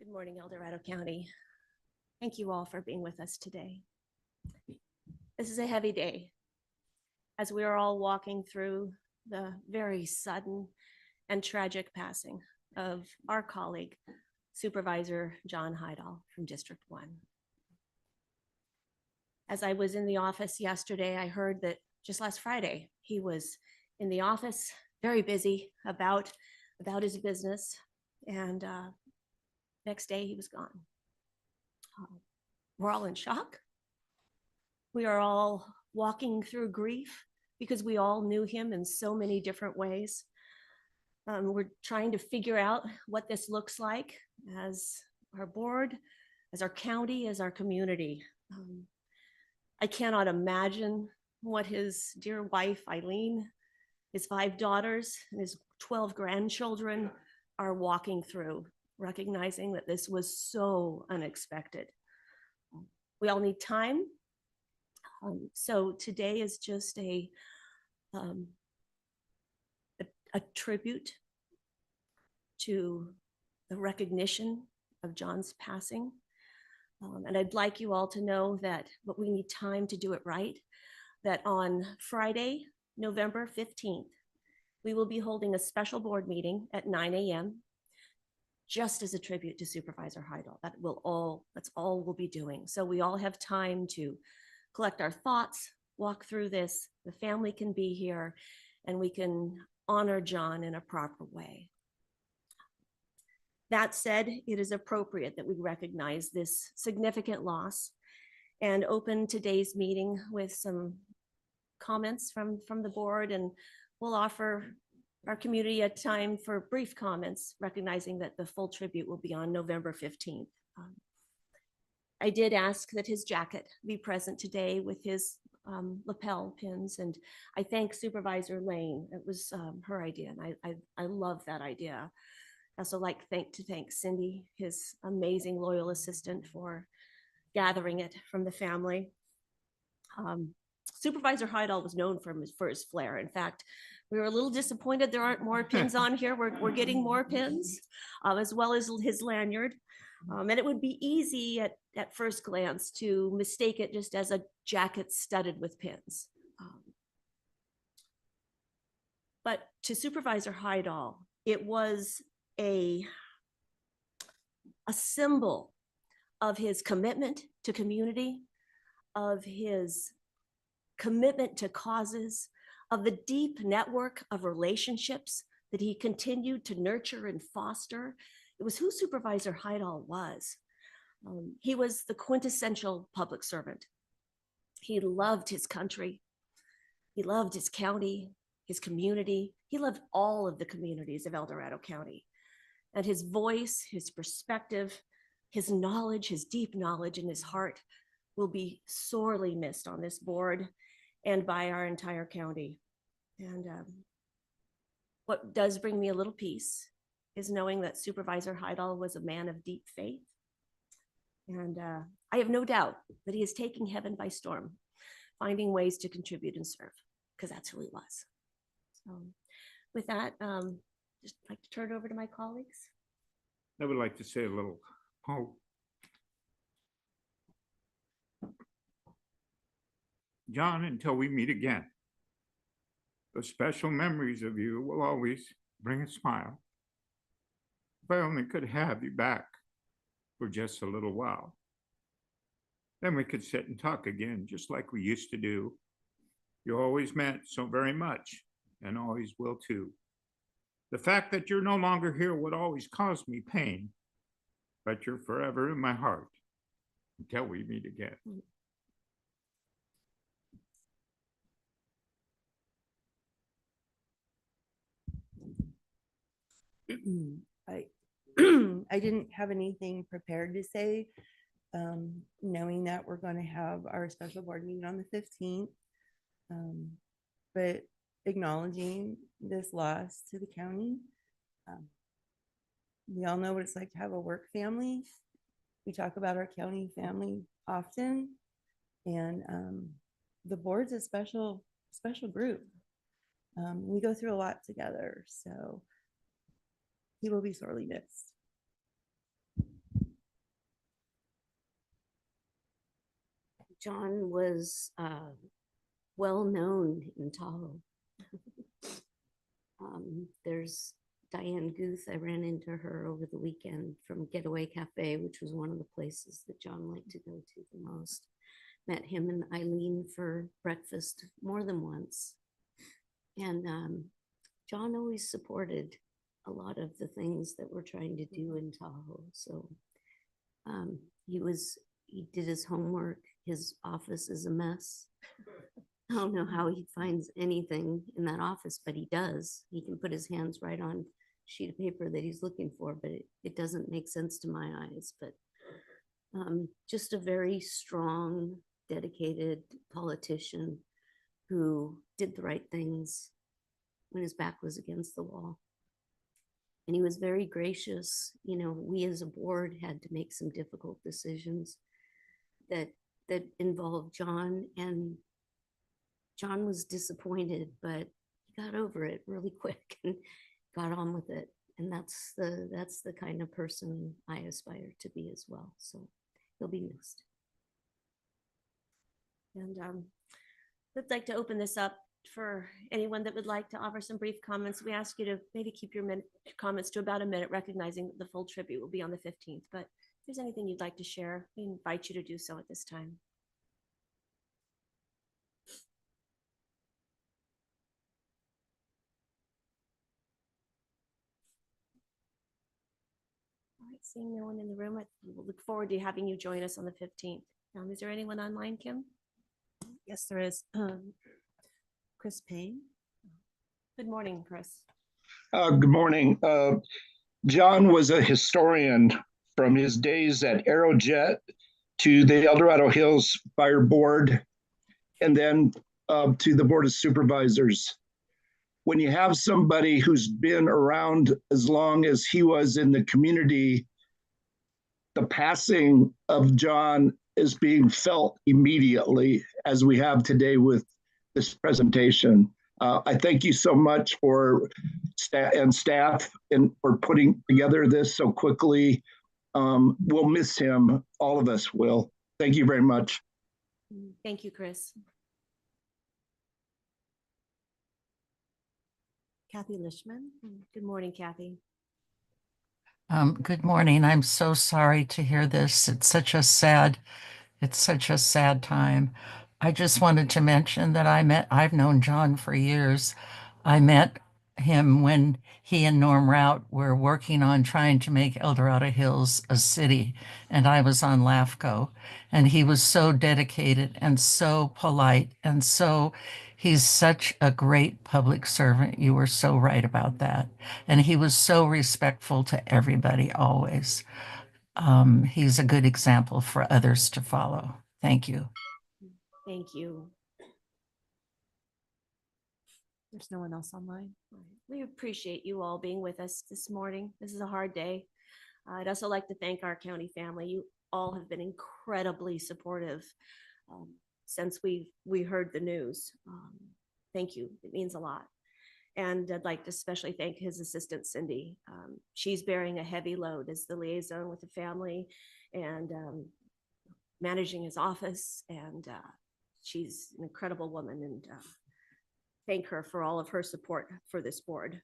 Good morning, El Dorado County. Thank you all for being with us today. This is a heavy day as we are all walking through the very sudden and tragic passing of our colleague, Supervisor John Heidel from District 1. As I was in the office yesterday, I heard that just last Friday, he was in the office, very busy about his business, and next day he was gone. We're all in shock. We are all walking through grief because we all knew him in so many different ways. We're trying to figure out what this looks like as our board, as our county, as our community. I cannot imagine what his dear wife, Eileen, his 5 daughters, and his 12 grandchildren are walking through, recognizing that this was so unexpected. We all need time. So today is just a tribute to the recognition of John's passing. And I'd like you all to know that, but we need time to do it right, that on Friday, November 15th, we will be holding a special board meeting at 9 a.m. just as a tribute to Supervisor Heidel. That's all we'll be doing. So we all have time to collect our thoughts, walk through this, the family can be here, and we can honor John in a proper way. That said, it is appropriate that we recognize this significant loss and open today's meeting with some comments from the board, and we'll offer our community a time for brief comments, recognizing that the full tribute will be on November 15th. I did ask that his jacket be present today with his lapel pins, and I thank Supervisor Lane. It was her idea, and I love that idea. I also like to thank Cindy, his amazing loyal assistant, for gathering it from the family. Supervisor Heidel was known for his flair. In fact, we were a little disappointed there aren't more pins on here. We're getting more pins, as well as his lanyard. And it would be easy at first glance to mistake it just as a jacket studded with pins. But to Supervisor Heidel, it was a symbol of his commitment to community, of his commitment to causes, of the deep network of relationships that he continued to nurture and foster. It was who Supervisor Heidel was. He was the quintessential public servant. He loved his country. He loved his county, his community. He loved all of the communities of El Dorado County. And his voice, his perspective, his knowledge, his deep knowledge in his heart will be sorely missed on this board and by our entire county. And what does bring me a little peace is knowing that Supervisor Heidel was a man of deep faith. And I have no doubt that he is taking heaven by storm, finding ways to contribute and serve, because that's who he was. So with that, just like to turn it over to my colleagues. I would like to say a little hope. John, until we meet again, the special memories of you will always bring a smile. If I only could have you back for just a little while, then we could sit and talk again, just like we used to do. You always meant so very much, and always will too. The fact that you're no longer here would always cause me pain, but you're forever in my heart until we meet again. I didn't have anything prepared to say, knowing that we're going to have our special board meeting on the 15th, but acknowledging this loss to the county. We all know what it's like to have a work family. We talk about our county family often, and the board's a special group. We go through a lot together, so he will be sorely missed. John was well known in Tahoe. There's Diane Guth. I ran into her over the weekend from Getaway Cafe, which was one of the places that John liked to go to the most. Met him and Eileen for breakfast more than once. And John always supported a lot of the things that we're trying to do in Tahoe. So he did his homework. His office is a mess. I don't know how he finds anything in that office, but he does. He can put his hands right on a sheet of paper that he's looking for, but it doesn't make sense to my eyes. But just a very strong, dedicated politician who did the right things when his back was against the wall. And he was very gracious. You know, we as a board had to make some difficult decisions that involved John, and John was disappointed, but he got over it really quick and got on with it. And that's the kind of person I aspire to be as well. So he'll be missed. And I'd like to open this up for anyone that would like to offer some brief comments. We ask you to maybe keep your comments to about a minute, recognizing that the full tribute will be on the 15th. But if there's anything you'd like to share, we invite you to do so at this time. All right, seeing no one in the room, I will look forward to having you join us on the 15th. Is there anyone online, Kim? Yes, there is. Chris Payne. Good morning, Chris. Good morning. John was a historian from his days at Aerojet to the El Dorado Hills Fire Board, and then to the Board of Supervisors. When you have somebody who's been around as long as he was in the community, the passing of John is being felt immediately, as we have today with this presentation. I thank you so much for staff and for putting together this so quickly. We'll miss him. All of us will. Thank you very much. Thank you, Chris. Kathy Lishman. Good morning, Kathy. Good morning. I'm so sorry to hear this. It's such a sad time. I just wanted to mention that I've known John for years. I met him when he and Norm Rout were working on trying to make El Dorado Hills a city, and I was on LAFCO, and he was so dedicated and so polite, and he's such a great public servant. You were so right about that. And he was so respectful to everybody always. He's a good example for others to follow. Thank you. Thank you. There's no one else online. We appreciate you all being with us this morning. This is a hard day. I'd also like to thank our county family. You all have been incredibly supportive since we heard the news. Thank you. It means a lot. And I'd like to especially thank his assistant, Cindy. She's bearing a heavy load as the liaison with the family and managing his office. And she's an incredible woman, and thank her for all of her support for this board.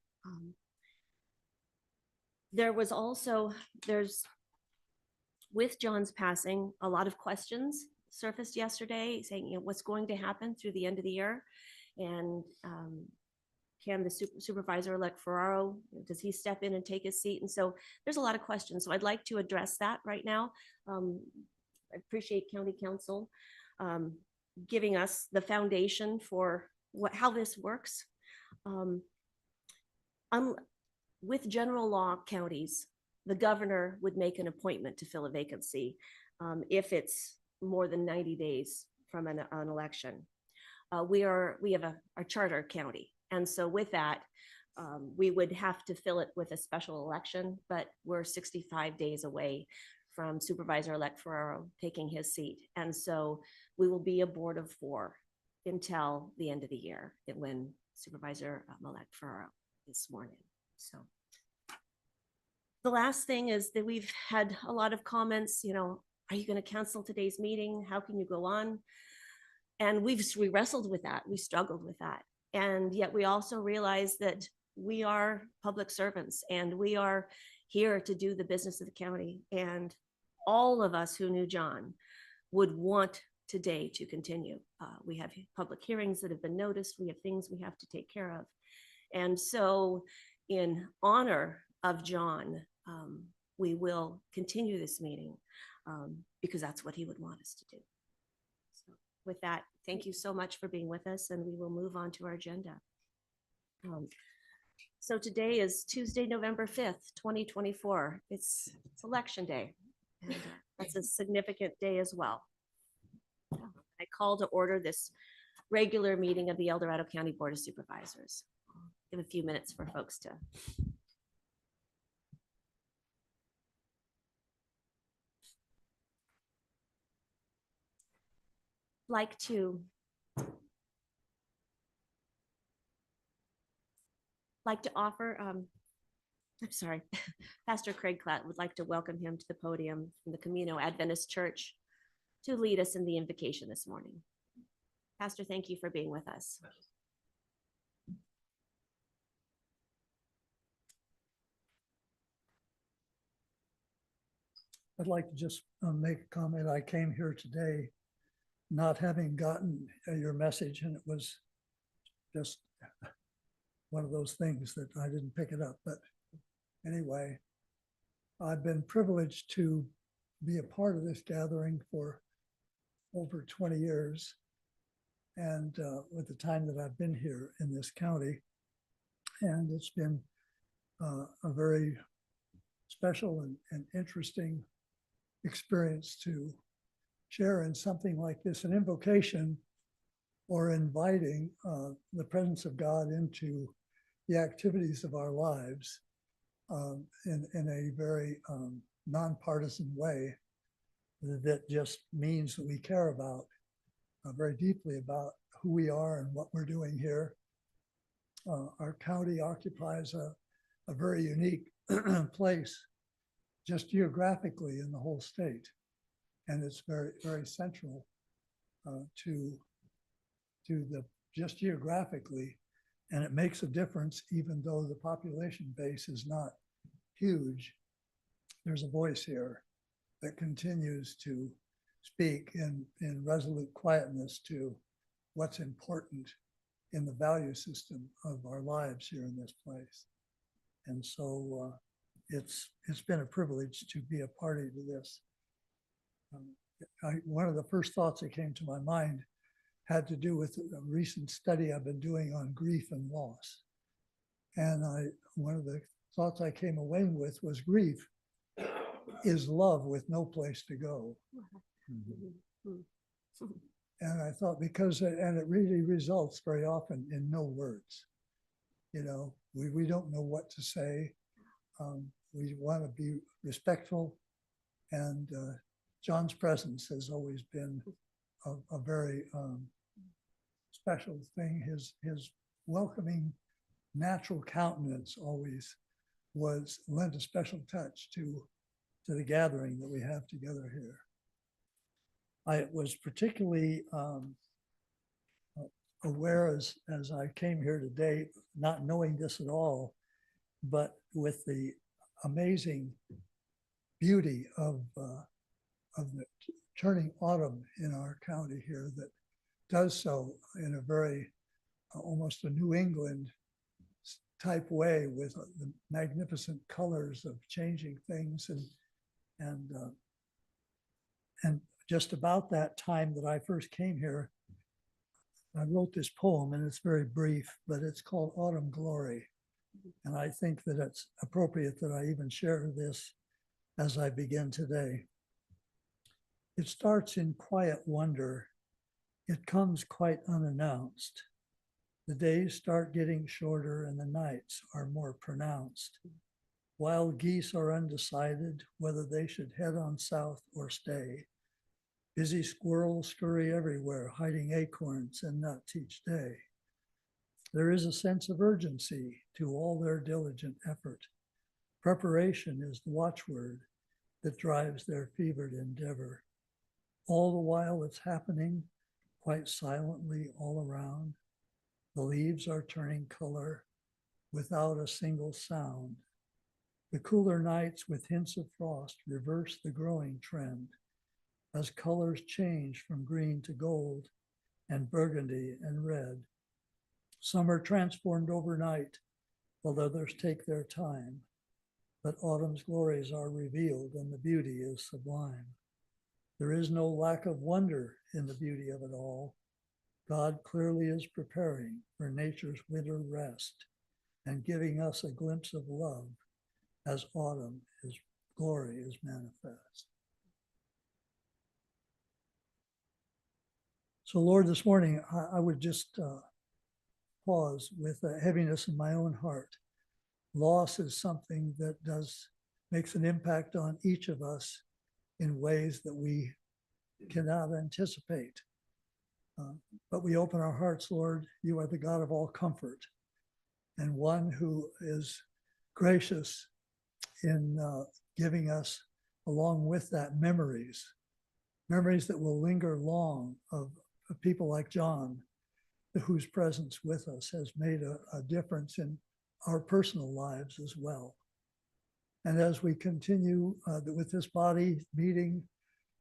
With John's passing, a lot of questions surfaced yesterday saying, what's going to happen through the end of the year? And can the supervisor-elect Ferraro, does he step in and take his seat? And so there's a lot of questions. So I'd like to address that right now. I appreciate County Council giving us the foundation for how this works. With general law counties, the governor would make an appointment to fill a vacancy if it's more than 90 days from an election. We have a charter county. And so with that, we would have to fill it with a special election, but we're 65 days away from Supervisor-elect Ferraro taking his seat. And so we will be a board of 4 until the end of the year when Supervisor-elect Ferraro is sworn in. So the last thing is that we've had a lot of comments, are you going to cancel today's meeting? How can you go on? And we wrestled with that. We struggled with that. And yet we also realized that we are public servants and we are here to do the business of the county. And all of us who knew John would want today to continue. We have public hearings that have been noticed. We have things we have to take care of. And so in honor of John, we will continue this meeting because that's what he would want us to do. So with that, thank you so much for being with us, and we will move on to our agenda. So today is Tuesday, November 5th, 2024. It's election day, and that's a significant day as well. I call to order this regular meeting of the El Dorado County Board of Supervisors. Give a few minutes for folks to like to offer, I'm sorry, Pastor Craig Klatt would like to welcome him to the podium from the Camino Adventist Church to lead us in the invocation this morning. Pastor, thank you for being with us. I'd like to just make a comment. I came here today not having gotten your message, and it was just one of those things that I didn't pick it up. But anyway, I've been privileged to be a part of this gathering for over 20 years. And with the time that I've been here in this county, and it's been a very special and interesting experience to share in something like this, an invocation or inviting the presence of God into the activities of our lives in a very nonpartisan way that just means that we care about very deeply about who we are and what we're doing here. Our county occupies a very unique place just geographically in the whole state. And it's very, very central to the just geographically. And it makes a difference even though the population base is not huge. There's a voice here that continues to speak in resolute quietness to what's important in the value system of our lives here in this place. And so it's been a privilege to be a party to this. One of the first thoughts that came to my mind had to do with a recent study I've been doing on grief and loss. And one of the thoughts I came away with was grief is love with no place to go. And I thought and it really results very often in no words. You know, we don't know what to say. We want to be respectful, and John's presence has always been a very special thing. His welcoming, natural countenance always lent a special touch to the gathering that we have together here. I was particularly aware as I came here today, not knowing this at all, but with the amazing beauty of the turning autumn in our county here that does so in a very almost a New England type way with the magnificent colors of changing things and just about that time that I first came here, I wrote this poem, and it's very brief, but it's called Autumn Glory. And I think that it's appropriate that I even share this as I begin today. It starts in quiet wonder. It comes quite unannounced. The days start getting shorter and the nights are more pronounced. Wild geese are undecided whether they should head on south or stay. Busy squirrels scurry everywhere, hiding acorns and nuts each day. There is a sense of urgency to all their diligent effort. Preparation is the watchword. that drives their fevered endeavor. All the while it's happening quite silently all around. The leaves are turning color without a single sound. The cooler nights with hints of frost reverse the growing trend as colors change from green to gold and burgundy and red. Some are transformed overnight, while others take their time. But autumn's glories are revealed and the beauty is sublime. There is no lack of wonder in the beauty of it all. God clearly is preparing for nature's winter rest and giving us a glimpse of love as autumn, his glory is manifest. So Lord, this morning, I would just pause with a heaviness in my own heart. Loss is something that makes an impact on each of us in ways that we cannot anticipate. But we open our hearts, Lord. You are the God of all comfort and one who is gracious in giving us, along with that, memories that will linger long of people like John, whose presence with us has made a difference in our personal lives as well. And as we continue with this body meeting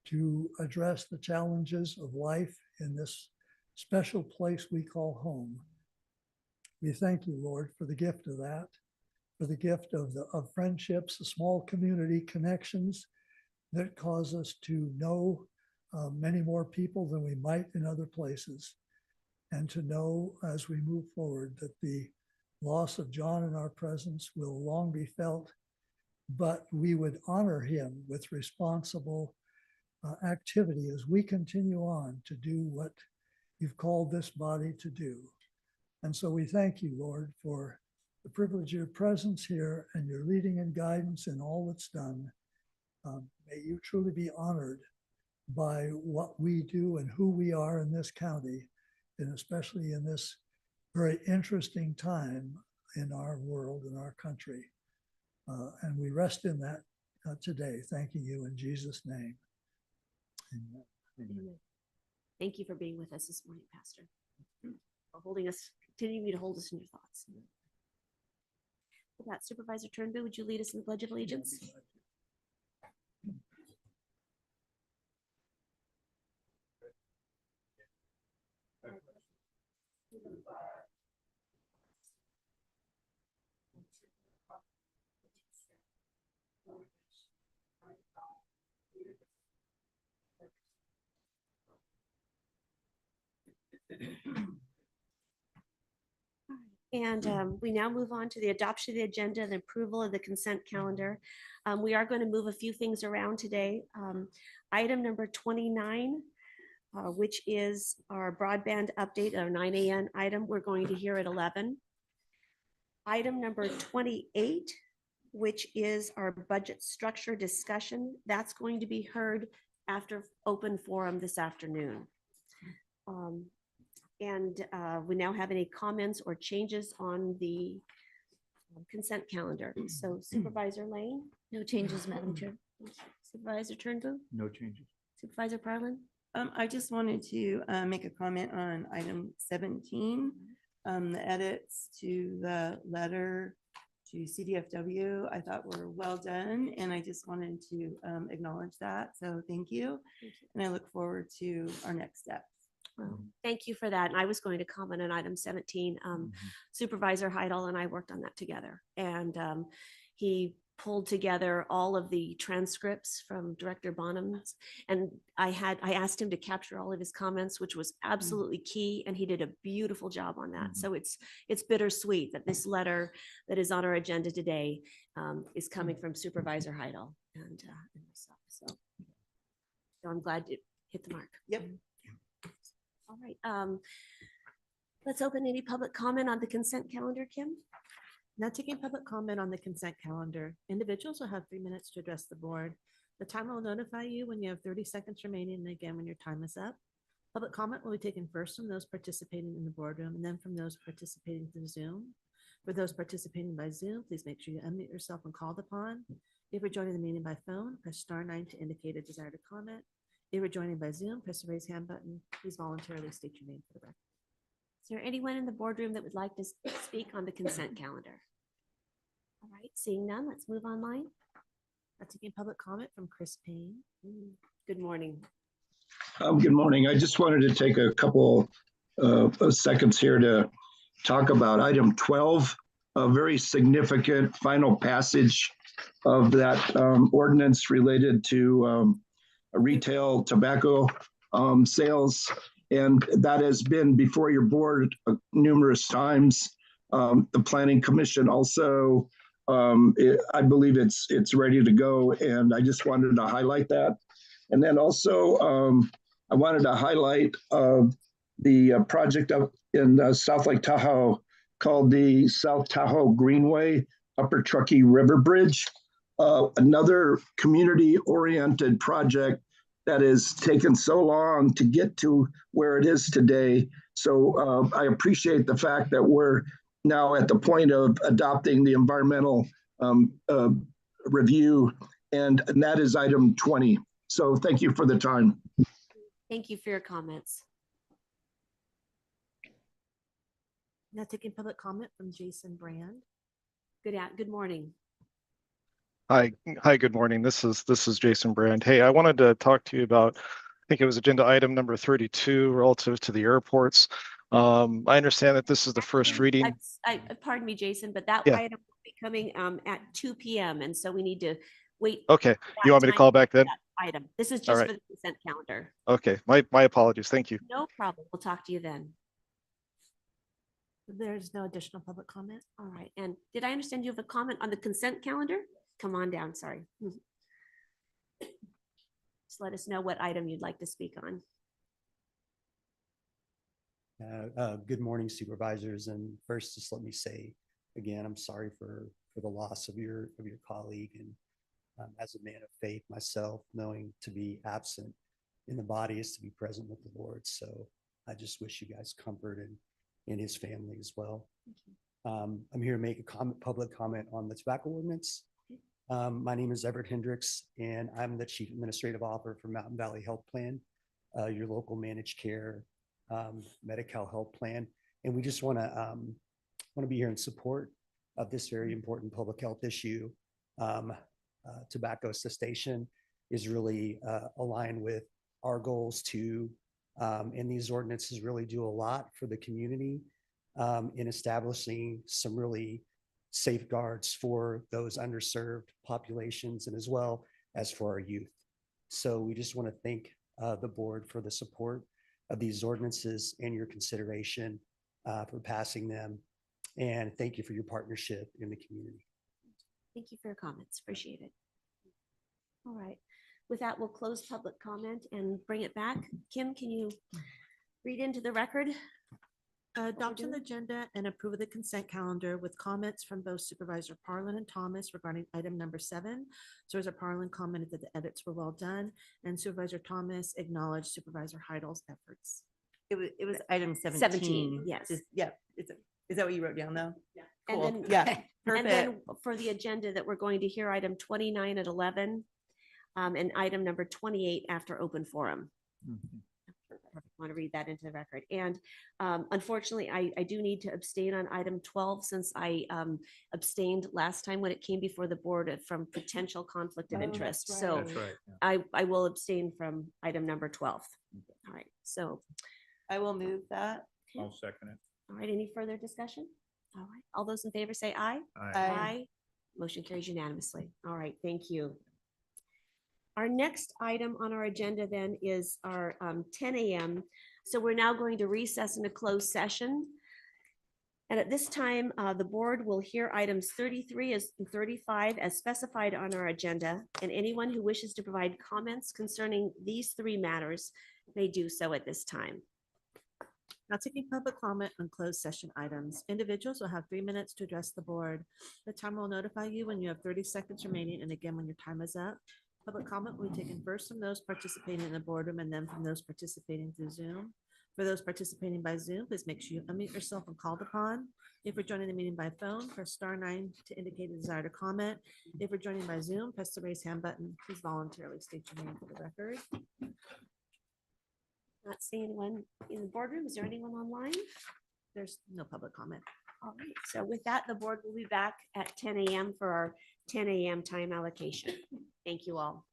to address the challenges of life in this special place we call home, we thank you, Lord, for the gift of that, for the gift of friendships, the small community connections that cause us to know many more people than we might in other places, and to know as we move forward that the loss of John in our presence will long be felt, but we would honor him with responsible activity as we continue on to do what you've called this body to do. And so we thank you, Lord, for the privilege of your presence here and your leading and guidance in all that's done. May you truly be honored by what we do and who we are in this county, and especially in this very interesting time in our world, in our country. And we rest in that today, thanking you in Jesus' name. Amen. Amen. Thank you for being with us this morning, Pastor, for continuing to hold us in your thoughts. With that, Supervisor Turnbull, would you lead us in the Pledge of Allegiance? And we now move on to the adoption of the agenda and approval of the consent calendar. We are going to move a few things around today. Item number 29, which is our broadband update, our 9 a.m. item, we're going to hear at 11. Item number 28, which is our budget structure discussion, that's going to be heard after open forum this afternoon. And we now have any comments or changes on the consent calendar. So Supervisor Lane? No changes, Madam Chair. Supervisor Turnbull? No changes. Supervisor Parlin? I just wanted to make a comment on item 17, the edits to the letter to CDFW, I thought were well done, and I just wanted to acknowledge that. So thank you. And I look forward to our next steps. Well, thank you for that. And I was going to comment on item 17. Supervisor Heidel and I worked on that together, and he pulled together all of the transcripts from Director Bonham's, and I asked him to capture all of his comments, which was absolutely key, and he did a beautiful job on that. So it's bittersweet that this letter that is on our agenda today is coming from Supervisor Heidel and myself. So I'm glad it hit the mark. Yep. All right. Let's open any public comment on the consent calendar, Kim. Now taking public comment on the consent calendar. Individuals will have 3 minutes to address the board. The timer will notify you when you have 30 seconds remaining, and again when your time is up. Public comment will be taken first from those participating in the boardroom and then from those participating through Zoom. For those participating by Zoom, please make sure you unmute yourself when called upon. If you're joining the meeting by phone, press *9 to indicate a desire to comment. If you're joining by Zoom, press the raise hand button. Please voluntarily state your name for the record. Is there anyone in the boardroom that would like to speak on the consent calendar? All right, seeing none, let's move online. Now taking public comment from Chris Payne. Good morning. Good morning. I just wanted to take a couple of seconds here to talk about item 12, a very significant final passage of that ordinance related to retail tobacco sales. And that has been before your board numerous times. The Planning Commission also, I believe it's ready to go. And I just wanted to highlight that. And then also, I wanted to highlight the project up in South Lake Tahoe called the South Tahoe Greenway Upper Truckee River Bridge. Another community-oriented project that has taken so long to get to where it is today. So I appreciate the fact that we're now at the point of adopting the environmental review, and that is item 20. So thank you for the time. Thank you for your comments. Now taking public comment from Jason Brand. Good morning. Hi, good morning. This is Jason Brand. Hey, I wanted to talk to you about, I think it was agenda item number 32 relative to the airports. I understand that this is the first reading. Pardon me, Jason, but that Yeah. item will be coming at 2 p.m. And so we need to wait. Okay, you want me to time call back then? that Item. This is All just right. for the consent calendar. Okay, my apologies. Thank you. No problem. We'll talk to you then. There's no additional public comment. All right. And did I understand you have a comment on the consent calendar? Come on down, sorry. Just let us know what item you'd like to speak on. Good morning, supervisors. And first, just let me say again, I'm sorry for the loss of your colleague. And as a man of faith myself, knowing to be absent in the body is to be present with the Lord. So I just wish you guys comfort and his family as well. I'm here to make a public comment on the tobacco ordinance. My name is Everett Hendricks, and I'm the Chief Administrative Officer for Mountain Valley Health Plan, your local managed care Medi-Cal health plan. And we just want to be here in support of this very important public health issue. Tobacco cessation is really aligned with our goals to, and these ordinances really do a lot for the community in establishing some really safeguards for those underserved populations and as well as for our youth. So we just want to thank the board for the support of these ordinances and your consideration for passing them. And thank you for your partnership in the community. Thank you for your comments. Appreciate it. All right. With that, we'll close public comment and bring it back. Kim, can you read into the record? Adopt an agenda and approve of the consent calendar with comments from both Supervisor Parlin and Thomas regarding item number 7. Supervisor Parlin commented that the edits were well done, and Supervisor Thomas acknowledged Supervisor Heidel's efforts. It was item 17. 17, yes. Yeah. Is that what you wrote down though? Yeah. And Cool. then, Yeah. and then Perfect. for the agenda that we're going to hear item 29 at 11 and item number 28 after open forum. I want to read that into the record. And unfortunately, I do need to abstain on item 12 since I abstained last time when it came before the board from potential conflict of Oh, interest. that's So That's right. Yeah. I will abstain from item number 12. All right. So, I will move that. I'll second it. all right. Any further discussion? All right. All those in favor say aye. Aye. Motion carries unanimously. All right. Thank you. Our next item on our agenda then is our 10 a.m. So we're now going to recess into closed session. And at this time, the board will hear items 33 and 35 as specified on our agenda. And anyone who wishes to provide comments concerning these 3 matters may do so at this time. Now taking public comment on closed session items. Individuals will have 3 minutes to address the board. The timer will notify you when you have 30 seconds remaining, and again when your time is up. Public comment will be taken first from those participating in the boardroom and then from those participating through Zoom. For those participating by Zoom, please make sure you unmute yourself when called upon. If you're joining the meeting by phone, press *9 to indicate a desire to comment. If you're joining by Zoom, press the raise hand button. Please voluntarily state your name for the record. Not seeing anyone in the boardroom. Is there anyone online? There's no public comment. All right, so with that, the board will be back at 10 a.m. for our 10 a.m. time allocation. Thank you all.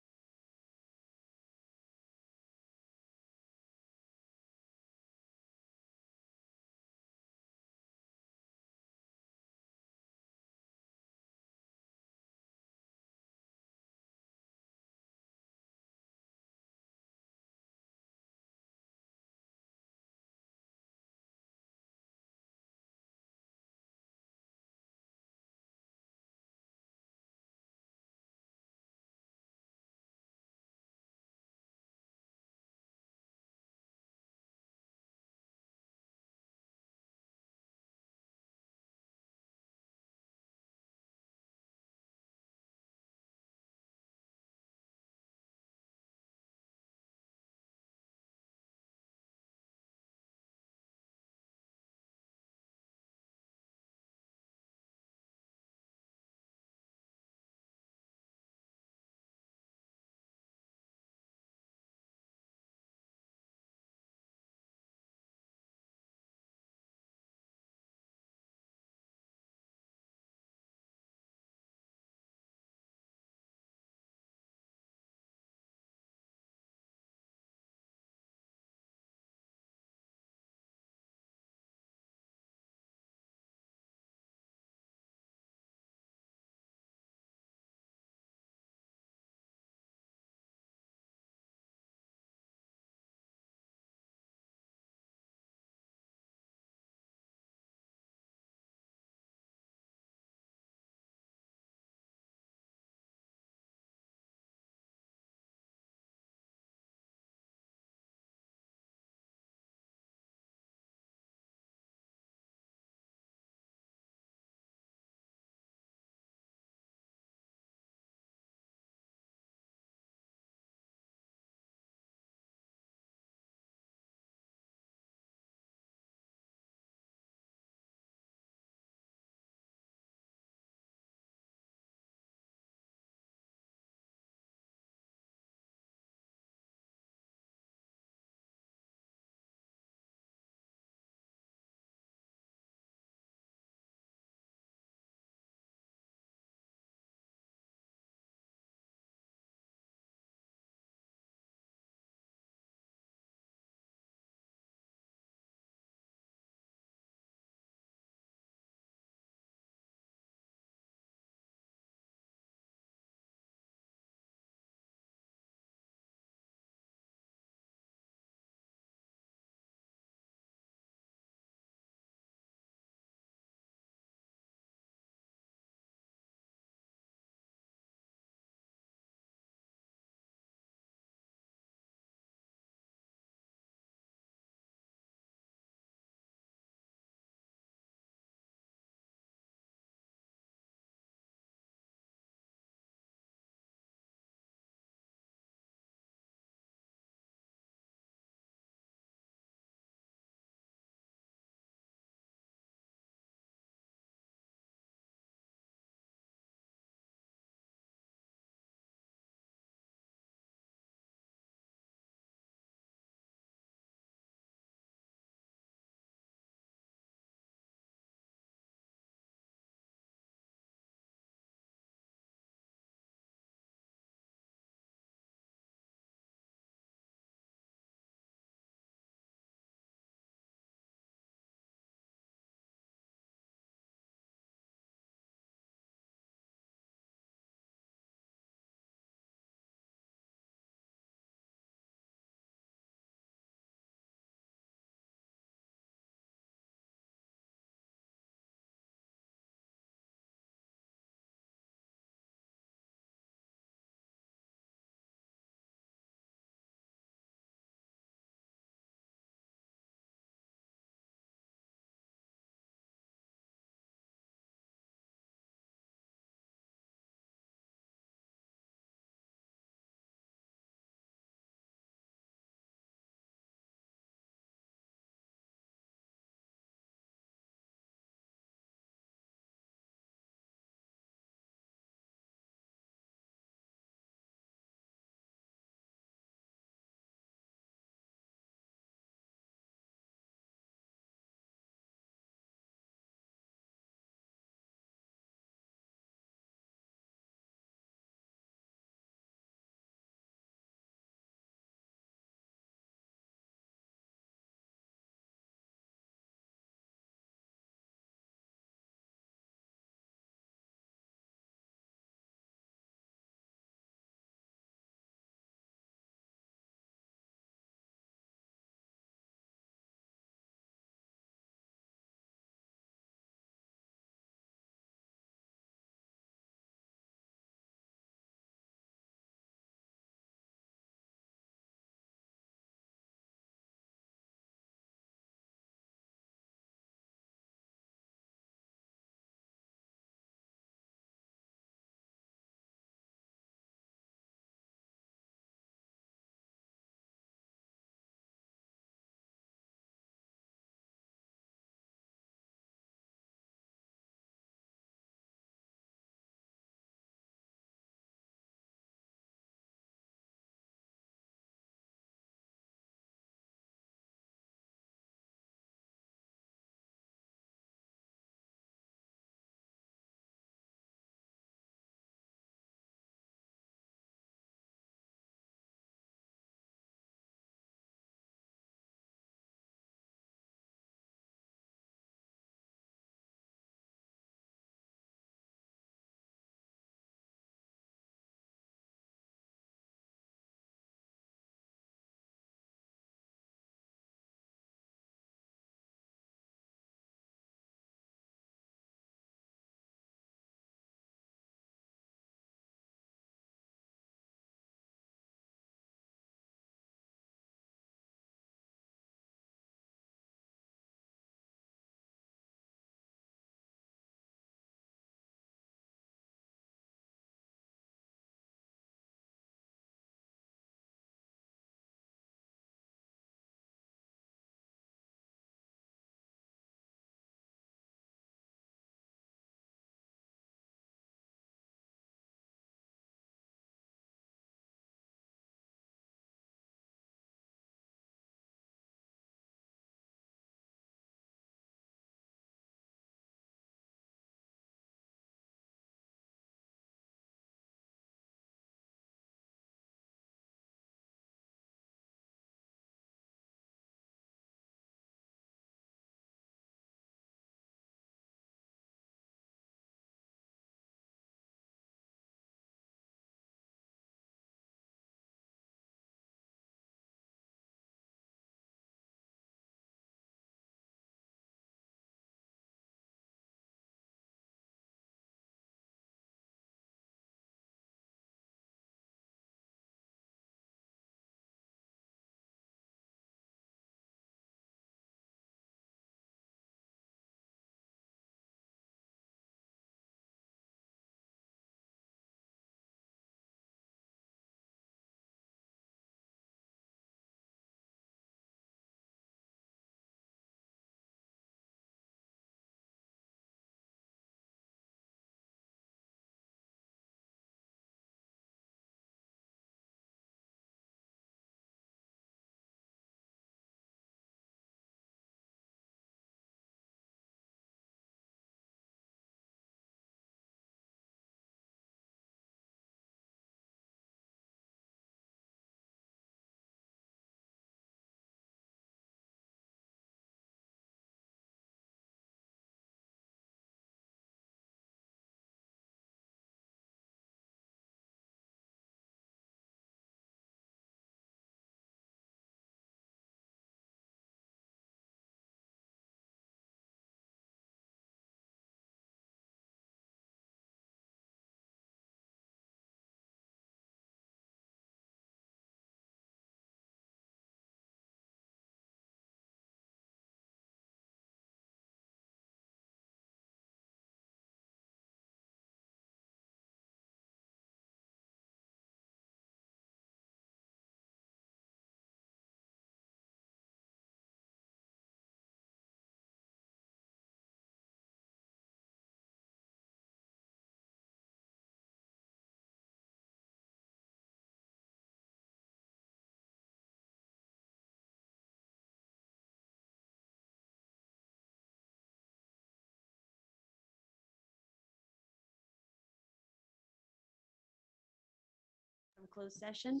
closed session.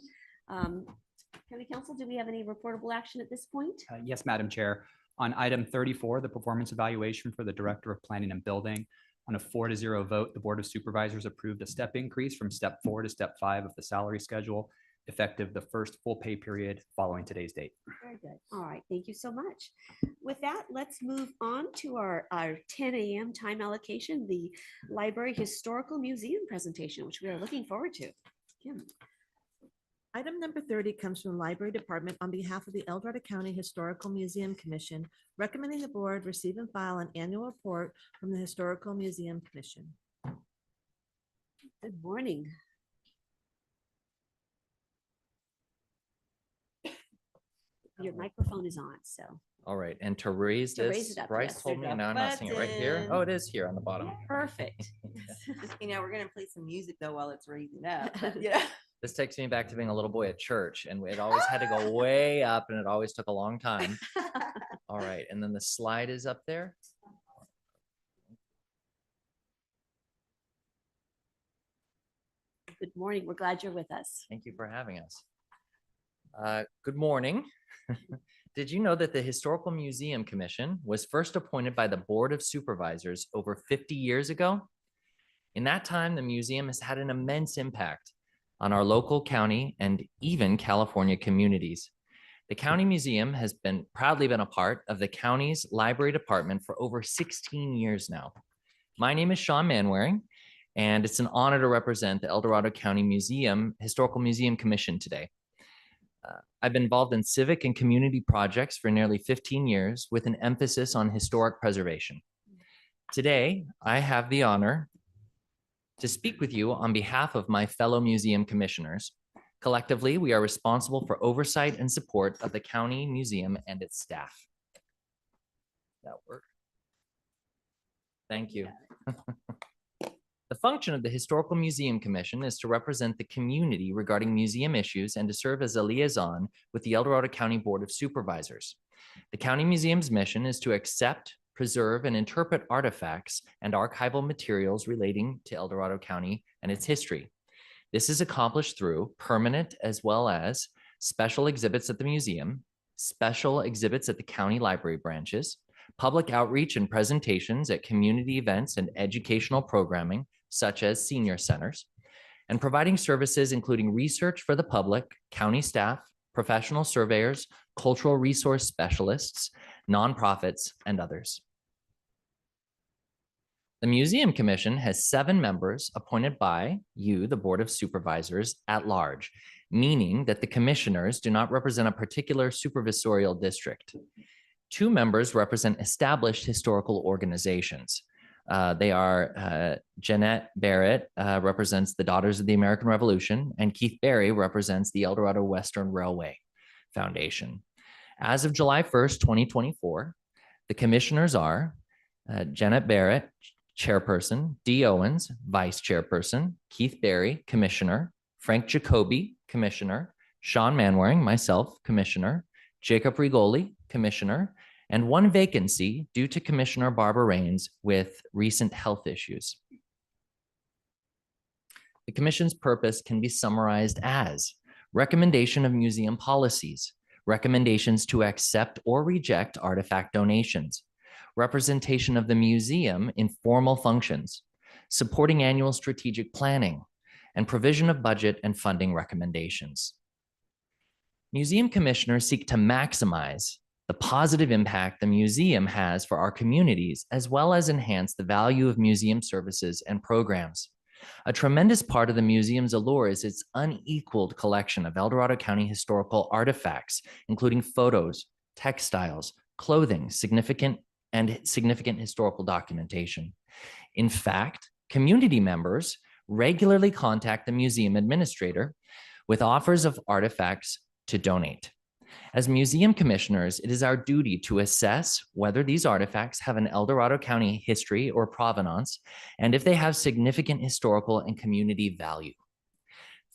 County Council, do we have any reportable action at this point? Yes, Madam Chair. On item 34, the performance evaluation for the Director of Planning and Building, on a 4-0 vote, the Board of Supervisors approved a step increase from step 4 to step 5 of the salary schedule, effective the first full pay period following today's date. Very good. All right, thank you so much. With that, let's move on to our 10 a.m. time allocation, the Library Historical Museum presentation, which we are looking forward to. Kim. Item number 30 comes from the Library Department on behalf of the El Dorado County Historical Museum Commission, recommending the board receive and file an annual report from the Historical Museum Commission. Good morning. Your microphone is on, so. All right, and to raise To raise this, it up, Bryce yes, told me, there's and a now I'm not seeing it right here. button. Oh, it is here on the bottom. Perfect. You know, we're gonna play some music though while it's raising up. but Yeah. This takes me back to being a little boy at church, and it always had to go way up, and it always took a long time. All right, and then the slide is up there. Good morning. We're glad you're with us. Thank you for having us. Good morning. Did you know that the Historical Museum Commission was first appointed by the Board of Supervisors over 50 years ago? In that time, the museum has had an immense impact on our local county and even California communities. The county museum has proudly been a part of the county's library department for over 16 years now. My name is Sean Manwaring, and it's an honor to represent the El Dorado County Historical Museum Commission today. I've been involved in civic and community projects for nearly 15 years with an emphasis on historic preservation. Today, I have the honor to speak with you on behalf of my fellow museum commissioners. Collectively, we are responsible for oversight and support of the county museum and its staff. That work? Thank you. The function of the Historical Museum Commission is to represent the community regarding museum issues and to serve as a liaison with the El Dorado County Board of Supervisors. The county museum's mission is to accept, preserve, and interpret artifacts and archival materials relating to El Dorado County and its history. This is accomplished through permanent as well as special exhibits at the museum, special exhibits at the county library branches, public outreach and presentations at community events and educational programming, such as senior centers, and providing services including research for the public, county staff, professional surveyors, cultural resource specialists, nonprofits, and others. The Museum Commission has 7 members appointed by you, the Board of Supervisors, at large, meaning that the commissioners do not represent a particular supervisorial district. 2 members represent established historical organizations. They are Jeanette Barrett represents the Daughters of the American Revolution, and Keith Berry represents the El Dorado Western Railway Foundation. As of July 1st, 2024, the commissioners are Jeanette Barrett, Chairperson, Dee Owens, Vice Chairperson, Keith Berry, Commissioner, Frank Jacoby, Commissioner, Sean Manwaring, myself, Commissioner, Jacob Rigoli, Commissioner, and 1 vacancy due to Commissioner Barbara Raines with recent health issues. The Commission's purpose can be summarized as recommendation of museum policies, recommendations to accept or reject artifact donations, representation of the museum in formal functions, supporting annual strategic planning, and provision of budget and funding recommendations. Museum commissioners seek to maximize the positive impact the museum has for our communities, as well as enhance the value of museum services and programs. A tremendous part of the museum's allure is its unequaled collection of El Dorado County historical artifacts, including photos, textiles, clothing, significant historical documentation. In fact, community members regularly contact the museum administrator with offers of artifacts to donate. As museum commissioners, it is our duty to assess whether these artifacts have an El Dorado County history or provenance, and if they have significant historical and community value.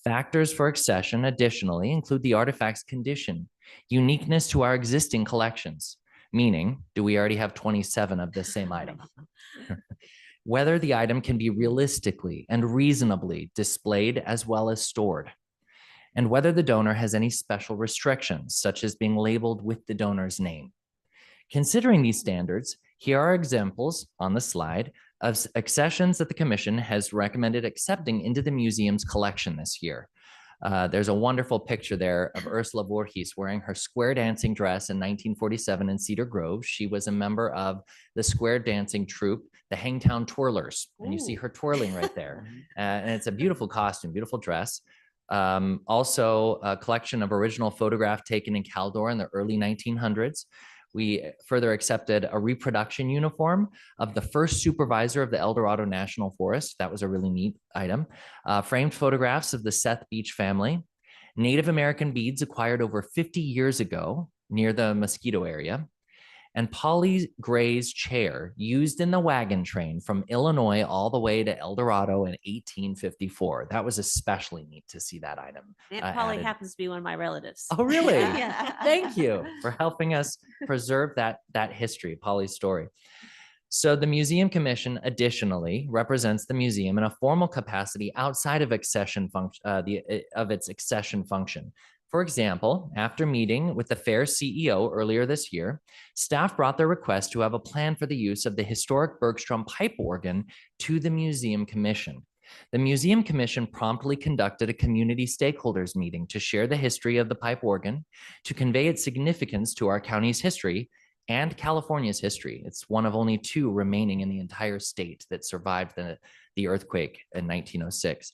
Factors for accession additionally include the artifact's condition, uniqueness to our existing collections, meaning, do we already have 27 of the same item? Whether the item can be realistically and reasonably displayed as well as stored. and whether the donor has any special restrictions, such as being labeled with the donor's name. Considering these standards, here are examples on the slide of accessions that the Commission has recommended accepting into the museum's collection this year. There's a wonderful picture there of Ursula Voorhees wearing her square dancing dress in 1947 in Cedar Grove. She was a member of the square dancing troupe, the Hangtown Twirlers, and you see her twirling right there. And it's a beautiful costume, beautiful dress. Also, a collection of original photographs taken in Caldor in the early 1900s. We further accepted a reproduction uniform of the first supervisor of the El Dorado National Forest. That was a really neat item. Framed photographs of the Seth Beach family. Native American beads acquired over 50 years ago near the Mosquito area. And Polly Gray's chair used in the wagon train from Illinois all the way to El Dorado in 1854. That was especially neat to see that item. Aunt Polly added. happens to be one of my relatives. Oh, really? Yeah. Thank you for helping us preserve that history, Polly's story. So the Museum Commission additionally represents the museum in a formal capacity outside of accession function, of its accession function. For example, after meeting with the fair CEO earlier this year, staff brought their request to have a plan for the use of the historic Bergstrom pipe organ to the Museum Commission. The Museum Commission promptly conducted a community stakeholders meeting to share the history of the pipe organ, to convey its significance to our county's history and California's history. It's one of only 2 remaining in the entire state that survived the earthquake in 1906.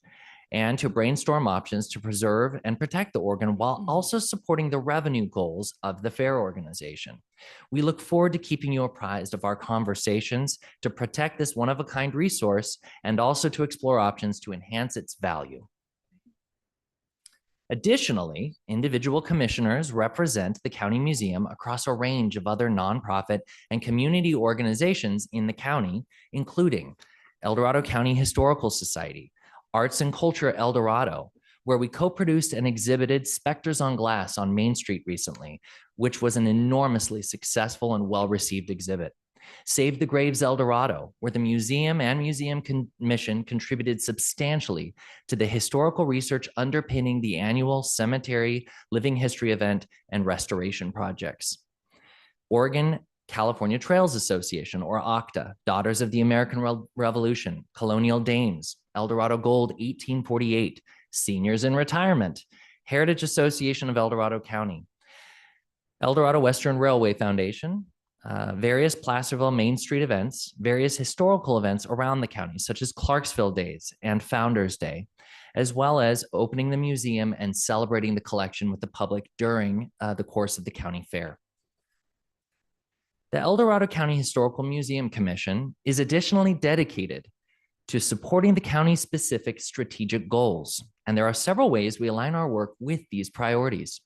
And to brainstorm options to preserve and protect the organ while also supporting the revenue goals of the fair organization. We look forward to keeping you apprised of our conversations to protect this one-of-a-kind resource and also to explore options to enhance its value. Additionally, individual commissioners represent the county museum across a range of other nonprofit and community organizations in the county, including El Dorado County Historical Society, Arts and Culture El Dorado, where we co-produced and exhibited Specters on Glass on Main Street recently, which was an enormously successful and well-received exhibit. Save the Graves El Dorado, where the museum and museum commission contributed substantially to the historical research underpinning the annual Cemetery Living History event and restoration projects. Oregon California Trails Association, or OCTA, Daughters of the American Revolution, Colonial Dames, El Dorado Gold 1848, Seniors in Retirement, Heritage Association of El Dorado County, El Dorado Western Railway Foundation, various Placerville Main Street events, various historical events around the county, such as Clarksville Days and Founders Day, as well as opening the museum and celebrating the collection with the public during the course of the county fair. The El Dorado County Historical Museum Commission is additionally dedicated to supporting the county's specific strategic goals, and there are several ways we align our work with these priorities.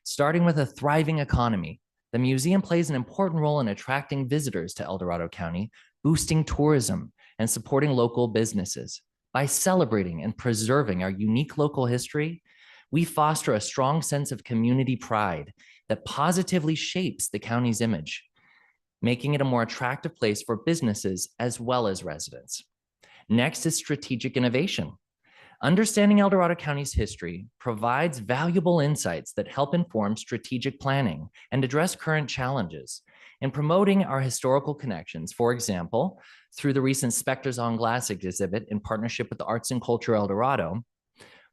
Starting with a thriving economy, the museum plays an important role in attracting visitors to El Dorado County, boosting tourism, and supporting local businesses. By celebrating and preserving our unique local history, we foster a strong sense of community pride that positively shapes the county's image, making it a more attractive place for businesses as well as residents. Next is strategic innovation. Understanding El Dorado County's history provides valuable insights that help inform strategic planning and address current challenges. In promoting our historical connections, for example, through the recent Specters on Glass exhibit in partnership with the Arts and Culture El Dorado,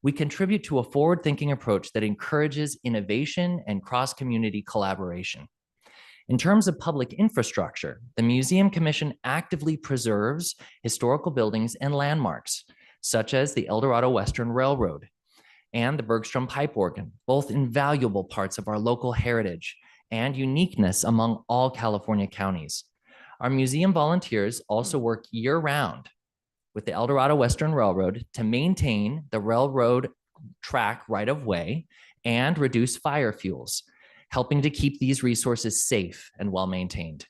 we contribute to a forward-thinking approach that encourages innovation and cross-community collaboration. In terms of public infrastructure, the Museum Commission actively preserves historical buildings and landmarks, such as the El Dorado Western Railroad and the Bergstrom Pipe Organ, both invaluable parts of our local heritage and uniqueness among all California counties. Our museum volunteers also work year-round with the El Dorado Western Railroad to maintain the railroad track right-of-way and reduce fire fuels, helping to keep these resources safe and well-maintained.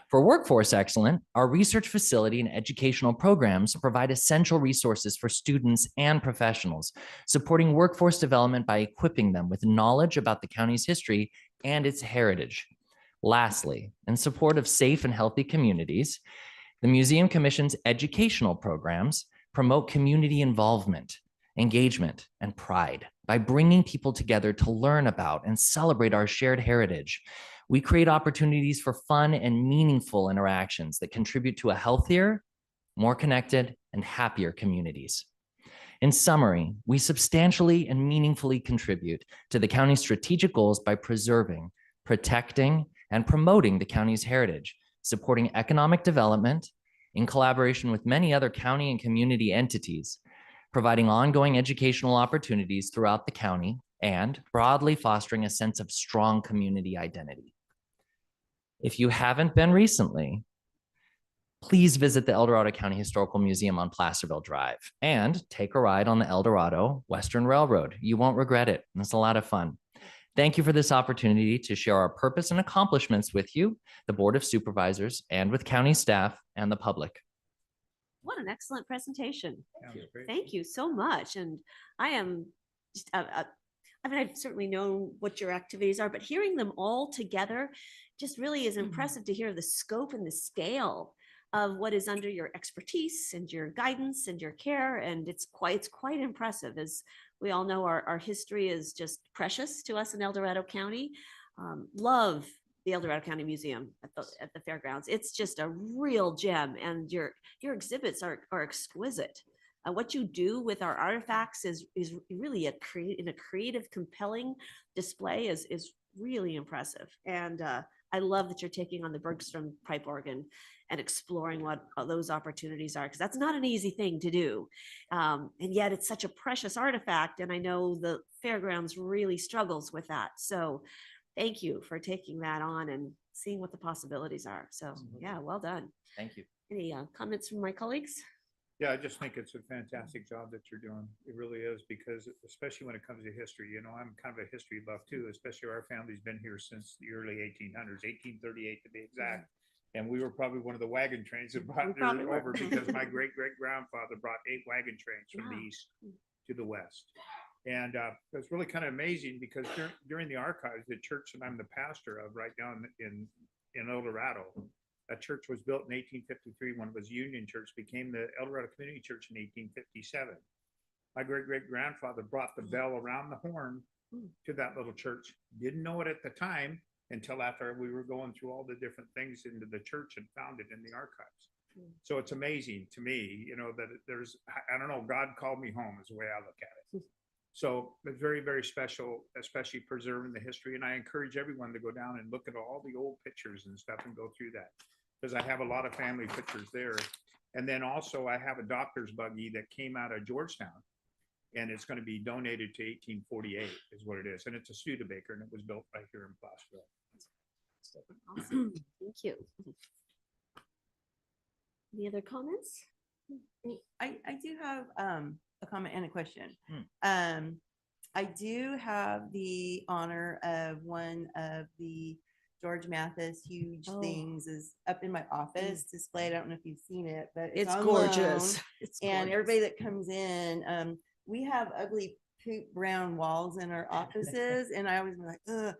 For workforce excellence, our research facility and educational programs provide essential resources for students and professionals, supporting workforce development by equipping them with knowledge about the county's history and its heritage. Lastly, in support of safe and healthy communities, the Museum Commission's educational programs promote community involvement, engagement, and pride. By bringing people together to learn about and celebrate our shared heritage, we create opportunities for fun and meaningful interactions that contribute to a healthier, more connected, and happier communities. In summary, we substantially and meaningfully contribute to the county's strategic goals by preserving, protecting, and promoting the county's heritage, supporting economic development in collaboration with many other county and community entities, providing ongoing educational opportunities throughout the county, and broadly fostering a sense of strong community identity. If you haven't been recently, please visit the El Dorado County Historical Museum on Placerville Drive and take a ride on the El Dorado Western Railroad. You won't regret it. It's a lot of fun. Thank you for this opportunity to share our purpose and accomplishments with you, the Board of Supervisors, and with county staff and the public. What an excellent presentation. Great. Thank you so much. And I am just, I mean, I've certainly known what your activities are, but hearing them all together just really is impressive to hear the scope and the scale of what is under your expertise and your guidance and your care. And it's quite impressive. As we all know, our history is just precious to us in El Dorado County. Love the El Dorado County Museum at the fairgrounds. It's just a real gem, and your exhibits are exquisite. What you do with our artifacts is really in a creative, compelling display is really impressive. And I love that you're taking on the Bergstrom pipe organ and exploring what those opportunities are, because that's not an easy thing to do. And yet it's such a precious artifact. And I know the fairgrounds really struggles with that. So thank you for taking that on and seeing what the possibilities are. So yeah, well done. Thank you. Any comments from my colleagues? Yeah, I just think it's a fantastic job that you're doing. It really is, because especially when it comes to history, you know, I'm kind of a history buff too, especially our family's been here since the early 1800s, 1838 to be exact. And we were probably one of the wagon trains that brought it over, because my great-great-grandfather brought 8 wagon trains from the east to the west. And it's really kind of amazing, because during the archives, the church that I'm the pastor of right down in El Dorado, a church was built in 1853 when it was Union Church, became the El Dorado Community Church in 1857. My great-great-grandfather brought the bell around the horn to that little church. Didn't know it at the time until after we were going through all the different things into the church and found it in the archives. So it's amazing to me, you know, that there's, I don't know, God called me home is the way I look at it. So it's very, very special, especially preserving the history. And I encourage everyone to go down and look at all the old pictures and stuff and go through that, because I have a lot of family pictures there. And then also I have a doctor's buggy that came out of Georgetown, and it's going to be donated to 1848 is what it is. And it's a Studebaker, and it was built right here in Placerville. Awesome. Thank you. Any other comments? I do have a comment and a question. I do have the honor of one of the George Mathis huge things is up in my office displayed. I don't know if you've seen it, but It's on gorgeous. loan. It's And gorgeous. everybody that comes in, we have ugly poop brown walls in our offices, and I always be like, ugh.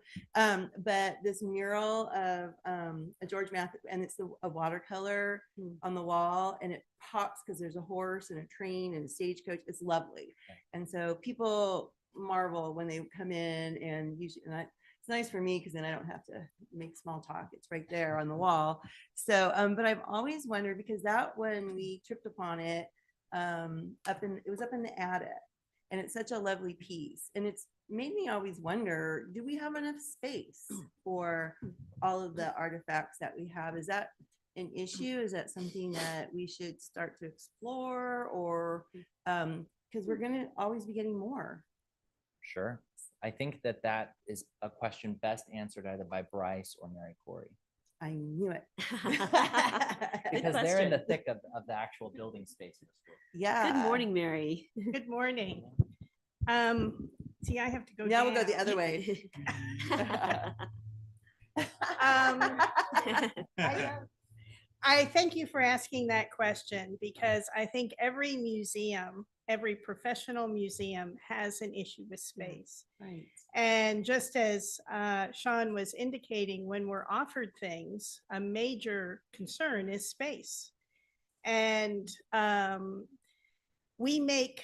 But this mural of a George Mathis, and it's a watercolor on the wall, and it pops because there's a horse and a train and a stagecoach. It's lovely, and so people marvel when they come in, and usually, it's nice for me because then I don't have to make small talk. It's right there on the wall. So, but I've always wondered, because that when we tripped upon it, it was up in the attic. And it's such a lovely piece. And it's made me always wonder, do we have enough space for all of the artifacts that we have? Is that an issue? Is that something that we should start to explore? Or because we're going to always be getting more? Sure. I think that is a question best answered either by Bryce or Mary Corey, I knew it. because they're in the thick of the actual building space of the school. Yeah. Good morning, Mary. Good morning. See, I have to go. Now we'll go down. the other way. I thank you for asking that question, because I think every museum, every professional museum has an issue with space. Right. And just as Sean was indicating, when we're offered things, a major concern is space. And we make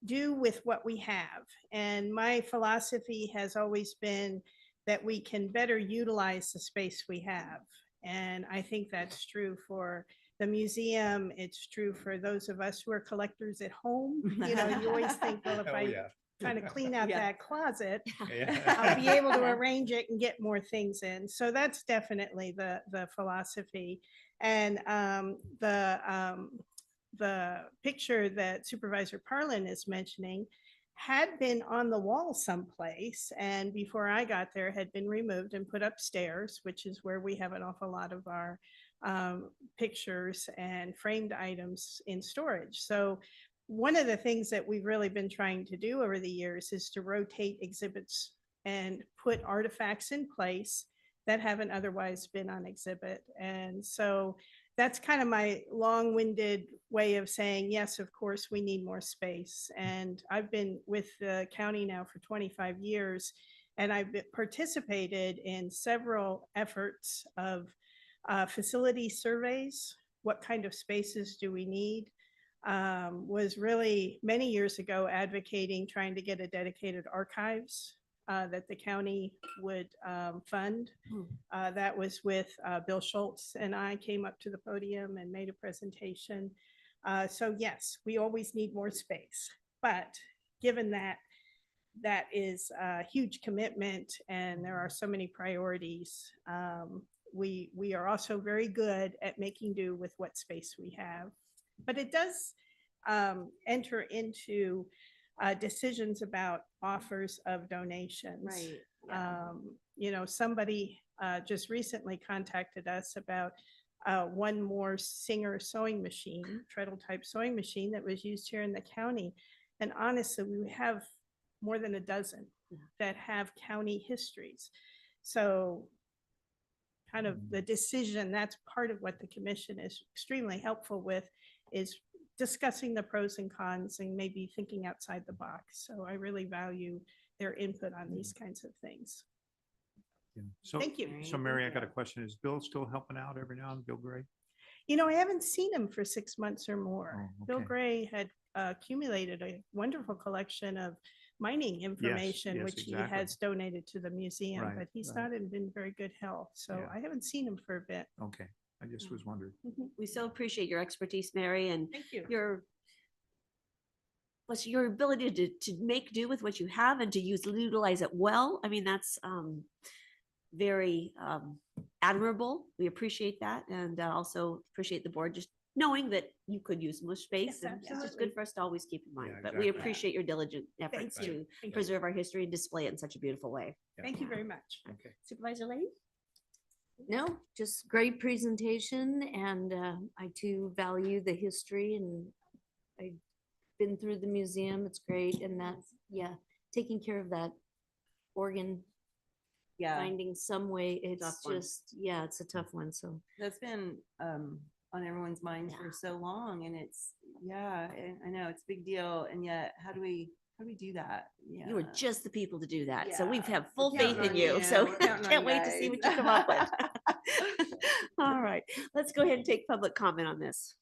do with what we have. And my philosophy has always been that we can better utilize the space we have. And I think that's true for the museum. It's true for those of us who are collectors at home. You know, you always think, well, if I kind of clean out that closet, I'll be able to arrange it and get more things in. So that's definitely the philosophy. And the picture that Supervisor Parlin is mentioning had been on the wall someplace, and before I got there had been removed and put upstairs, which is where we have an awful lot of our pictures and framed items in storage. So one of the things that we've really been trying to do over the years is to rotate exhibits and put artifacts in place that haven't otherwise been on exhibit. And so that's kind of my long-winded way of saying, yes, of course, we need more space. And I've been with the county now for 25 years, and I've participated in several efforts of facility surveys. What kind of spaces do we need? Was really many years ago advocating trying to get a dedicated archives that the county would fund. That was with Bill Schultz, and I came up to the podium and made a presentation. So yes, we always need more space, but given that that is a huge commitment and there are so many priorities, we are also very good at making do with what space we have. But it does enter into decisions about offers of donations. Right. You know, somebody just recently contacted us about one more Singer sewing machine, treadle type sewing machine that was used here in the county. And honestly, we have more than a dozen that have county histories. So kind of the decision, that's part of what the commission is extremely helpful with, is discussing the pros and cons and maybe thinking outside the box. So I really value their input on these kinds of things. So, Thank you. So Mary, I got a question. Is Bill still helping out every now and then, Bill Gray? You know, I haven't seen him for 6 months or more. Oh, Bill okay. Gray had accumulated a wonderful collection of mining information, yes, which exactly. he has donated to the museum, Right, but he's right. not in very good health. So Yeah. I haven't seen him for a bit. Okay, I just was wondering. We so appreciate your expertise, Mary, and Thank you. your ability to make do with what you have and to utilize it well. I mean, that's very admirable. We appreciate that, and also appreciate the board just knowing that you could use more space. Yes, And it's just absolutely. good for us to always keep in mind. Yeah, But we exactly. appreciate your diligent efforts you. to Thank you. preserve our history and display it in such a beautiful way. Thank you very much. Okay. Supervisor Lane? No, just great presentation, and I too value the history, and I've been through the museum. It's great, and that's, yeah, taking care of that organ, finding some way. It's Tough one. just, yeah, it's a tough one. So That's been on everyone's minds Yeah. for so long, and it's, I know it's a big deal, and yet how do we do that? Yeah. You were just the people to do that. So we Yeah. have full We're faith counting in on you. you. So We're counting on can't you wait to see guys. what you come up with. All right, let's go ahead and take public comment on this.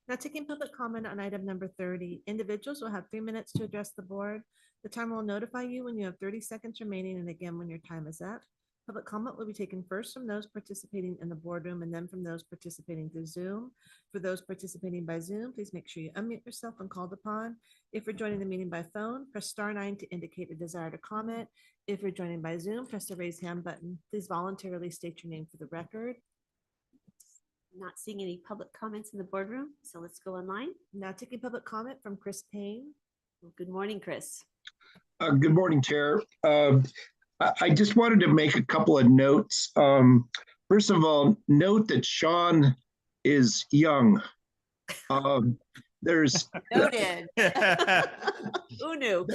Now taking public comment on item number 30, individuals will have 3 minutes to address the board. The timer will notify you when you have 30 seconds remaining and again when your time is up. Public comment will be taken first from those participating in the boardroom and then from those participating through Zoom. For those participating by Zoom, please make sure you unmute yourself when called upon. If you're joining the meeting by phone, press *9 to indicate a desire to comment. If you're joining by Zoom, press the raise hand button. Please voluntarily state your name for the record. Not seeing any public comments in the boardroom, so let's go online. Now taking public comment from Chris Payne. Well, good morning, Chris. Good morning, Chair. I just wanted to make a couple of notes. First of all, note that Sean is young. There's Noted. Who knew?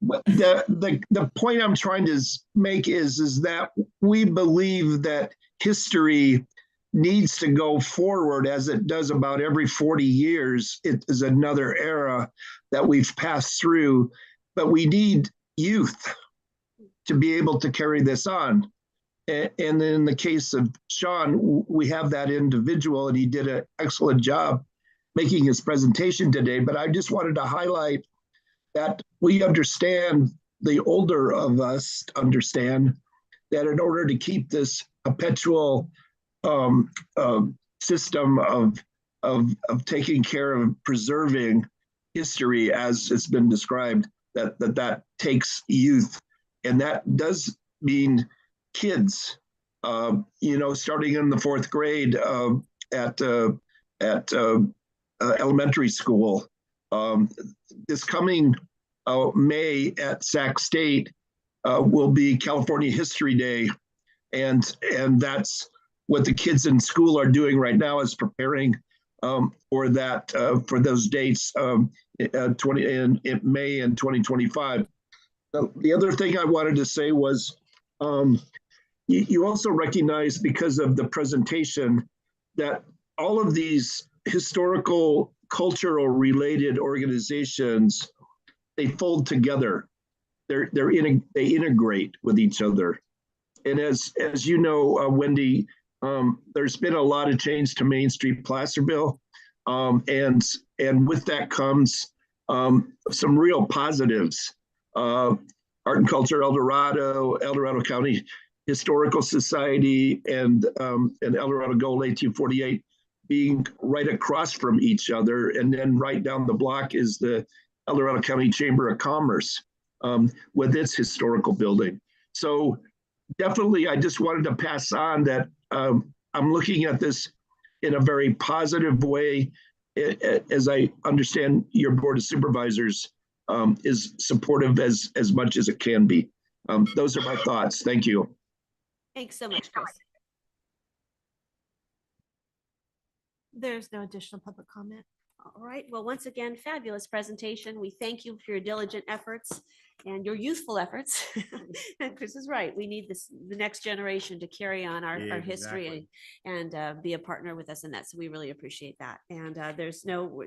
the point I'm trying to make is that we believe that history needs to go forward as it does about every 40 years. It is another era that we've passed through, but we need youth to be able to carry this on. And in the case of Sean, we have that individual, and he did an excellent job making his presentation today. But I just wanted to highlight that we understand, the older of us understand that in order to keep this perpetual um, system of taking care of preserving history as it's been described, that takes youth, and that does mean kids. Starting in the fourth grade at elementary school. This coming May at Sac State will be California History Day, and that's what the kids in school are doing right now, is preparing for that for those dates 20 in May in 2025. The other thing I wanted to say was you also recognize, because of the presentation, that all of these historical, cultural related organizations, they fold together. They integrate with each other. And as you know, Wendy, there's been a lot of change to Main Street Placerville, and with that comes some real positives. Art and Culture El Dorado County Historical Society, and El Dorado Gold 1848 being right across from each other, and then right down the block is the El Dorado County Chamber of Commerce with its historical building. So definitely, I just wanted to pass on that I'm looking at this in a very positive way, as I understand your Board of Supervisors is supportive as much as it can be. Those are my thoughts. Thank you. Thanks so much, Chris. There's no additional public comment. All right. Well, once again, fabulous presentation. We thank you for your diligent efforts and your youthful efforts. And Chris is right. We need the next generation to carry on our history and be a partner with us in that. So we really appreciate that. And there's no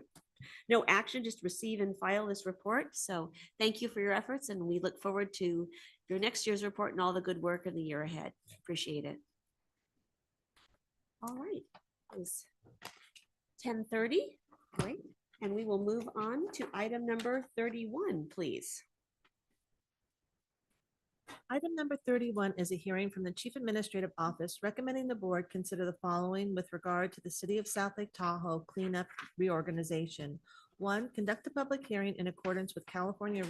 action, just receive and file this report. So thank you for your efforts, and we look forward to your next year's report and all the good work in the year ahead. Appreciate it. All right. It was 10:30. Great. And we will move on to item number 31, please. Item number 31 is a hearing from the Chief Administrative Office recommending the board consider the following with regard to the City of South Lake Tahoe cleanup reorganization. 1, conduct a public hearing in accordance with California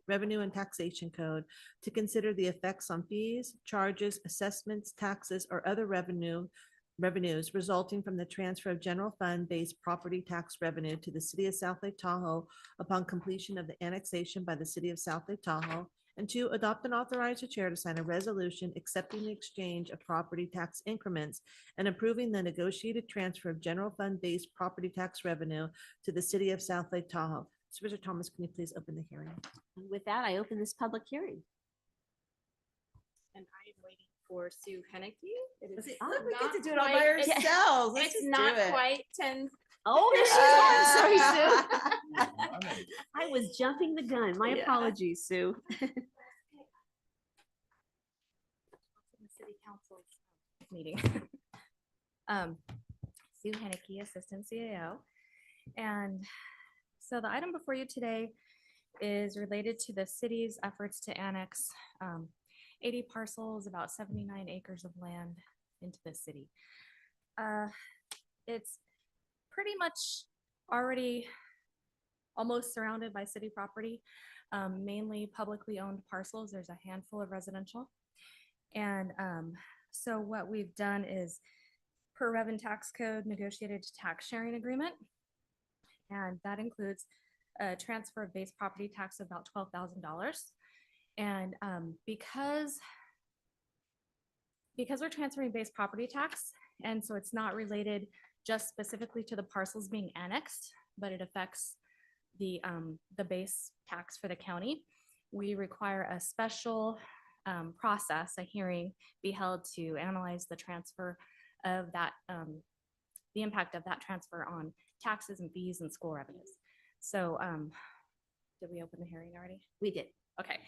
Revenue and Taxation Code to consider the effects on fees, charges, assessments, taxes, or other revenues resulting from the transfer of general fund-based property tax revenue to the City of South Lake Tahoe upon completion of the annexation by the City of South Lake Tahoe. And 2, adopt and authorize the chair to sign a resolution accepting the exchange of property tax increments and approving the negotiated transfer of general fund-based property tax revenue to the City of South Lake Tahoe. Supervisor Thomas, can you please open the hearing? And with that, I open this public hearing. And I am waiting for Sue Henneke. It is Oh, we get not to do it all by quite- ourselves. Let's It's just do not it. quite 10. Oh, there she is. Sorry, Sue. I was jumping the gun. My Yeah. apologies, Sue. The City Council's meeting. Sue Henneke, Assistant CAO. And so the item before you today is related to the city's efforts to annex 80 parcels, about 79 acres of land into the city. It's pretty much already almost surrounded by city property, mainly publicly owned parcels. There's a handful of residential. And so what we've done is, per Revenue Tax Code, negotiated a tax sharing agreement. And that includes a transfer of base property tax of about $12,000. And because we're transferring base property tax, and so it's not related just specifically to the parcels being annexed, but it affects the base tax for the county, we require a special process, a hearing be held to analyze the transfer of that, the impact of that transfer on taxes and fees and school revenues. So did we open the hearing already? We did. Okay.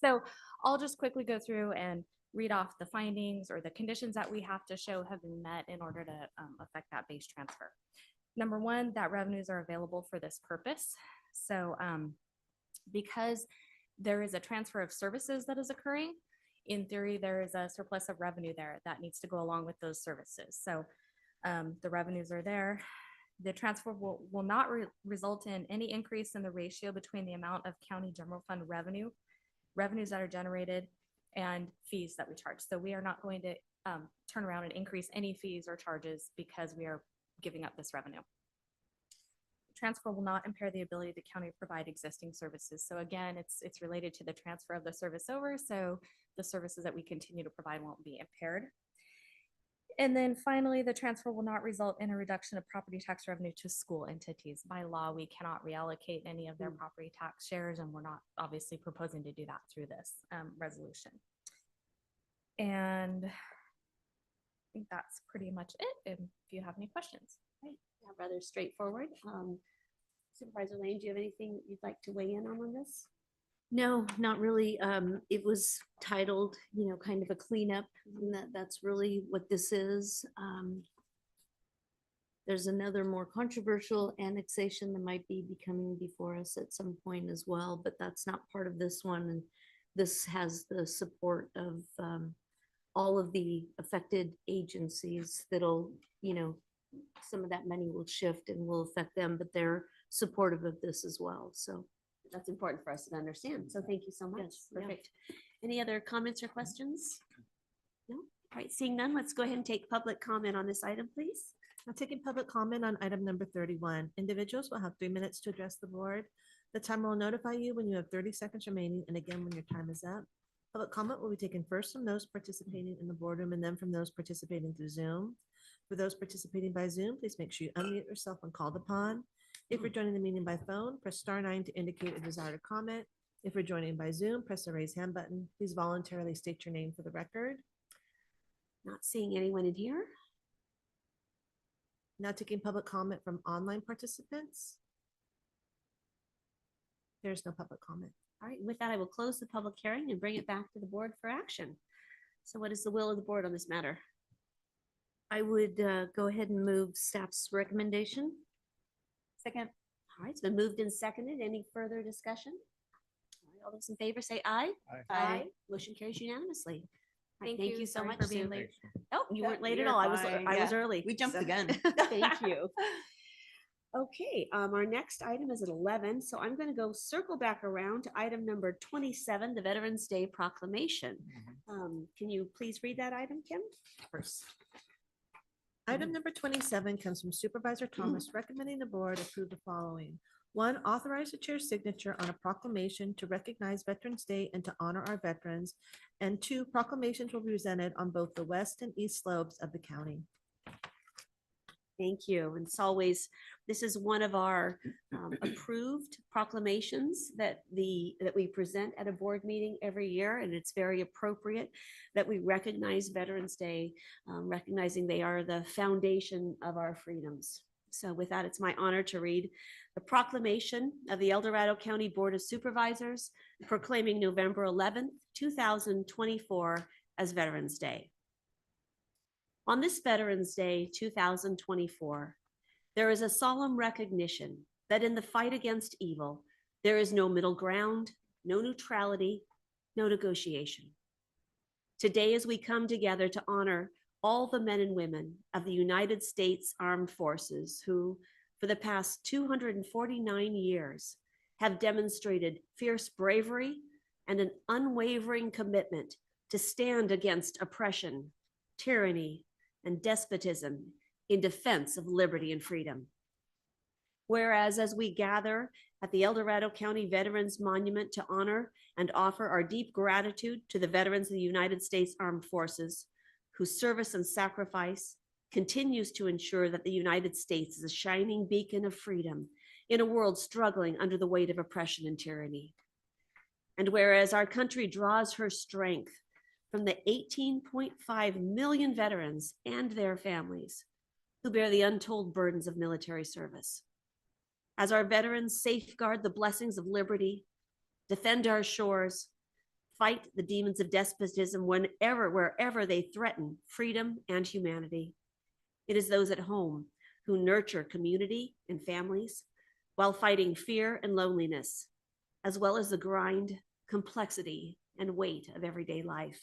So I'll just quickly go through and read off the findings or the conditions that we have to show have been met in order to affect that base transfer. Number 1, that revenues are available for this purpose. So Because there is a transfer of services that is occurring, in theory, there is a surplus of revenue there that needs to go along with those services. So the revenues are there. The transfer will not result in any increase in the ratio between the amount of county general fund revenues that are generated, and fees that we charge. So we are not going to turn around and increase any fees or charges because we are giving up this revenue. Transfer will not impair the ability of the county to provide existing services. So again, it's related to the transfer of the service over. So the services that we continue to provide won't be impaired. And then finally, the transfer will not result in a reduction of property tax revenue to school entities. By law, we cannot reallocate any of their property tax shares, and we're not obviously proposing to do that through this resolution. And I think that's pretty much it. If you have any questions. Right. Yeah, rather straightforward. Supervisor Lane, do you have anything you'd like to weigh in on this? No, not really. It was titled, kind of a cleanup, and that's really what this is. There's another more controversial annexation that might be becoming before us at some point as well, but that's not part of this one. And this has the support of all of the affected agencies that'll, some of that money will shift and will affect them, but they're supportive of this as well. So that's important for us to understand. So thank you so much. Yes, yeah. Perfect. Any other comments or questions? No? All right, seeing none, let's go ahead and take public comment on this item, please. Now taking public comment on item number 31. Individuals will have 3 minutes to address the board. The timer will notify you when you have 30 seconds remaining, and again when your time is up. Public comment will be taken first from those participating in the boardroom and then from those participating through Zoom. For those participating by Zoom, please make sure you unmute yourself when called upon. If you're joining the meeting by phone, press *9 to indicate a desire to comment. If you're joining by Zoom, press the raise hand button. Please voluntarily state your name for the record. Not seeing anyone in here. Now taking public comment from online participants. There's no public comment. All right, with that, I will close the public hearing and bring it back to the board for action. So what is the will of the board on this matter? I would go ahead and move staff's recommendation. Second. All right, it's been moved and seconded. Any further discussion? All right, all those in favor say aye. Aye. Motion carries unanimously. All right, Thank you. so Sorry much, for being Sue. late. Oh, you weren't late at you're all. I fine, was yeah. early. We jumped the gun. Thank you. Okay, our next item is at 11. So I'm going to go circle back around to item number 27, the Veterans Day Proclamation. Can you please read that item, Kim? First. Item number 27 comes from Supervisor Thomas recommending the board approve the following. 1, authorize the chair's signature on a proclamation to recognize Veterans Day and to honor our veterans. And 2, proclamations will be presented on both the west and east slopes of the county. Thank you. And it's always, this is one of our approved proclamations that we present at a board meeting every year. And it's very appropriate that we recognize Veterans Day, recognizing they are the foundation of our freedoms. So with that, it's my honor to read the proclamation of the El Dorado County Board of Supervisors proclaiming November 11th, 2024 as Veterans Day. On this Veterans Day 2024, there is a solemn recognition that in the fight against evil, there is no middle ground, no neutrality, no negotiation. Today, as we come together to honor all the men and women of the United States Armed Forces who, for the past 249 years, have demonstrated fierce bravery and an unwavering commitment to stand against oppression, tyranny, and despotism in defense of liberty and freedom. Whereas as we gather at the El Dorado County Veterans Monument to honor and offer our deep gratitude to the veterans of the United States Armed Forces, whose service and sacrifice continues to ensure that the United States is a shining beacon of freedom in a world struggling under the weight of oppression and tyranny. And whereas our country draws her strength from the 18.5 million veterans and their families who bear the untold burdens of military service. As our veterans safeguard the blessings of liberty, defend our shores, fight the demons of despotism wherever they threaten freedom and humanity. It is those at home who nurture community and families while fighting fear and loneliness, as well as the grind, complexity, and weight of everyday life.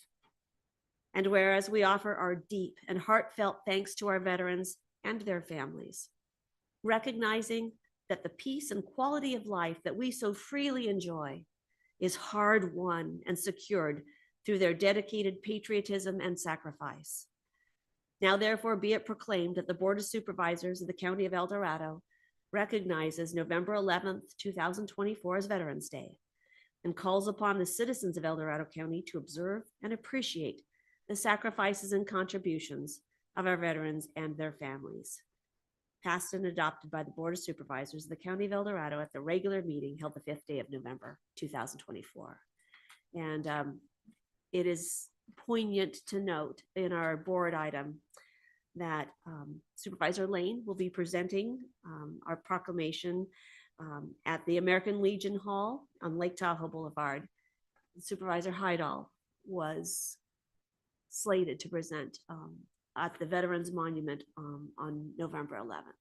And whereas we offer our deep and heartfelt thanks to our veterans and their families, recognizing that the peace and quality of life that we so freely enjoy is hard won and secured through their dedicated patriotism and sacrifice. Now, therefore, be it proclaimed that the Board of Supervisors of the County of El Dorado recognizes November 11th, 2024 as Veterans Day and calls upon the citizens of El Dorado County to observe and appreciate the sacrifices and contributions of our veterans and their families. Passed and adopted by the Board of Supervisors of the County of El Dorado at the regular meeting held the 5th day of November, 2024. And it is poignant to note in our board item that Supervisor Lane will be presenting our proclamation at the American Legion Hall on Lake Tahoe Boulevard. Supervisor Heidel was slated to present at the Veterans Monument on November 11th.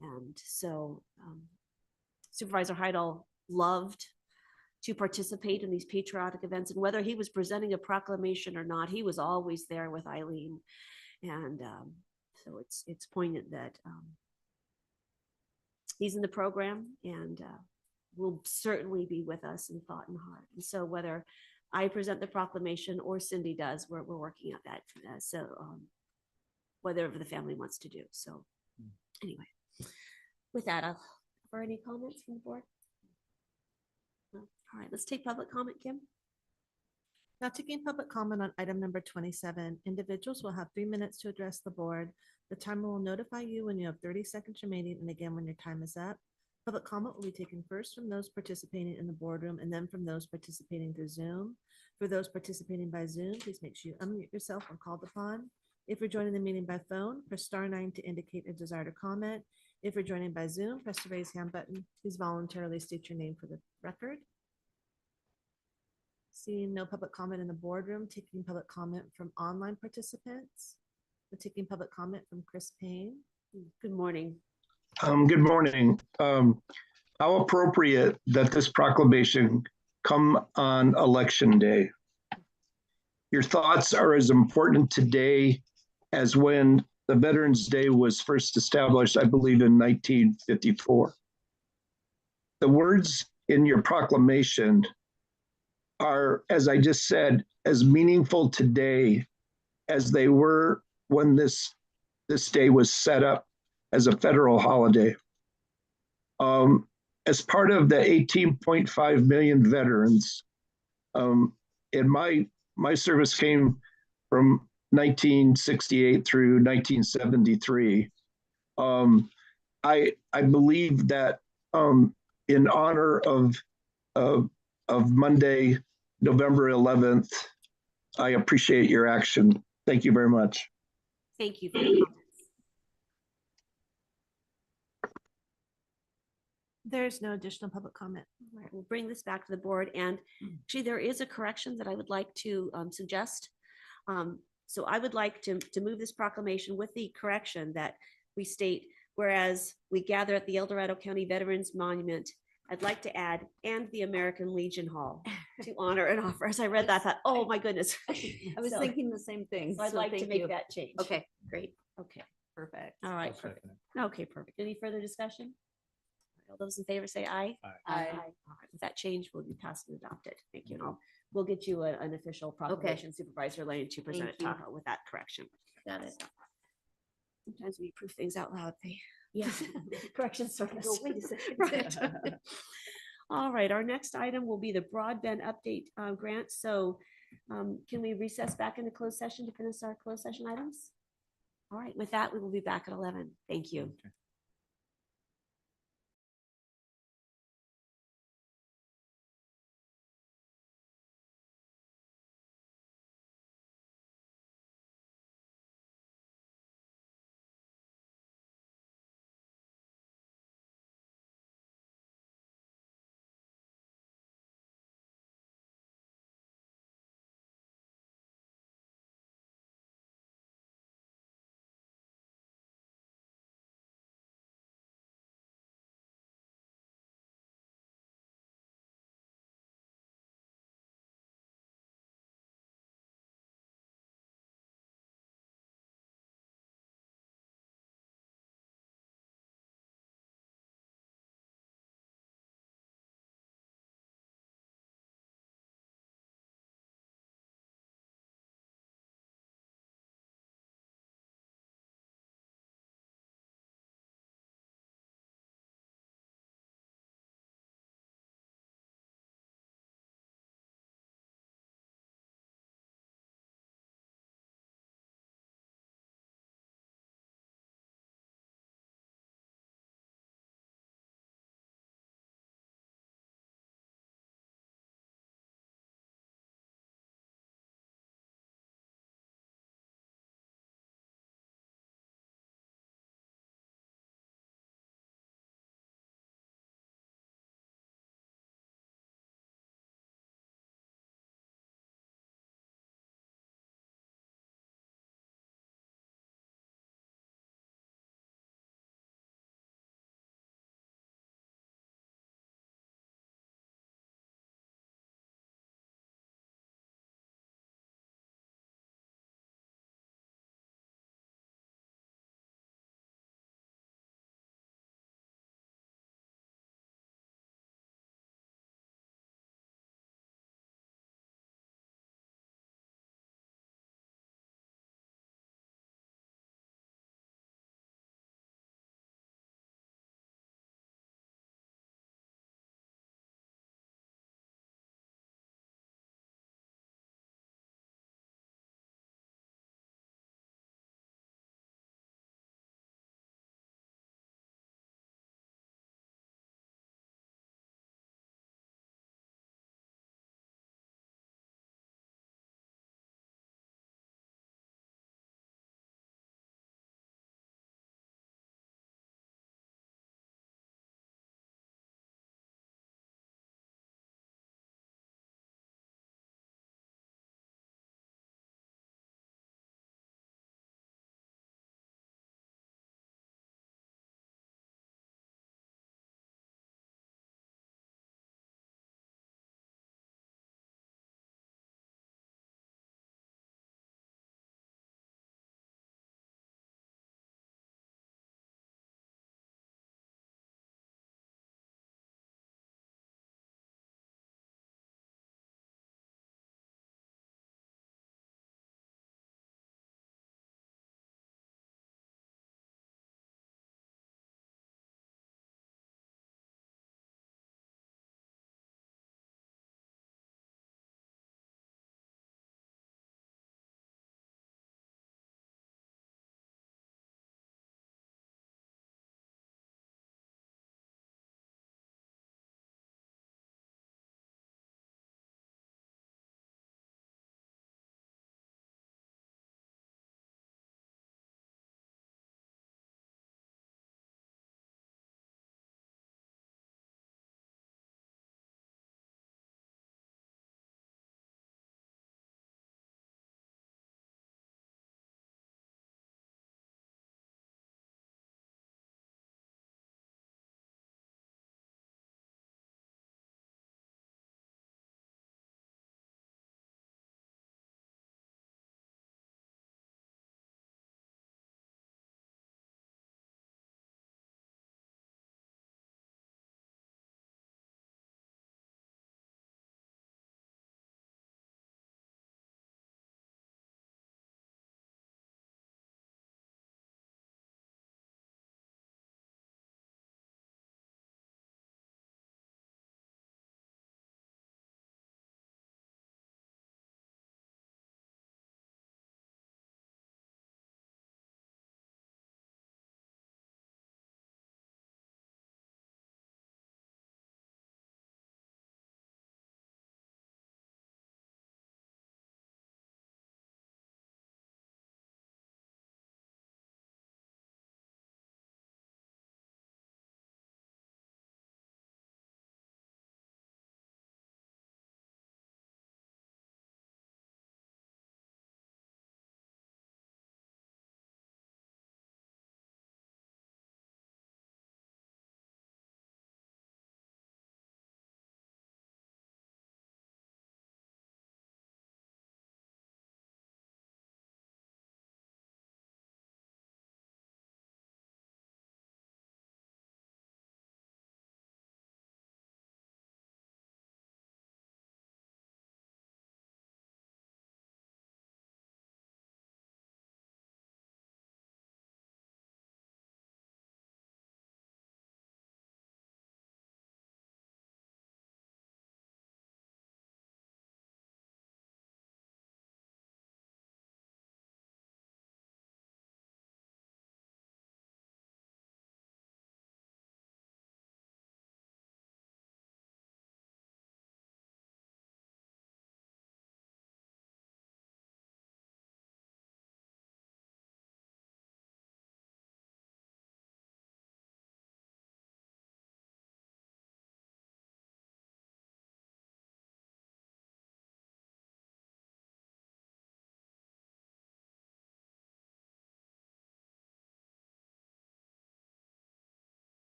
And so Supervisor Heidel loved to participate in these patriotic events, and whether he was presenting a proclamation or not, he was always there with Eileen. And so it's poignant that he's in the program and will certainly be with us in thought and heart. And so whether I present the proclamation or Cindy does, we're working at that. Whatever the family wants to do. So anyway, with that, I'll for any comments from the board. No? All right, let's take public comment, Kim. Now taking public comment on item number 27, individuals will have 3 minutes to address the board. The timer will notify you when you have 30 seconds remaining and again when your time is up. Public comment will be taken first from those participating in the boardroom and then from those participating through Zoom. For those participating by Zoom, please make sure you unmute yourself when called upon. If you're joining the meeting by phone, press *9 to indicate a desire to comment. If you're joining by Zoom, press the raise hand button. Please voluntarily state your name for the record. Seeing no public comment in the boardroom, taking public comment from online participants. We're taking public comment from Chris Payne. Good morning. Good morning. How appropriate that this proclamation come on Election Day. Your thoughts are as important today as when the Veterans Day was first established, I believe in 1954. The words in your proclamation are, as I just said, as meaningful today as they were when this day was set up as a federal holiday. As part of the 18.5 million veterans, in my service came from 1968 through 1973. I believe that in honor of Monday, November 11th, I appreciate your action. Thank you very much. Thank you for your comments. There's no additional public comment. All right, we'll bring this back to the board. And actually, there is a correction that I would like to suggest. So I would like to move this proclamation with the correction that we state, whereas we gather at the El Dorado County Veterans Monument, I'd like to add, and the American Legion Hall to honor and offer. As I read that, I thought, oh my goodness. I was So- thinking the same thing. so I'd so like to thank make you. that change. Okay, great, Okay. perfect. All right. Perfect. Okay, perfect. Any further discussion? All those in favor say aye. Aye. All right, with that change will be passed and adopted. Thank you. And we'll get you an official proclamation, Supervisor Lane, to present at Thank you. Tahoe with that correction. Got it. Sometimes we prove things out loud. They Yeah. corrections sort of Go, wait a second. Right. All right, our next item will be the broadband update grant. So can we recess back into closed session to finish our closed session items? All right, with that, we will be back at 11. Thank you. Okay.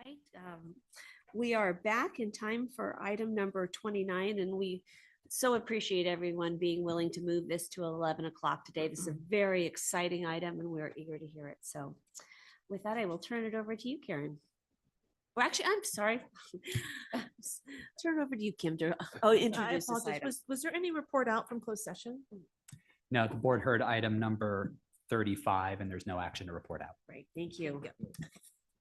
right. We are back in time for item number 29, and we so appreciate everyone being willing to move this to 11 o'clock today. This is a very exciting item, and we're eager to hear it. So with that, I will turn it over to you, Karen. Well, actually, I'm sorry. Turn it over to you, Kim, to I introduce this apologize. item. Was there any report out from closed session? No, the board heard item number 35 and there's no action to report out. Great, thank you.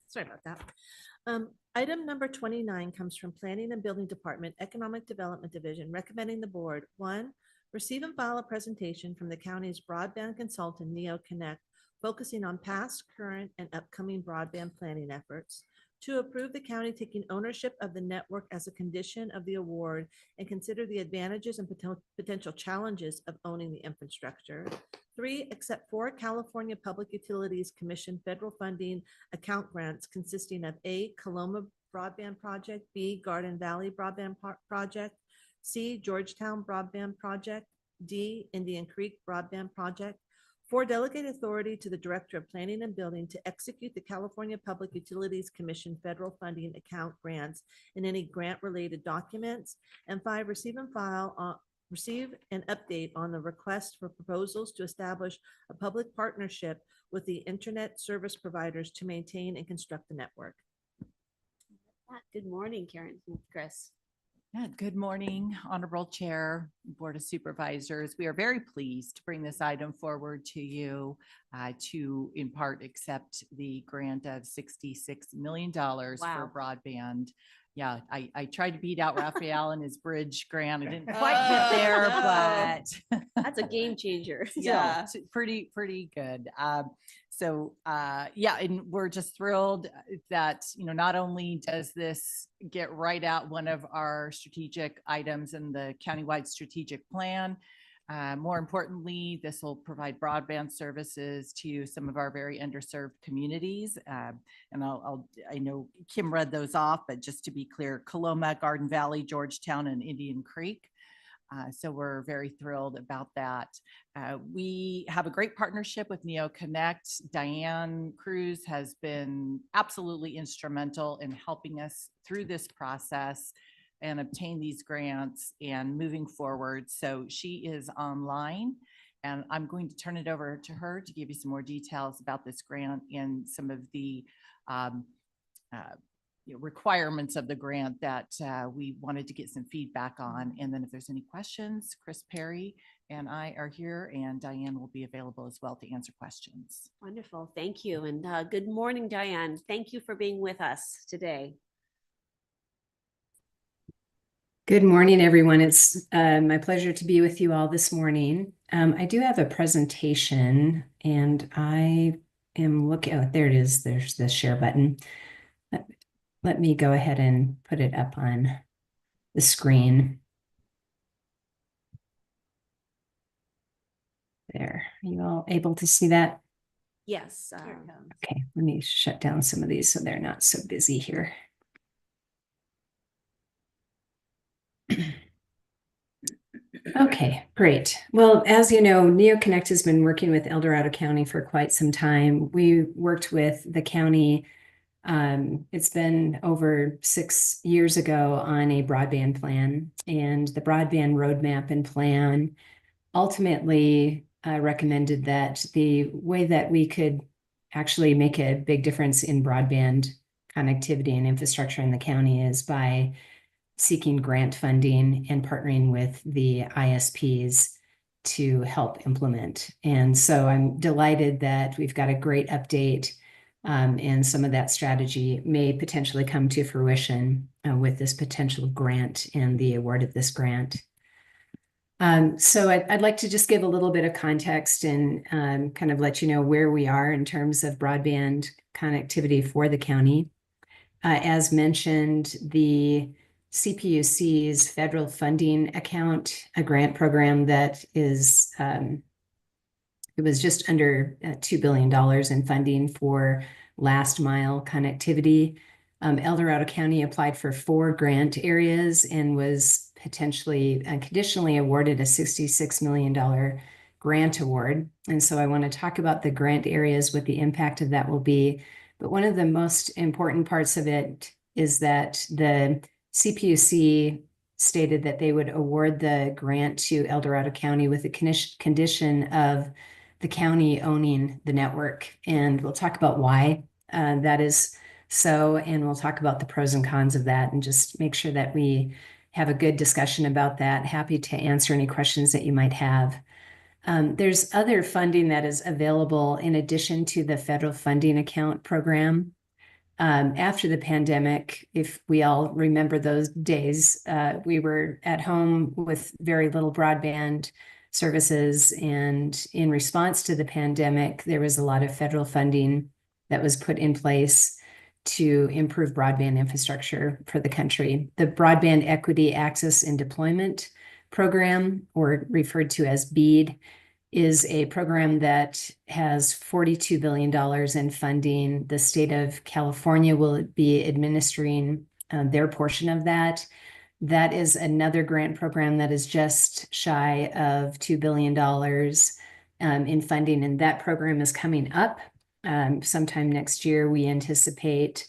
Sorry about that. Item number 29 comes from Planning and Building Department, Economic Development Division, recommending the board, 1, receive and file a presentation from the county's broadband consultant, NeoConnect, focusing on past, current, and upcoming broadband planning efforts. 2, approve the county taking ownership of the network as a condition of the award and consider the advantages and potential challenges of owning the infrastructure. 3, accept 4 California Public Utilities Commission federal funding account grants consisting of A, Coloma Broadband Project, B, Garden Valley Broadband Project, C, Georgetown Broadband Project, D, Indian Creek Broadband Project. 4, delegate authority to the Director of Planning and Building to execute the California Public Utilities Commission federal funding account grants and any grant-related documents. And 5, receive and file receive an update on the request for proposals to establish a public partnership with the internet service providers to maintain and construct the network. Good morning, Karen. Chris. Yeah, good morning, Honorable Chair, Board of Supervisors. We are very pleased to bring this item forward to you to in part accept the grant of $66 million for broadband. Yeah, I tried to beat out Raphael and his bridge grant. I didn't quite get there, but that's a game changer. Yeah, pretty good. Yeah, and we're just thrilled that, not only does this get right out one of our strategic items in the countywide strategic plan, more importantly, this will provide broadband services to some of our very underserved communities. And I know Kim read those off, but just to be clear, Coloma, Garden Valley, Georgetown, and Indian Creek. So we're very thrilled about that. We have a great partnership with NeoConnect. Diane Cruz has been absolutely instrumental in helping us through this process and obtain these grants and moving forward. So she is online, and I'm going to turn it over to her to give you some more details about this grant and some of the requirements of the grant that we wanted to get some feedback on. And then if there's any questions, Chris Perry and I are here, and Diane will be available as well to answer questions. Wonderful. Thank you. And good morning, Diane. Thank you for being with us today. Good morning, everyone. It's my pleasure to be with you all this morning. I do have a presentation, and I am looking, oh, there it is. There's the share button. Let me go ahead and put it up on the screen. There, are you all able to see that? Yes. Okay, let me shut down some of these so they're not so busy here. Okay, great. Well, as you know, NeoConnect has been working with El Dorado County for quite some time. We worked with the county, it's been over 6 years ago, on a broadband plan, and the broadband roadmap and plan ultimately recommended that the way that we could actually make a big difference in broadband connectivity and infrastructure in the county is by seeking grant funding and partnering with the ISPs to help implement. And so I'm delighted that we've got a great update, and some of that strategy may potentially come to fruition with this potential grant and the award of this grant. So I'd like to just give a little bit of context and kind of let you know where we are in terms of broadband connectivity for the county. As mentioned, the CPUC's federal funding account, a grant program that is, it was just under $2 billion in funding for last mile connectivity. El Dorado County applied for 4 grant areas and was potentially conditionally awarded a $66 million grant award. And so I want to talk about the grant areas, what the impact of that will be. But one of the most important parts of it is that the CPUC stated that they would award the grant to El Dorado County with the condition of the county owning the network. And we'll talk about why that is so, and we'll talk about the pros and cons of that and just make sure that we have a good discussion about that. Happy to answer any questions that you might have. There's other funding that is available in addition to the federal funding account program. After the pandemic, if we all remember those days, we were at home with very little broadband services. And in response to the pandemic, there was a lot of federal funding that was put in place to improve broadband infrastructure for the country. The Broadband Equity Access and Deployment Program, or referred to as BEAD, is a program that has $42 billion in funding. The state of California will be administering their portion of that. That is another grant program that is just shy of $2 billion in funding, and that program is coming up sometime next year. We anticipate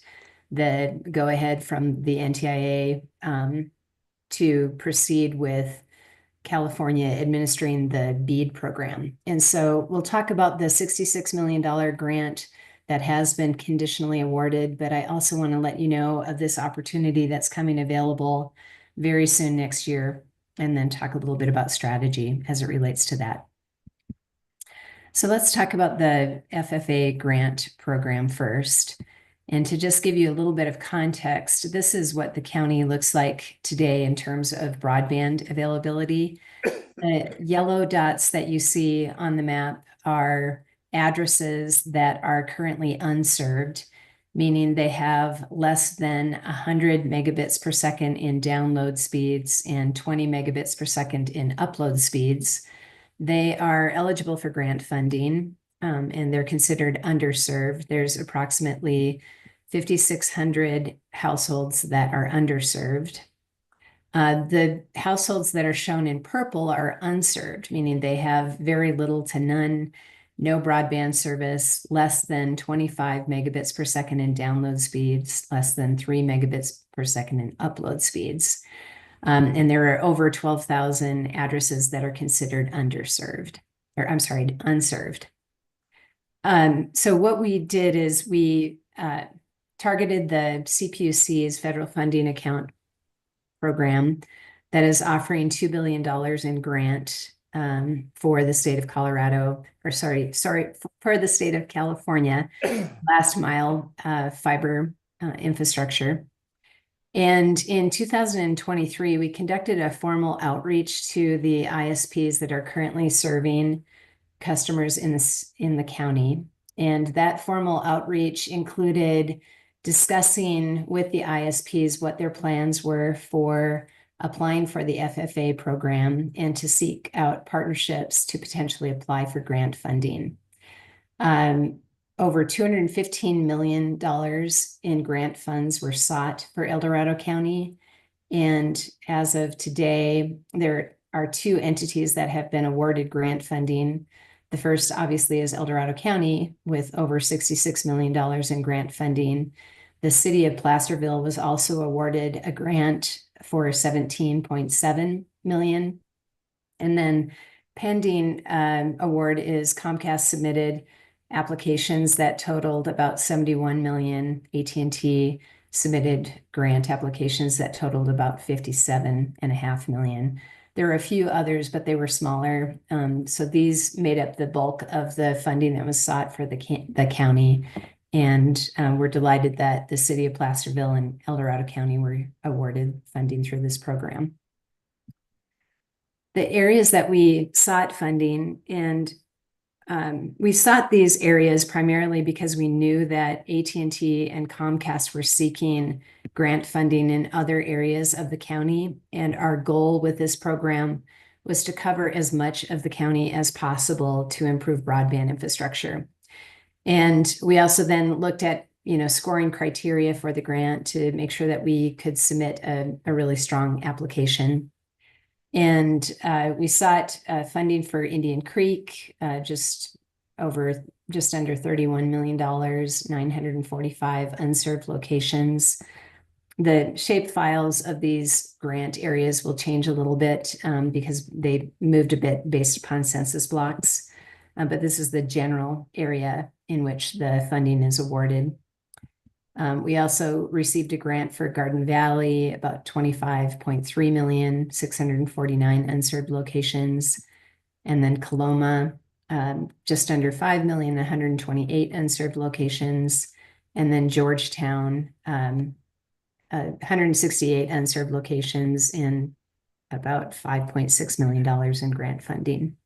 the go-ahead from the NTIA to proceed with California administering the BEAD program. And so we'll talk about the $66 million grant that has been conditionally awarded, but I also want to let you know of this opportunity that's coming available very soon next year, and then talk a little bit about strategy as it relates to that. So let's talk about the FFA grant program first. And to just give you a little bit of context, this is what the county looks like today in terms of broadband availability. The yellow dots that you see on the map are addresses that are currently unserved, meaning they have less than 100 megabits per second in download speeds and 20 megabits per second in upload speeds. They are eligible for grant funding. And they're considered underserved. There's approximately 5,600 households that are underserved. The households that are shown in purple are unserved, meaning they have very little to none, no broadband service, less than 25 megabits per second in download speeds, less than 3 megabits per second in upload speeds. And there are over 12,000 addresses that are considered unserved. So what we did is we targeted the CPUC's federal funding account program that is offering $2 billion in grant for the state of Colorado, or for the state of California, last mile fiber infrastructure. And in 2023, we conducted a formal outreach to the ISPs that are currently serving customers in the county. And that formal outreach included discussing with the ISPs what their plans were for applying for the FFA program and to seek out partnerships to potentially apply for grant funding. Over $215 million in grant funds were sought for El Dorado County. And as of today, there are two entities that have been awarded grant funding. The first, obviously, is El Dorado County with over $66 million in grant funding. The city of Placerville was also awarded a grant for $17.7 million. And then pending award is Comcast submitted applications that totaled about $71 million. AT&T submitted grant applications that totaled about $57.5 million. There were a few others, but they were smaller. So these made up the bulk of the funding that was sought for the county. And we're delighted that the city of Placerville and El Dorado County were awarded funding through this program. The areas that we sought funding, and we sought these areas primarily because we knew that AT&T and Comcast were seeking grant funding in other areas of the county. And our goal with this program was to cover as much of the county as possible to improve broadband infrastructure. And we also then looked at, scoring criteria for the grant to make sure that we could submit a really strong application. And we sought funding for Indian Creek, just over just under $31 million, 945 unserved locations. The shape files of these grant areas will change a little bit because they moved a bit based upon census blocks. But this is the general area in which the funding is awarded. We also received a grant for Garden Valley, about 25.3 million, 649 unserved locations. And then Coloma, just under 5 million, 128 unserved locations. And then Georgetown, 168 unserved locations and about $5.6 million in grant funding.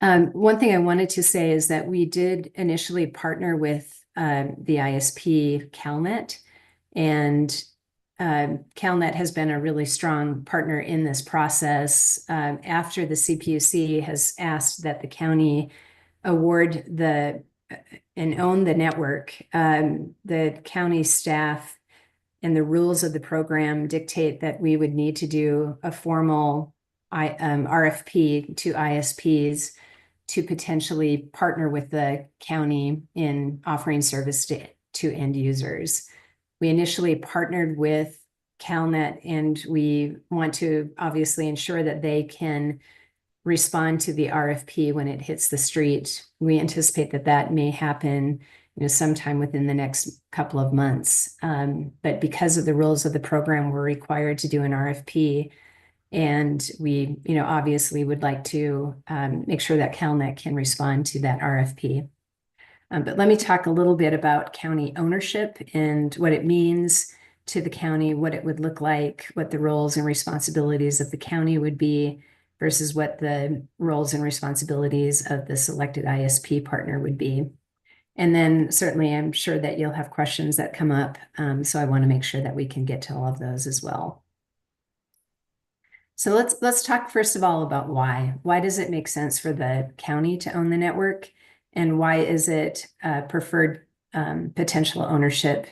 One thing I wanted to say is that we did initially partner with the ISP CalNet, and CalNet has been a really strong partner in this process. After the CPUC has asked that the county award and own the network, the county staff and the rules of the program dictate that we would need to do a formal RFP to ISPs to potentially partner with the county in offering service to end users. We initially partnered with CalNet, and we want to obviously ensure that they can respond to the RFP when it hits the street. We anticipate that that may happen, sometime within the next couple of months. But because of the rules of the program, we're required to do an RFP. And we, obviously would like to make sure that CalNet can respond to that RFP. But let me talk a little bit about county ownership and what it means to the county, what it would look like, what the roles and responsibilities of the county would be versus what the roles and responsibilities of the selected ISP partner would be. And then certainly I'm sure that you'll have questions that come up. So I want to make sure that we can get to all of those as well. So let's talk first of all about why. Why does it make sense for the county to own the network? And why is it a preferred potential ownership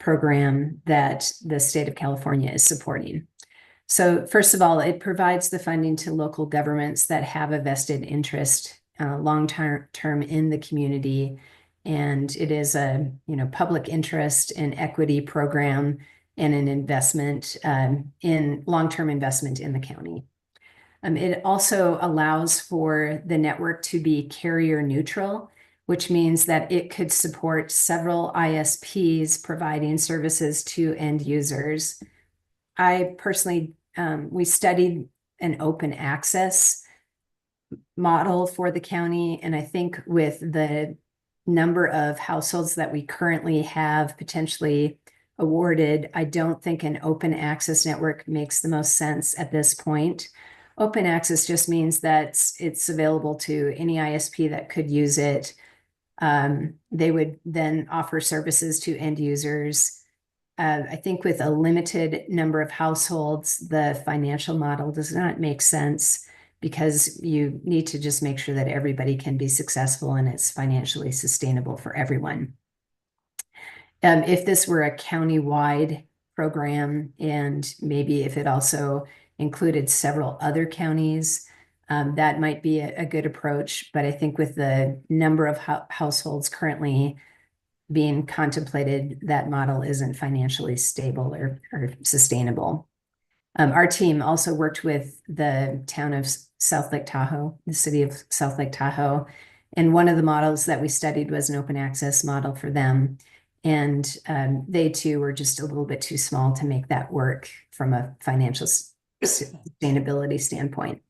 program that the state of California is supporting? So first of all, it provides the funding to local governments that have a vested interest long-term in the community. And it is a public interest and equity program and an investment in long-term investment in the county. It also allows for the network to be carrier neutral, which means that it could support several ISPs providing services to end users. I personally, we studied an open access model for the county, and I think with the number of households that we currently have potentially awarded, I don't think an open access network makes the most sense at this point. Open access just means that it's available to any ISP that could use it. They would then offer services to end users. I think with a limited number of households, the financial model does not make sense because you need to just make sure that everybody can be successful and it's financially sustainable for everyone. If this were a county-wide program, and maybe if it also included several other counties, that might be a good approach. But I think with the number of households currently being contemplated, that model isn't financially stable or sustainable. Our team also worked with the town of South Lake Tahoe, the city of South Lake Tahoe. And one of the models that we studied was an open access model for them. And they too were just a little bit too small to make that work from a financial sustainability standpoint.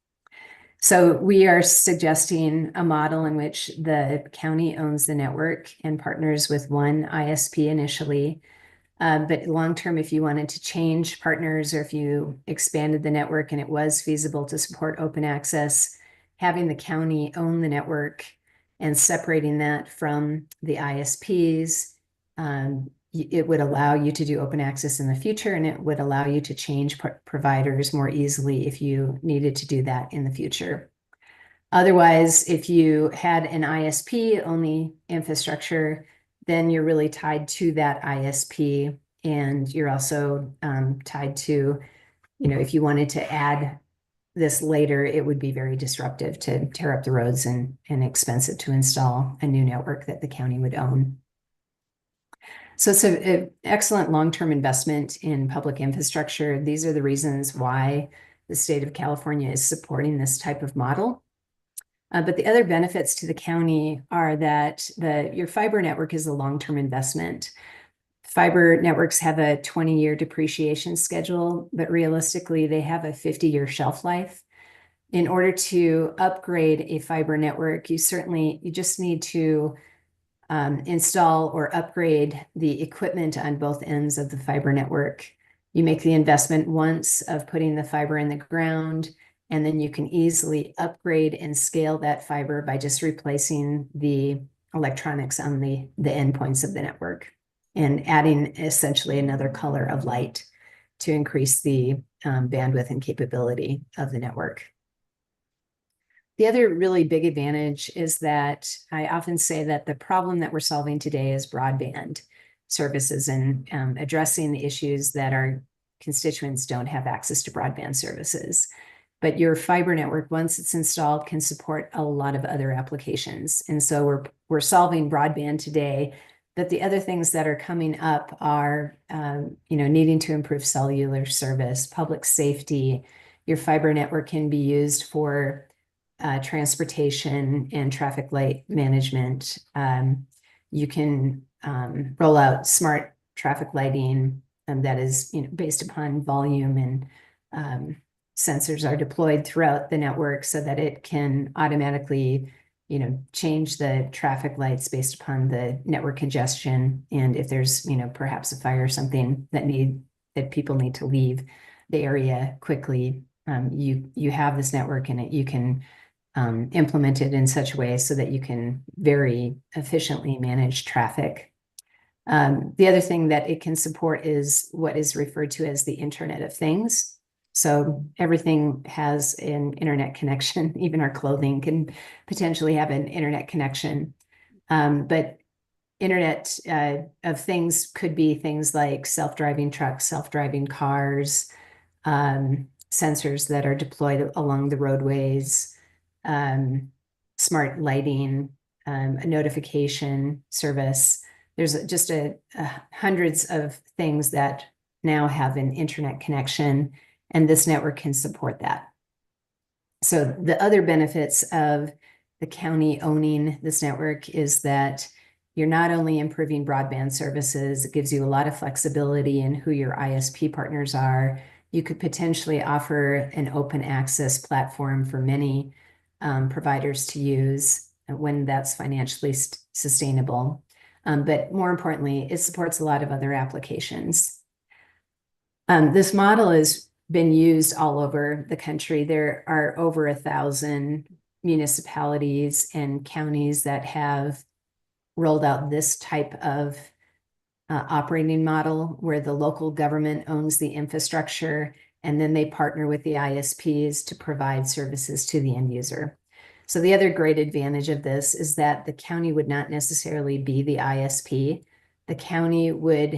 So we are suggesting a model in which the county owns the network and partners with one ISP initially. But long-term, if you wanted to change partners or if you expanded the network and it was feasible to support open access, having the county own the network and separating that from the ISPs, it would allow you to do open access in the future, and it would allow you to change providers more easily if you needed to do that in the future. Otherwise, if you had an ISP only infrastructure, then you're really tied to that ISP, and you're also tied to, if you wanted to add this later, it would be very disruptive to tear up the roads and expensive to install a new network that the county would own. So it's an excellent long-term investment in public infrastructure. These are the reasons why the state of California is supporting this type of model. But the other benefits to the county are that your fiber network is a long-term investment. Fiber networks have a 20-year depreciation schedule, but realistically, they have a 50-year shelf life. In order to upgrade a fiber network, you just need to install or upgrade the equipment on both ends of the fiber network. You make the investment once of putting the fiber in the ground, and then you can easily upgrade and scale that fiber by just replacing the electronics on the endpoints of the network and adding essentially another color of light to increase the bandwidth and capability of the network. The other really big advantage is that I often say that the problem that we're solving today is broadband services and addressing the issues that our constituents don't have access to broadband services. But your fiber network, once it's installed, can support a lot of other applications. And so we're solving broadband today, but the other things that are coming up are needing to improve cellular service, public safety. Your fiber network can be used for transportation and traffic light management. You can roll out smart traffic lighting that is based upon volume, and sensors are deployed throughout the network so that it can automatically change the traffic lights based upon the network congestion. And if there's perhaps a fire or something that people need to leave the area quickly, you have this network, and you can implement it in such a way so that you can very efficiently manage traffic. The other thing that it can support is what is referred to as the Internet of Things. So everything has an internet connection. Even our clothing can potentially have an internet connection. But Internet of Things could be things like self-driving trucks, self-driving cars, sensors that are deployed along the roadways, smart lighting, a notification service. There's just hundreds of things that now have an internet connection, and this network can support that. So the other benefits of the county owning this network is that you're not only improving broadband services, it gives you a lot of flexibility in who your ISP partners are. You could potentially offer an open access platform for many providers to use when that's financially sustainable. But more importantly, it supports a lot of other applications. This model has been used all over the country. There are over 1,000 municipalities and counties that have rolled out this type of operating model where the local government owns the infrastructure, and then they partner with the ISPs to provide services to the end user. So the other great advantage of this is that the county would not necessarily be the ISP. The county would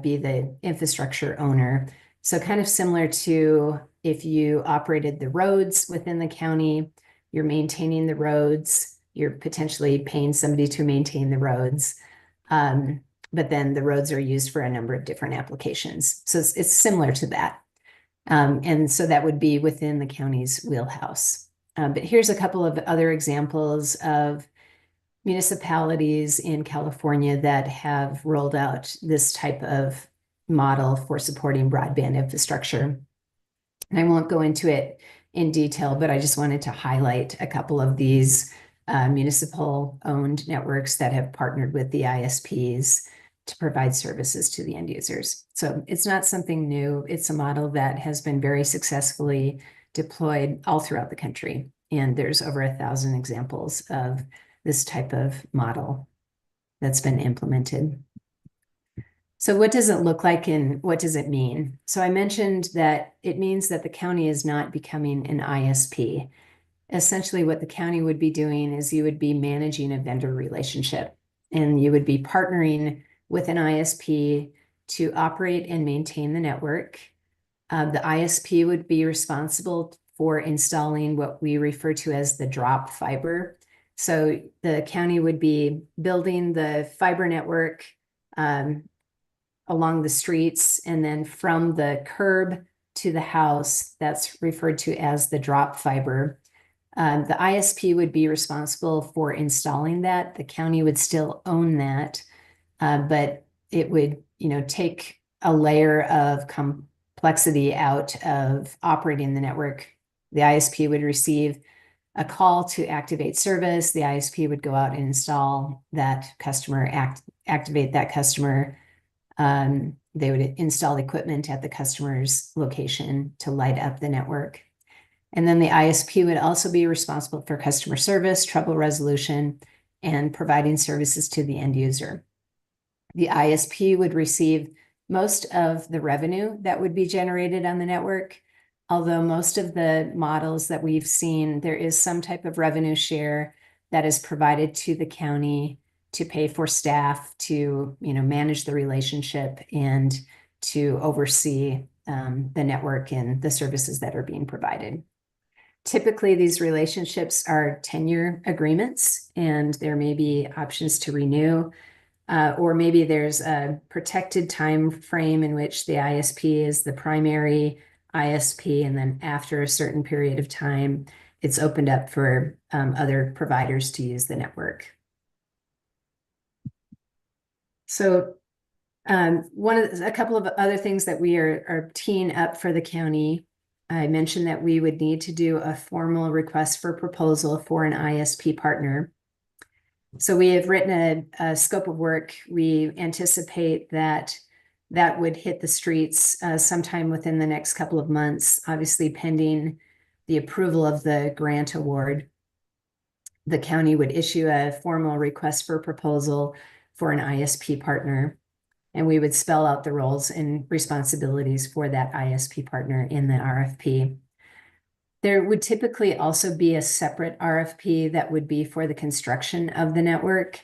be the infrastructure owner. So kind of similar to if you operated the roads within the county, you're maintaining the roads, you're potentially paying somebody to maintain the roads. But then the roads are used for a number of different applications. So it's similar to that. And so that would be within the county's wheelhouse. But here's a couple of other examples of municipalities in California that have rolled out this type of model for supporting broadband infrastructure. And I won't go into it in detail, but I just wanted to highlight a couple of these municipal-owned networks that have partnered with the ISPs to provide services to the end users. So it's not something new. It's a model that has been very successfully deployed all throughout the country. And there's over 1,000 examples of this type of model that's been implemented. So what does it look like and what does it mean? So I mentioned that it means that the county is not becoming an ISP. Essentially what the county would be doing is you would be managing a vendor relationship, and you would be partnering with an ISP to operate and maintain the network. The ISP would be responsible for installing what we refer to as the drop fiber. So the county would be building the fiber network along the streets, and then from the curb to the house, that's referred to as the drop fiber. The ISP would be responsible for installing that. The county would still own that, but it would, take a layer of complexity out of operating the network. The ISP would receive a call to activate service. The ISP would go out and install that customer, activate that customer. They would install equipment at the customer's location to light up the network. And then the ISP would also be responsible for customer service, trouble resolution, and providing services to the end user. The ISP would receive most of the revenue that would be generated on the network. Although most of the models that we've seen, there is some type of revenue share that is provided to the county to pay for staff to, manage the relationship and to oversee the network and the services that are being provided. Typically, these relationships are 10-year agreements, and there may be options to renew, or maybe there's a protected time frame in which the ISP is the primary ISP, and then after a certain period of time, it's opened up for other providers to use the network. So a couple of other things that we are teeing up for the county. I mentioned that we would need to do a formal request for proposal for an ISP partner. So we have written a scope of work. We anticipate that would hit the streets sometime within the next couple of months, obviously pending the approval of the grant award. The county would issue a formal request for proposal for an ISP partner, and we would spell out the roles and responsibilities for that ISP partner in the RFP. There would typically also be a separate RFP that would be for the construction of the network.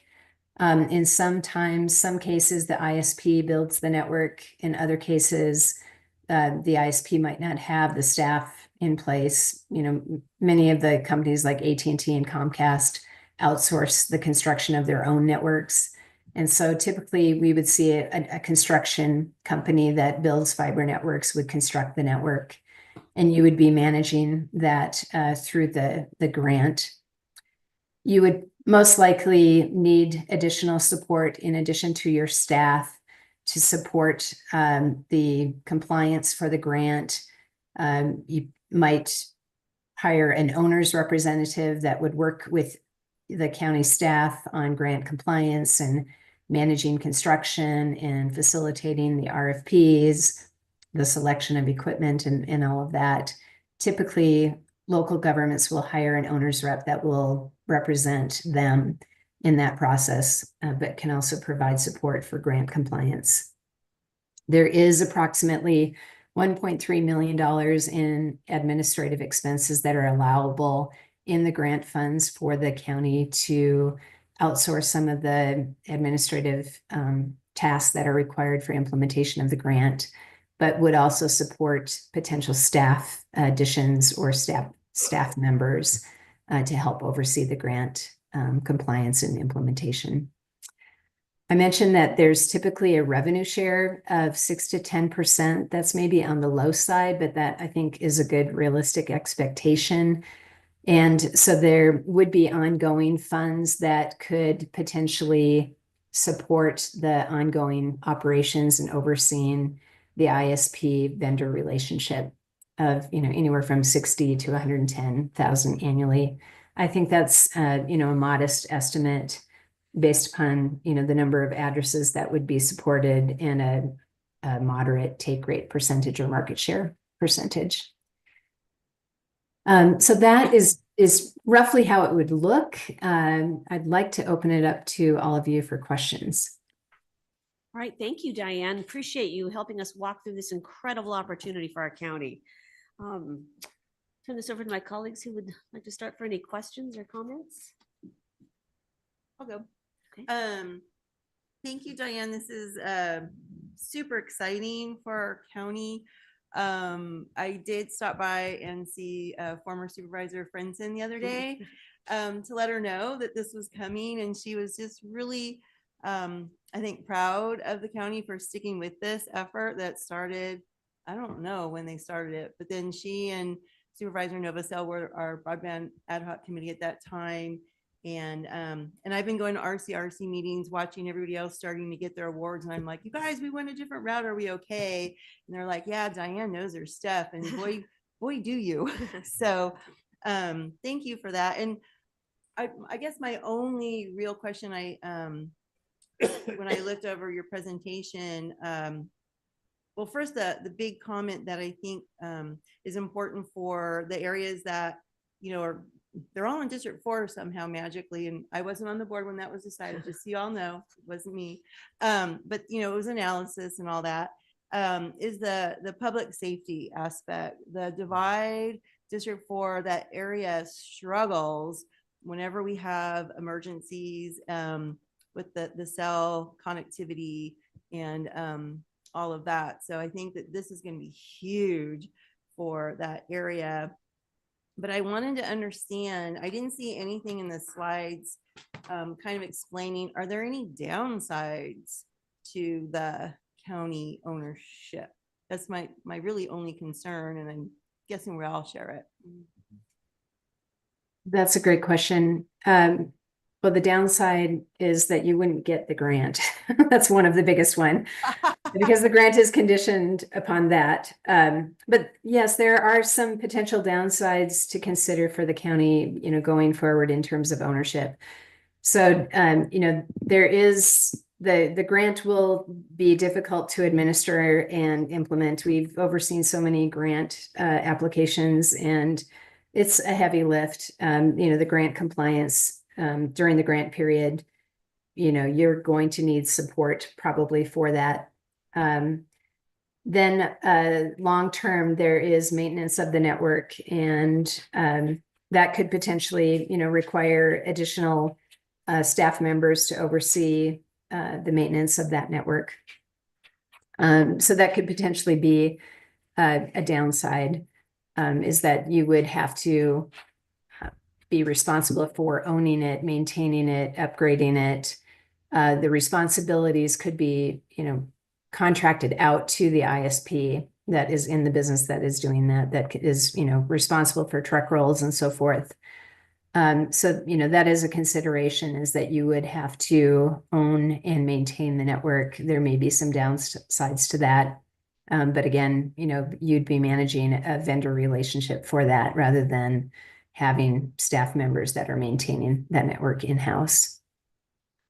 In some cases, the ISP builds the network. In other cases, the ISP might not have the staff in place. Many of the companies like AT&T and Comcast outsource the construction of their own networks. And so typically we would see a construction company that builds fiber networks would construct the network, and you would be managing that through the grant. You would most likely need additional support in addition to your staff to support the compliance for the grant. You might hire an owner's representative that would work with the county staff on grant compliance and managing construction and facilitating the RFPs, the selection of equipment and all of that. Typically, local governments will hire an owner's rep that will represent them in that process, but can also provide support for grant compliance. There is approximately $1.3 million in administrative expenses that are allowable in the grant funds for the county to outsource some of the administrative tasks that are required for implementation of the grant, but would also support potential staff additions or staff members to help oversee the grant compliance and implementation. I mentioned that there's typically a revenue share of 6 to 10%. That's maybe on the low side, but that I think is a good realistic expectation. And so there would be ongoing funds that could potentially support the ongoing operations and overseeing the ISP vendor relationship of, anywhere from 60 to 110,000 annually. I think that's, a modest estimate based upon, the number of addresses that would be supported and a moderate take rate percentage or market share percentage. So that is roughly how it would look. I'd like to open it up to all of you for questions. All right, thank you, Diane. Appreciate you helping us walk through this incredible opportunity for our county. Turn this over to my colleagues who would like to start for any questions or comments. I'll go. Okay. Thank you, Diane. This is super exciting for our county. I did stop by and see former Supervisor Frenson the other day to let her know that this was coming, and she was just really, I think, proud of the county for sticking with this effort that started. I don't know when they started it, but then she and Supervisor Novosel were our broadband ad hoc committee at that time. And I've been going to RCRC meetings, watching everybody else starting to get their awards. And I'm like, you guys, we went a different route. Are we okay? And they're like, yeah, Diane knows her stuff. And boy, do you. So thank you for that. And I guess my only real question, when I looked over your presentation, well, first, the big comment that I think is important for the areas that, they're all in District 4 somehow magically. And I wasn't on the board when that was decided, just so you all know, it wasn't me. But, it was analysis and all that, is the public safety aspect. The divide District 4, that area struggles whenever we have emergencies with the cell connectivity and all of that. So I think that this is going to be huge for that area. But I wanted to understand, I didn't see anything in the slides kind of explaining, are there any downsides to the county ownership? That's my really only concern, and I'm guessing we all share it. That's a great question. Well, the downside is that you wouldn't get the grant. That's one of the biggest one, because the grant is conditioned upon that. But yes, there are some potential downsides to consider for the county, going forward in terms of ownership. So, there is the grant will be difficult to administer and implement. We've overseen so many grant applications, and it's a heavy lift. The grant compliance during the grant period, you're going to need support probably for that. Then long term, there is maintenance of the network, and that could potentially, require additional staff members to oversee the maintenance of that network. So that could potentially be a downside, is that you would have to be responsible for owning it, maintaining it, upgrading it. The responsibilities could be, contracted out to the ISP that is in the business that is doing that is, responsible for truck rolls and so forth. So, that is a consideration, is that you would have to own and maintain the network. There may be some downsides to that. But again, you'd be managing a vendor relationship for that rather than having staff members that are maintaining that network in-house.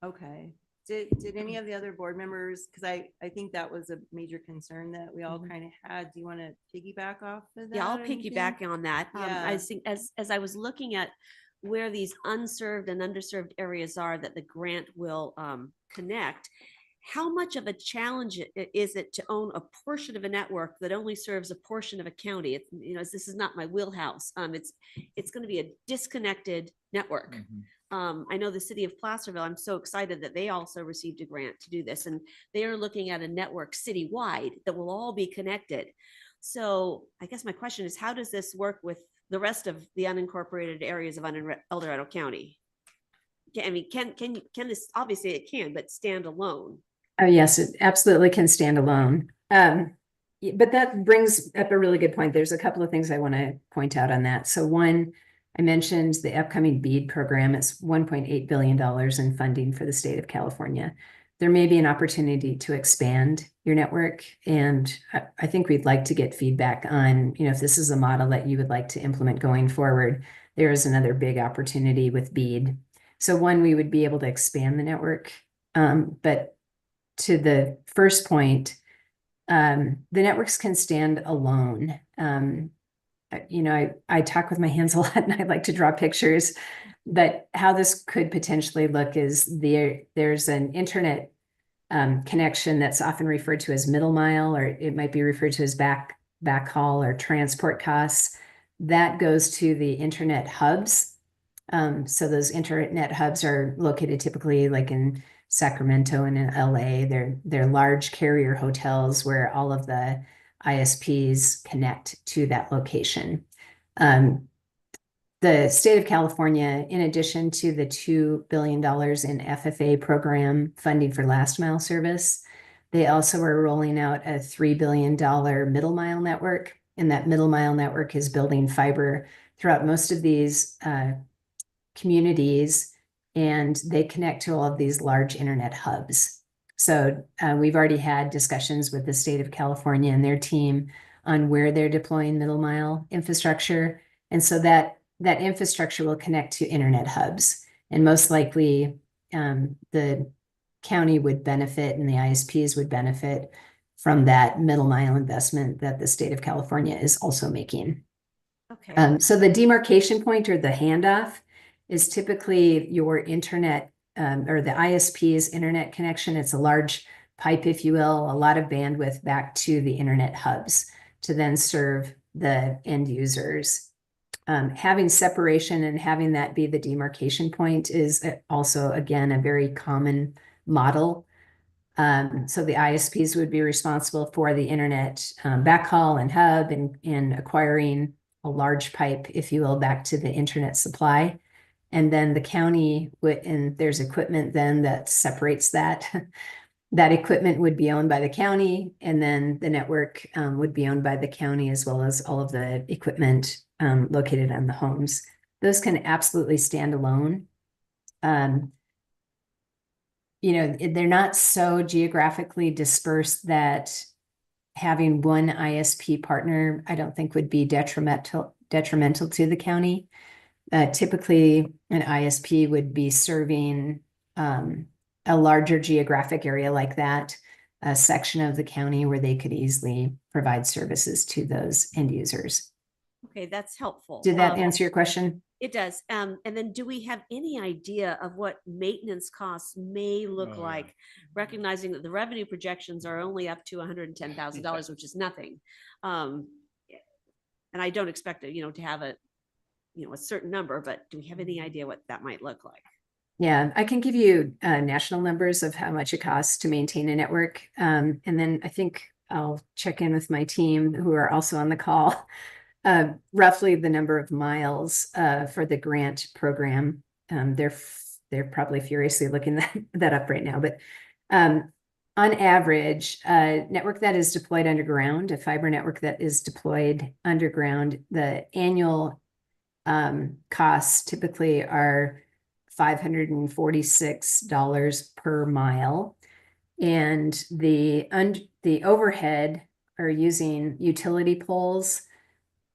Okay. Did any of the other board members, because I think that was a major concern that we all kind of had. Do you want to piggyback off of that? Yeah, I'll or anything? piggyback on that. Yeah. I think as I was looking at where these unserved and underserved areas are that the grant will connect, how much of a challenge is it to own a portion of a network that only serves a portion of a county? It's, this is not my wheelhouse. It's going to be a disconnected network. I know the city of Placerville, I'm so excited that they also received a grant to do this, and they are looking at a network citywide that will all be connected. So I guess my question is, how does this work with the rest of the unincorporated areas of El Dorado County? I mean, can this, obviously it can, but stand alone? Oh, yes, it absolutely can stand alone. But that brings up a really good point. There's a couple of things I want to point out on that. So one, I mentioned the upcoming BEAD program. It's $1.8 billion in funding for the state of California. There may be an opportunity to expand your network. And I think we'd like to get feedback on, if this is a model that you would like to implement going forward. There is another big opportunity with BEAD. So one, we would be able to expand the network. But to the first point, the networks can stand alone. I talk with my hands a lot, and I like to draw pictures, but how this could potentially look is there's an internet connection that's often referred to as middle mile, or it might be referred to as backhaul or transport costs. That goes to the internet hubs. So those internet hubs are located typically like in Sacramento and in LA. They're large carrier hotels where all of the ISPs connect to that location. The state of California, in addition to the $2 billion in FFA program funding for last mile service, they also are rolling out a $3 billion middle mile network. And that middle mile network is building fiber throughout most of these communities, and they connect to all of these large internet hubs. So we've already had discussions with the state of California and their team on where they're deploying middle mile infrastructure. And so that infrastructure will connect to internet hubs. And most likely the county would benefit and the ISPs would benefit from that middle mile investment that the state of California is also making. Okay. So the demarcation point or the handoff is typically your internet or the ISP's internet connection. It's a large pipe, if you will, a lot of bandwidth back to the internet hubs to then serve the end users. Having separation and having that be the demarcation point is also, again, a very common model. So the ISPs would be responsible for the internet backhaul and hub and acquiring a large pipe, if you will, back to the internet supply. And then the county would, and there's equipment then that separates that. That equipment would be owned by the county, and then the network would be owned by the county, as well as all of the equipment located on the homes. Those can absolutely stand alone. You know, they're not so geographically dispersed that having one ISP partner, I don't think would be detrimental to the county. Typically, an ISP would be serving a larger geographic area like that, a section of the county where they could easily provide services to those end users. Okay, that's helpful. Did that answer your question? It does. And then do we have any idea of what maintenance costs may look like, recognizing that the revenue projections are only up to $110,000, which is nothing. And I don't expect it, to have a certain number, but do we have any idea what that might look like? Yeah, I can give you national numbers of how much it costs to maintain a network. And then I think I'll check in with my team who are also on the call. Roughly the number of miles for the grant program. They're probably furiously looking that up right now. But on average, a network that is deployed underground, a fiber network that is deployed underground, the annual costs typically are $546 per mile. And the overhead are using utility poles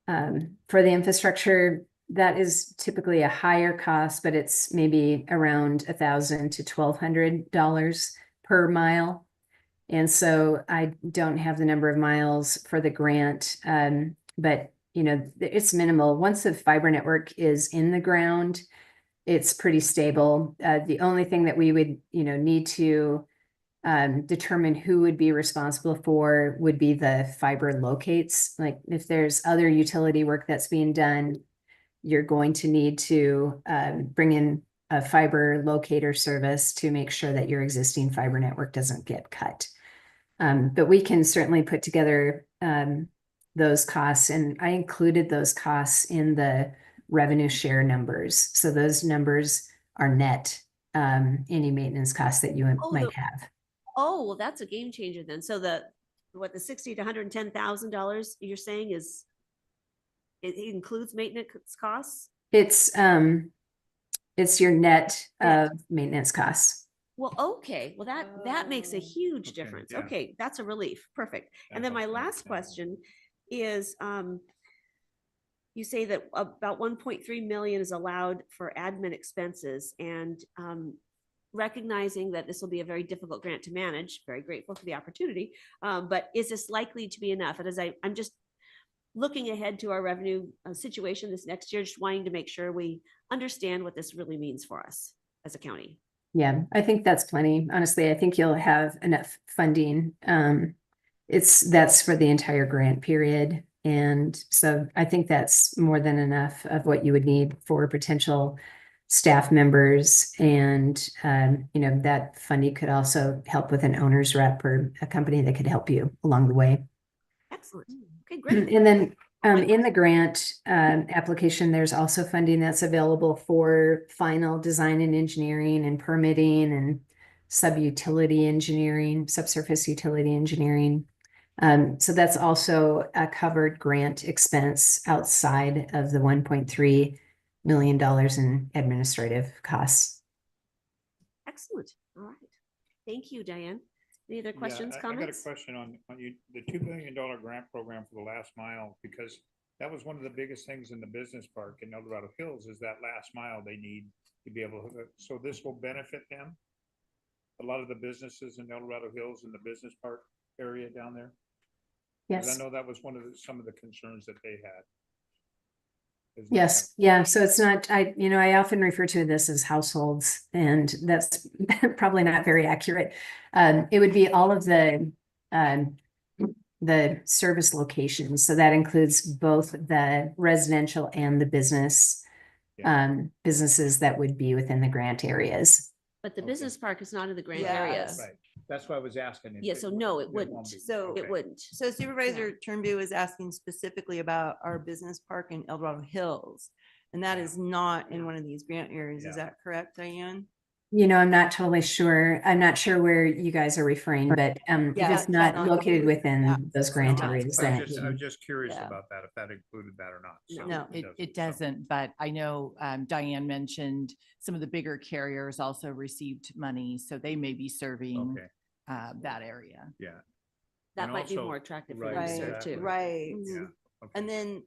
for the infrastructure. That is typically a higher cost, but it's maybe around $1,000 to $1,200 per mile. And so I don't have the number of miles for the grant, but it's minimal. Once the fiber network is in the ground, it's pretty stable. The only thing that we would, need to determine who would be responsible for would be the fiber locates. Like if there's other utility work that's being done, you're going to need to bring in a fiber locator service to make sure that your existing fiber network doesn't get cut. But we can certainly put together those costs, and I included those costs in the revenue share numbers. So those numbers are net any maintenance costs that you might have. Oh, well, that's a game changer then. So the $60,000 to $110,000 you're saying it includes maintenance costs? It's your net maintenance costs. Well, okay. Well, that makes a huge difference. yeah. Okay, that's a relief. Perfect. And then my last question is, you say that about 1.3 million is allowed for admin expenses, and recognizing that this will be a very difficult grant to manage, very grateful for the opportunity. But is this likely to be enough? And as I'm just looking ahead to our revenue situation this next year, just wanting to make sure we understand what this really means for us as a county. Yeah, I think that's plenty. Honestly, I think you'll have enough funding. That's for the entire grant period. And so I think that's more than enough of what you would need for potential staff members. And, that funding could also help with an owner's rep or a company that could help you along the way. Excellent. Excellent. Okay, great. And then in the grant application, there's also funding that's available for final design and engineering and permitting and sub-utility engineering, subsurface utility engineering. So that's also a covered grant expense outside of the $1.3 million in administrative costs. Excellent. All right. Thank you, Diane. Any other questions, I got a comments? question on you, the $2 billion grant program for the last mile, because that was one of the biggest things in the business park in El Dorado Hills is that last mile they need to be able to, so this will benefit them? A lot of the businesses in El Dorado Hills and the business park area down there? 'Cause Yes. I know that was one of some of the concerns that they had. Is that- Yes, yeah. So it's not, I often refer to this as households, and that's probably not very accurate. It would be all of the service locations. So that includes both the residential and the businesses that would be within the grant areas. But the business park is not in the grant Yeah. area. Right, that's why I was asking. if Yeah, it so would- no, it it won't wouldn't. be. So It Okay. wouldn't. So Supervisor Turnbull is asking specifically about our business park in El Dorado Hills. And that is not in one of these grant areas. Is Yeah. that correct, Diane? I'm not totally sure. I'm not sure where you guys are referring, but if Yeah, it's not that's not located included. within Yeah, those it's grant not. areas, I then was it just, I was wouldn't. just curious Yeah. about that, if that included that or not. So No. It doesn't, but I know Diane mentioned some of the bigger carriers also received money, so they may be serving Okay, that area. yeah. That And might be also- more attractive for right, them to Right, serve exactly. too. right. Yeah. okay. And then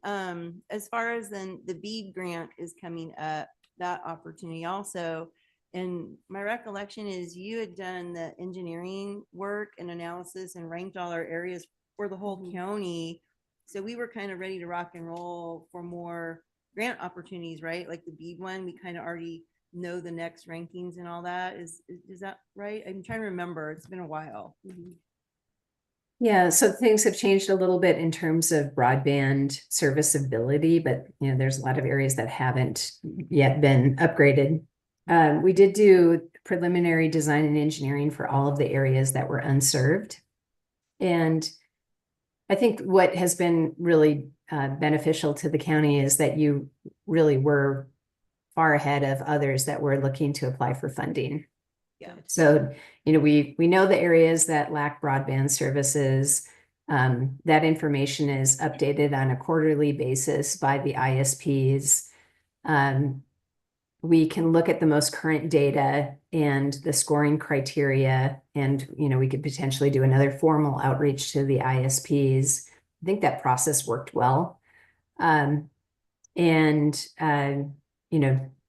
as far as then the BEAD grant is coming up, that opportunity also. And my recollection is you had done the engineering work and analysis and ranked all our areas for the whole county. So we were kind of ready to rock and roll for more grant opportunities, right? Like the BEAD one, we kind of already know the next rankings and all that. Is that right? I'm trying to remember. It's been a while. Yeah, so things have changed a little bit in terms of broadband serviceability, but there's a lot of areas that haven't yet been upgraded. We did do preliminary design and engineering for all of the areas that were unserved. And I think what has been really beneficial to the county is that you really were far ahead of others that were looking to apply for funding. Yeah. So, we know the areas that lack broadband services. That information is updated on a quarterly basis by the ISPs. We can look at the most current data and the scoring criteria, and we could potentially do another formal outreach to the ISPs. I think that process worked well.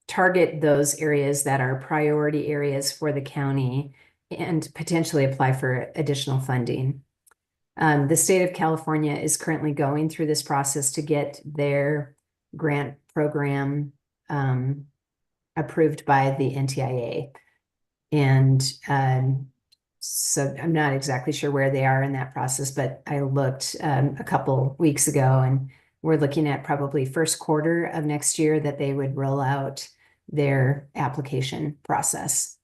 Target those areas that are priority areas for the county and potentially apply for additional funding. The state of California is currently going through this process to get their grant program approved by the NTIA. And so I'm not exactly sure where they are in that process, but I looked a couple weeks ago, and we're looking at probably first quarter of next year that they would roll out their application process.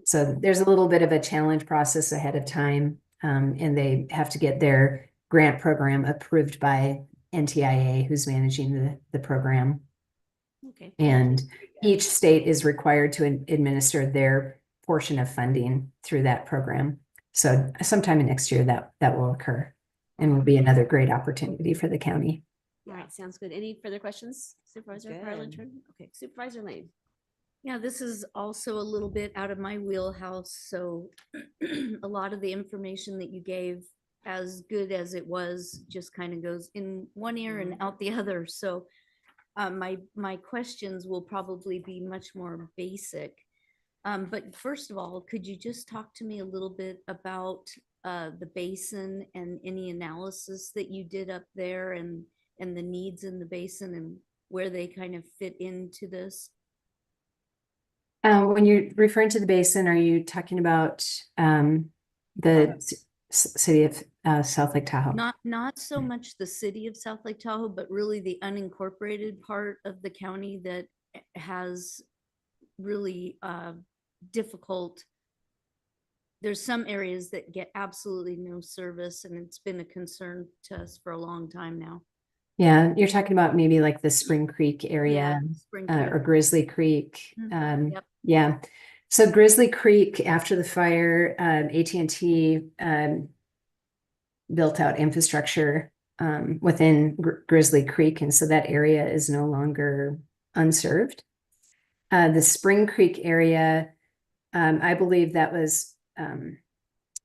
So there's a little bit of a challenge process ahead of time, and they have to get their grant program approved by NTIA, who's managing the program. Okay. And each state is required to administer their portion of funding through that program. So sometime in next year that will occur and will be another great opportunity for the county. All right, sounds good. Any further questions, Supervisor Good. Parlin? Okay, Supervisor Lane. Yeah, this is also a little bit out of my wheelhouse, so a lot of the information that you gave, as good as it was, just kind of goes in one ear and out the other. So my questions will probably be much more basic. But first of all, could you just talk to me a little bit about the basin and any analysis that you did up there and the needs in the basin and where they kind of fit into this? When you're referring to the basin, are you talking about the city of South Lake Tahoe? Not so much the city of South Lake Tahoe, but really the unincorporated part of the county that has really difficult there's some areas that get absolutely no service, and it's been a concern to us for a long time now. Yeah, you're talking about maybe like the Spring Creek area, Spring or Creek. Grizzly Creek. Yep. Yeah. So Grizzly Creek, after the fire, AT&T built out infrastructure within Grizzly Creek, and so that area is no longer unserved. The Spring Creek area, I believe that was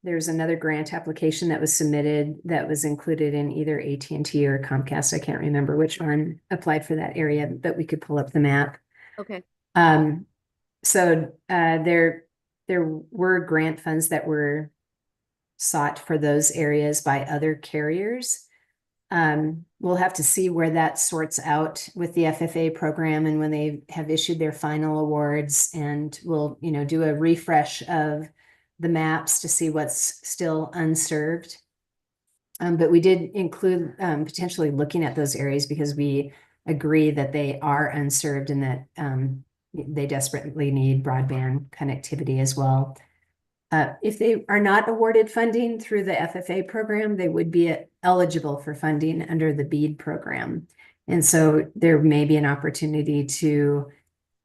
there's another grant application that was submitted that was included in either AT&T or Comcast. I can't remember which one applied for that area, but we could pull up the map. Okay. So there were grant funds that were sought for those areas by other carriers. We'll have to see where that sorts out with the FFA program and when they have issued their final awards, and we'll, do a refresh of the maps to see what's still unserved. But we did include potentially looking at those areas because we agree that they are unserved and that they desperately need broadband connectivity as well. If they are not awarded funding through the FFA program, they would be eligible for funding under the BEAD program. And so there may be an opportunity to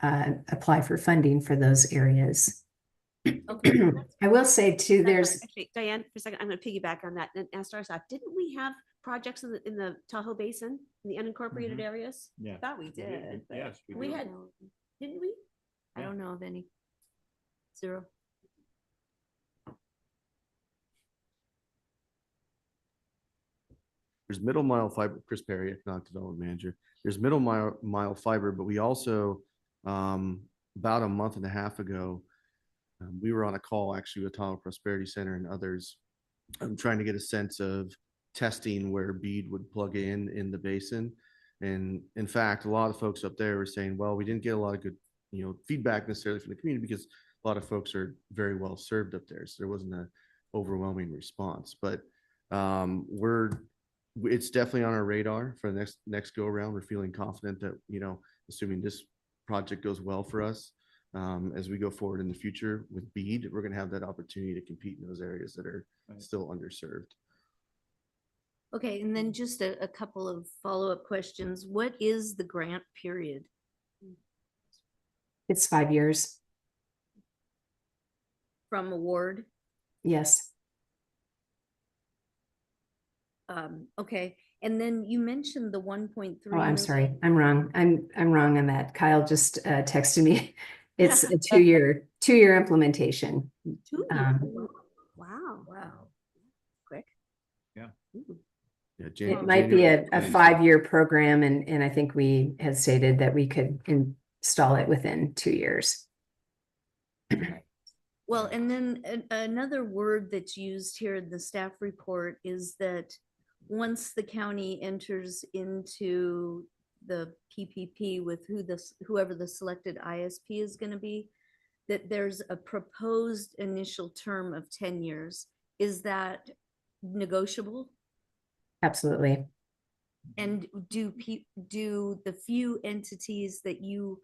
apply for funding for those areas. Okay. I will say too, there's Actually, Diane, for a second, I'm going to piggyback on that and ask our staff, didn't we have projects in the Tahoe Basin, in the unincorporated areas? Yeah. I thought we did. but Yes, we We do. had, didn't we? I don't know of any. Zero. There's middle mile fiber, Chris Perry, Economic Development Manager. There's middle mile fiber, but we also, about a month and a half ago, we were on a call actually with Tahoe Prosperity Center and others. I'm trying to get a sense of testing where BEAD would plug in the basin. And in fact, a lot of folks up there were saying, well, we didn't get a lot of good, feedback necessarily from the community because a lot of folks are very well served up there. So there wasn't an overwhelming response, but it's definitely on our radar for the next go around. We're feeling confident that, assuming this project goes well for us, as we go forward in the future with BEAD, we're going to have that opportunity to compete in those areas that are still underserved. Okay, and then just a couple of follow-up questions. What is the grant period? it's 5 years. From award? Yes. Okay, and then you mentioned the 1.3. Oh, I'm sorry. I'm wrong. I'm wrong on that. Kyle just texted me. It's a two-year implementation. 2 years. Wow. Quick. Yeah. Yeah, It might be a 5-year program, and I think we had stated that we could install it within 2 years. Well, and then another word that's used here in the staff report is that once the county enters into the PPP with whoever the selected ISP is going to be, that there's a proposed initial term of 10 years. Is that negotiable? Absolutely. And do the few entities that you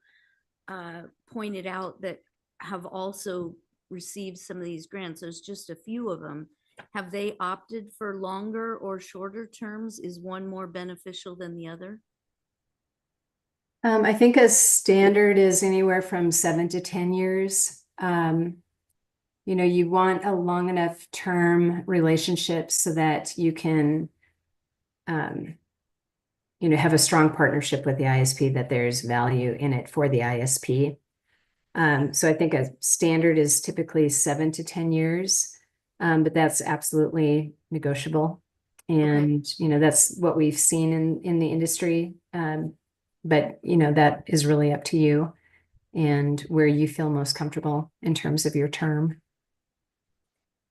pointed out that have also received some of these grants, there's just a few of them, have they opted for longer or shorter terms? Is one more beneficial than the other? I think a standard is anywhere from 7 to 10 years. You want a long enough term relationship so that you can have a strong partnership with the ISP, that there's value in it for the ISP. So I think a standard is typically 7 to 10 years, but that's absolutely negotiable. And, that's what we've seen in the industry. But, that is really up to you and where you feel most comfortable in terms of your term.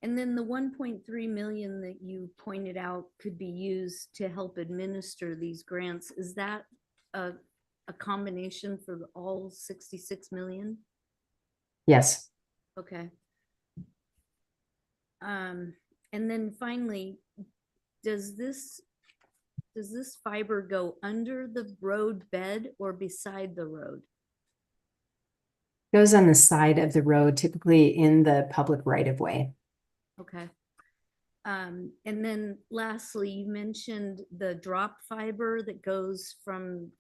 And then the 1.3 million that you pointed out could be used to help administer these grants. Is that a combination for all 66 million? Yes. Okay. And then finally, does this fiber go under the road bed or beside the road? Goes on the side of the road, typically in the public right of way. Okay. And then lastly, you mentioned the drop fiber that goes from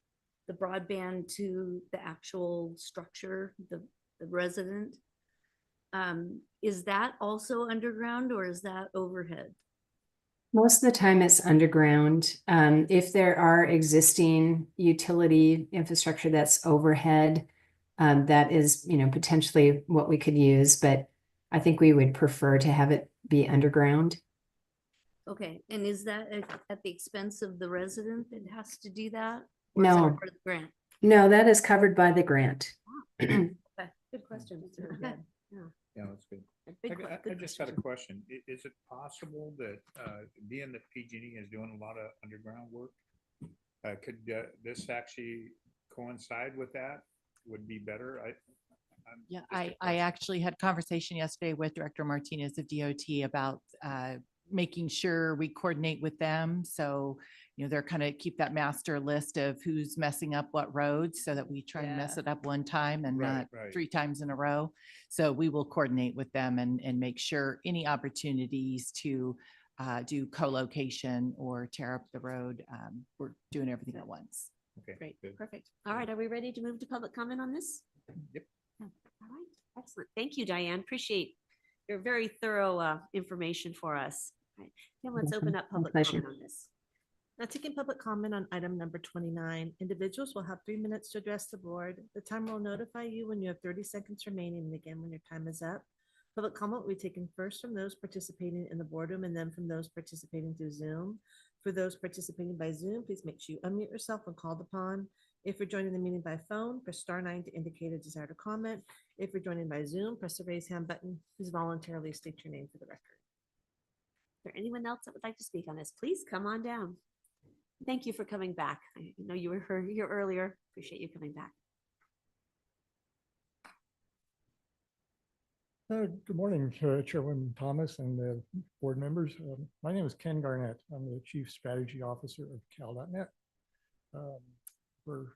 the broadband to the actual structure, the resident. Is that also underground or is that overhead? Most of the time it's underground. If there are existing utility infrastructure that's overhead, that is, potentially what we could use, but I think we would prefer to have it be underground. Okay, and is that at the expense of the resident that has to do that? Or is that No, part of the grant? no, that is covered by the grant. Okay. Good question. Okay. Yeah, that's good. Good I just got a question. Is it possible that, being that PG&E is doing a lot of underground work, could this actually coincide with that? Would be better? Yeah, I actually had conversation yesterday with Director Martinez of DOT about making sure we coordinate with them. So, they're kind of keep that master list of who's messing up what roads so that we try and mess it up one time and Right, not right. 3 times in a row. So we will coordinate with them and make sure any opportunities to do co-location or tear up the road, we're doing everything at once. Okay, Great, good. perfect. All right, are we ready to move to public comment on this? Yep. Yeah. All right, excellent. Thank you, Diane. Appreciate your very thorough information for us. All right, now let's open up public pleasure. comment on this. Now taking public comment on item number 29, individuals will have 3 minutes to address the board. The timer will notify you when you have 30 seconds remaining, and again, when your time is up. Public comment will be taken first from those participating in the boardroom and then from those participating through Zoom. For those participating by Zoom, please make sure you unmute yourself when called upon. If you're joining the meeting by phone, press *9 to indicate a desire to comment. If you're joining by Zoom, press the raise hand button. Please voluntarily state your name for the record. Is there anyone else that would like to speak on this? Please come on down. Thank you for coming back. I know you were here earlier. Appreciate you coming back. Good morning, Chairman Thomas and the board members. My name is Ken Garnett. I'm the Chief Strategy Officer of Cal.net. We're,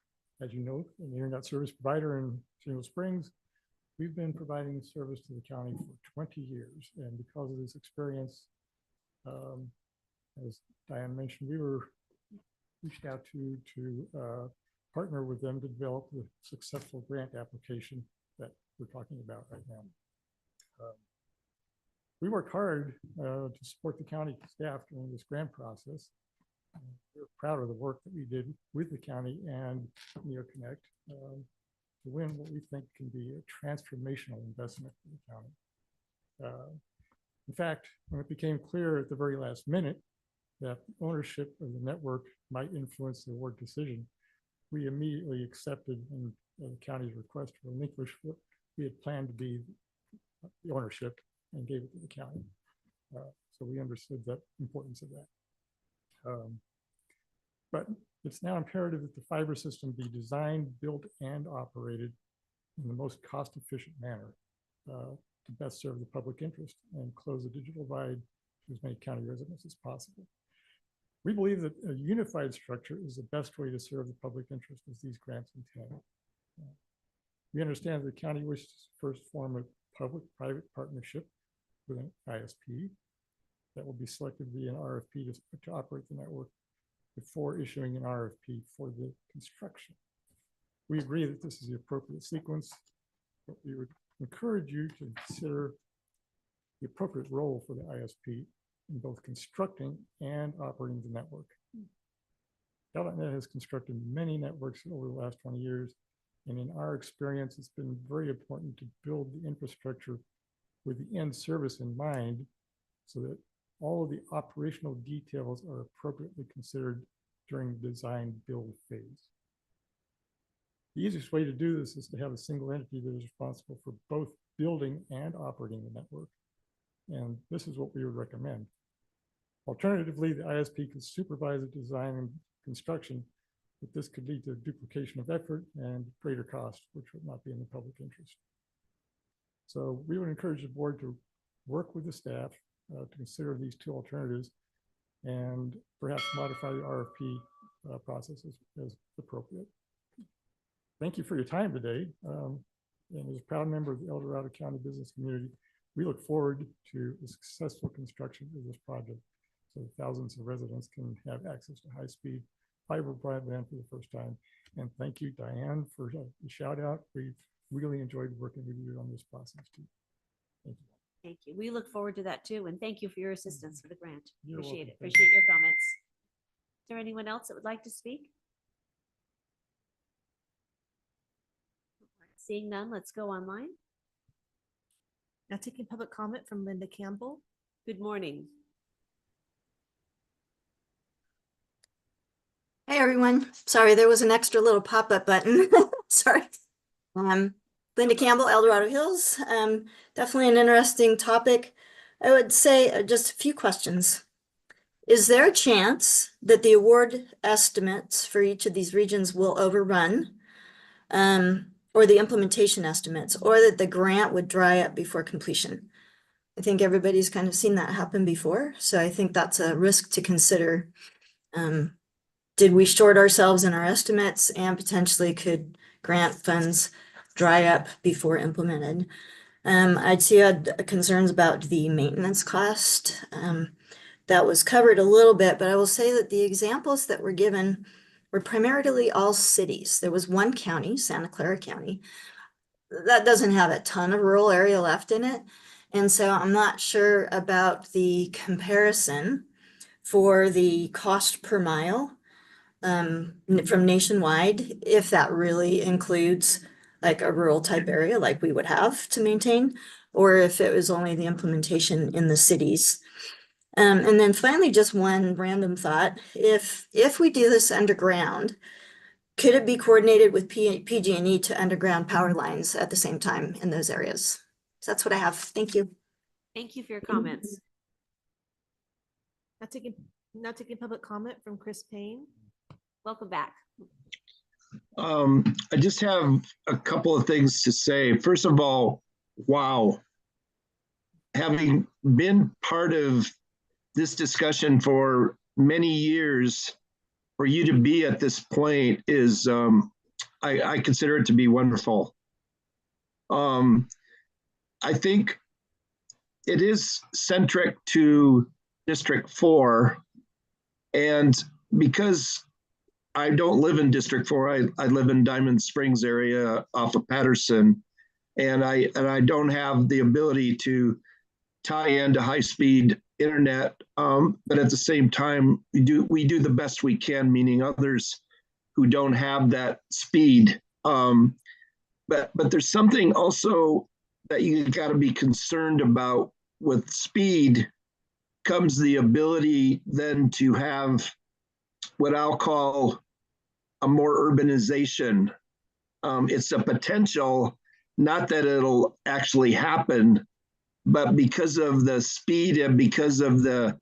as you know, an internet service provider in Single Springs. We've been providing service to the county for 20 years. And because of this experience, as Diane mentioned, we were reached out to partner with them to develop the successful grant application that we're talking about right now. We worked hard to support the county staff during this grant process. We're proud of the work that we did with the county and NeoConnect to win what we think can be a transformational investment for the county. In fact, when it became clear at the very last minute that ownership of the network might influence the award decision, we immediately accepted the county's request to relinquish what we had planned to be the ownership and gave it to the county. So we understood the importance of that. But it's now imperative that the fiber system be designed, built, and operated in the most cost-efficient manner to best serve the public interest and close the digital divide to as many county residents as possible. We believe that a unified structure is the best way to serve the public interest as these grants intend. We understand that the county wishes to first form a public-private partnership with an ISP that will be selected via an RFP to operate the network before issuing an RFP for the construction. We agree that this is the appropriate sequence, but we would encourage you to consider the appropriate role for the ISP in both constructing and operating the network. Cal.net has constructed many networks over the last 20 years, and in our experience, it's been very important to build the infrastructure with the end service in mind so that all of the operational details are appropriately considered during the design build phase. The easiest way to do this is to have a single entity that is responsible for both building and operating the network. And this is what we would recommend. Alternatively, the ISP can supervise the design and construction, but this could lead to duplication of effort and greater cost, which would not be in the public interest. So we would encourage the board to work with the staff to consider these two alternatives and perhaps modify the RFP process as appropriate. Thank you for your time today. And as a proud member of the El Dorado County business community, we look forward to the successful construction of this project so that thousands of residents can have access to high-speed fiber broadband for the first time. And thank you, Diane, for the shout out. We've really enjoyed working with you on this process too. Thank you. Thank you. We look forward to that too. And thank you for your assistance for the grant. You're Appreciate welcome. it. Thank Appreciate your comments. Is there anyone else that would like to speak? Seeing none, let's go online. Now taking public comment from Linda Campbell. Good morning. Hey, everyone. Sorry, there was an extra little pop-up button. Sorry. Linda Campbell, El Dorado Hills. Definitely an interesting topic. I would say just a few questions. Is there a chance that the award estimates for each of these regions will overrun? Or the implementation estimates, or that the grant would dry up before completion? I think everybody's kind of seen that happen before, so I think that's a risk to consider. Did we short ourselves in our estimates, and potentially could grant funds dry up before implemented? I'd see concerns about the maintenance cost. That was covered a little bit, but I will say that the examples that were given were primarily all cities. There was one county, Santa Clara County, that doesn't have a ton of rural area left in it. And so I'm not sure about the comparison for the cost per mile from nationwide, if that really includes like a rural type area like we would have to maintain, or if it was only the implementation in the cities. And then finally, just one random thought. If we do this underground, could it be coordinated with PG&E to underground power lines at the same time in those areas? So that's what I have. Thank you. Thank you for your comments. Now taking public comment from Chris Payne. Welcome back. I just have a couple of things to say. First of all, wow. Having been part of this discussion for many years, for you to be at this point is, I consider it to be wonderful. I think it is centric to District 4, and because I don't live in District 4, I live in Diamond Springs area off of Patterson, and I don't have the ability to tie into high-speed internet, but at the same time, we do the best we can, meaning others who don't have that speed. But there's something also that you got to be concerned about. With speed comes the ability then to have what I'll call a more urbanization. It's a potential, not that it'll actually happen, but because of the speed and because of the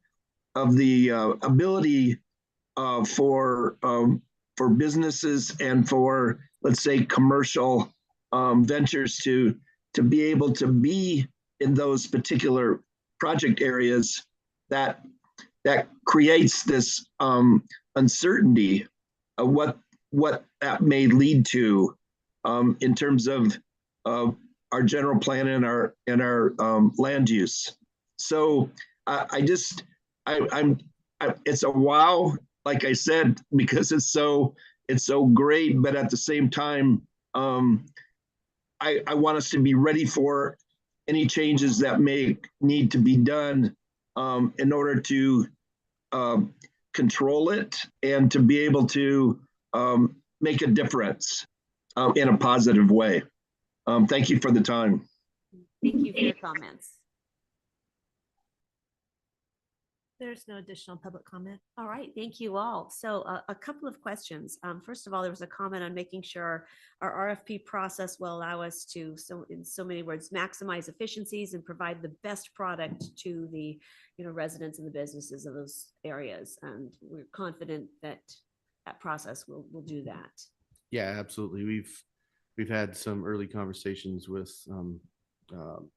ability for businesses and for, let's say, commercial ventures to be able to be in those particular project areas, that creates this uncertainty of what that may lead to in terms of our general plan and our land use. So it's a wow, like I said, because it's so great, but at the same time, I want us to be ready for any changes that may need to be done in order to control it and to be able to make a difference in a positive way. Thank you for the time. Thank you for your comments. There's no additional public comment. All right, thank you all. So a couple of questions. First of all, there was a comment on making sure our RFP process will allow us to, so in so many words, maximize efficiencies and provide the best product to the residents and the businesses of those areas. And we're confident that that process will do that. Yeah, absolutely. We've had some early conversations with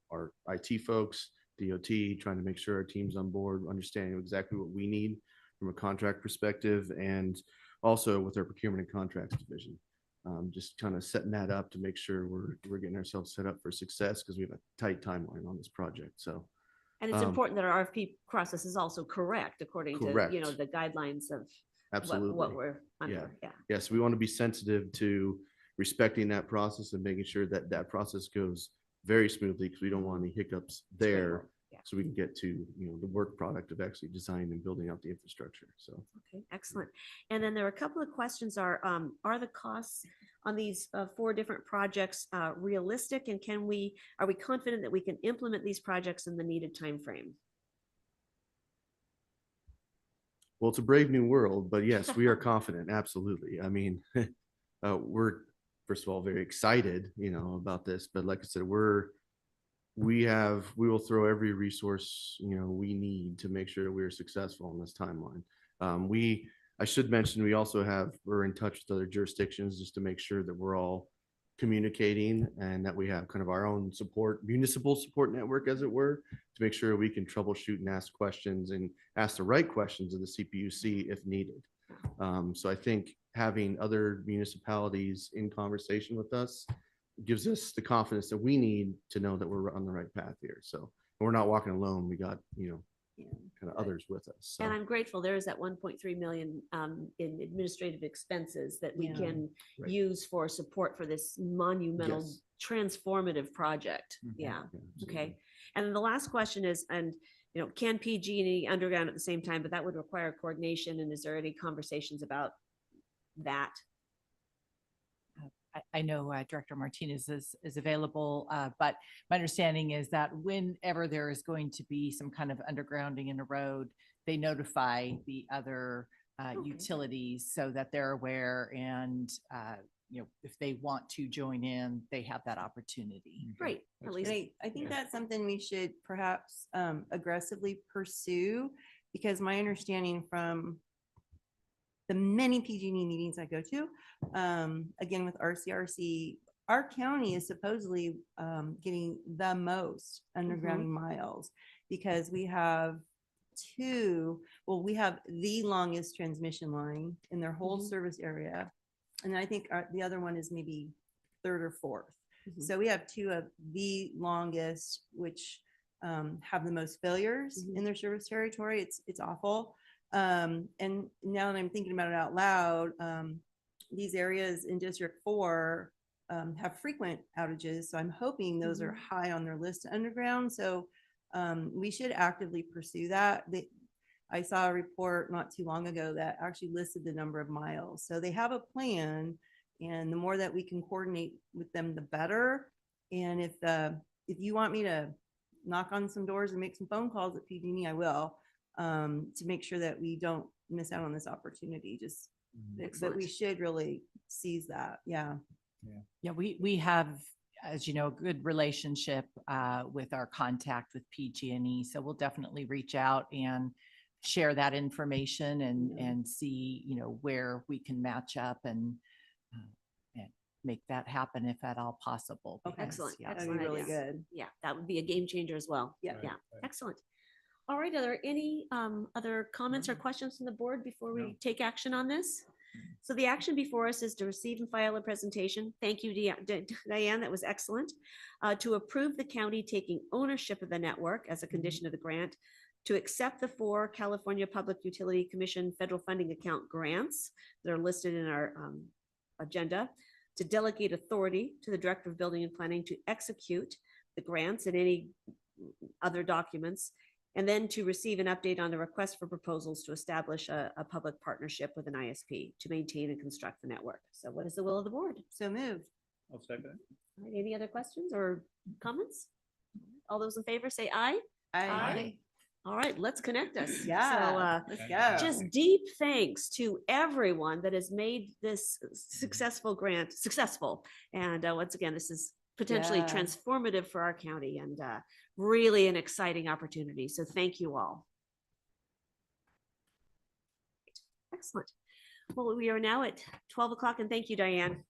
our IT folks, DOT, trying to make sure our team's on board, understanding exactly what we need from a contract perspective, and also with our procurement and contracts division. just kind of setting that up to make sure we're getting ourselves set up for success because we have a tight timeline on this project. So. And it's important that our RFP process is also correct according to, Correct. the guidelines of Absolutely. what we're under. Yeah. Yes, we want to be sensitive to respecting that process and making sure that that process goes very smoothly because we don't want any hiccups there. Yeah. So we can get to, the work product of actually designing and building out the infrastructure. So. Okay, excellent. And then there are a couple of questions are the costs on these 4 different projects realistic? And are we confident that we can implement these projects in the needed time frame? Well, it's a brave new world, but yes, we are confident. Absolutely. I mean, we're first of all very excited, about this. But like I said, we will throw every resource we need to make sure we're successful in this timeline. I should mention we're in touch with other jurisdictions just to make sure that we're all communicating and that we have kind of our own municipal support network, as it were, to make sure we can troubleshoot and ask questions and ask the right questions of the CPUC if needed. So I think having other municipalities in conversation with us gives us the confidence that we need to know that we're on the right path here. So we're not walking alone. We got, kind of others with us. So. And I'm grateful there is that 1.3 million in administrative expenses that we can use for support for this monumental transformative project. Yeah. Okay. And then the last question is, can PG&E underground at the same time, but that would require coordination. And is there any conversations about that? I know Director Martinez is available, but my understanding is that whenever there is going to be some kind of undergrounding in a road, they notify the other utilities so that they're aware, and if they want to join in, they have that opportunity. Great. At least I think that's something we should perhaps aggressively pursue, because my understanding from the many PG&E meetings I go to, again with RCRC, our county is supposedly getting the most undergrounding miles, because we have we have the longest transmission line in their whole service area. And I think the other one is maybe 3rd or 4th. So we have 2 of the longest, which have the most failures in their service territory. It's awful. And now that I'm thinking about it out loud, these areas in District 4 have frequent outages. So I'm hoping those are high on their list to underground. So we should actively pursue that. I saw a report not too long ago that actually listed the number of miles. So they have a plan, and the more that we can coordinate with them, the better. And if you want me to knock on some doors and make some phone calls at PG&E, I will, to make sure that we don't miss out on this opportunity. Just that we should really seize that. Yeah. We have, as you know, a good relationship with our contact with PG&E. So we'll definitely reach out and share that information and see, where we can match up and make that happen if at all possible. Oh, excellent. That'd be Excellent. really idea. good. Yeah, that would be a game changer as well. Yeah. Yeah. Excellent. All right. Are there any other comments or questions from the board before we take action on this? So the action before us is to receive and file a presentation. Thank you, Diane. That was excellent. To approve the county taking ownership of the network as a condition of the grant, to accept the 4 California Public Utility Commission federal funding account grants that are listed in our agenda, to delegate authority to the Director of Building and Planning to execute the grants and any other documents, and then to receive an update on the request for proposals to establish a public partnership with an ISP to maintain and construct the network. So what is the will of the board? So moved. I'll second. All right, any other questions or comments? All those in favor say aye. Aye. All right, let's connect us. Yeah, So, let's go. just deep thanks to everyone that has made this successful grant successful. And once again, this is potentially transformative for our county and really an exciting opportunity. So thank you all. Excellent. Well, we are now at 12 o'clock, and thank you, Diane.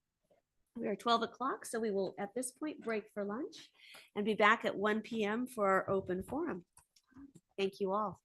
We are 12 o'clock, so we will at this point break for lunch and be back at 1 p.m. for our open forum. Thank you all.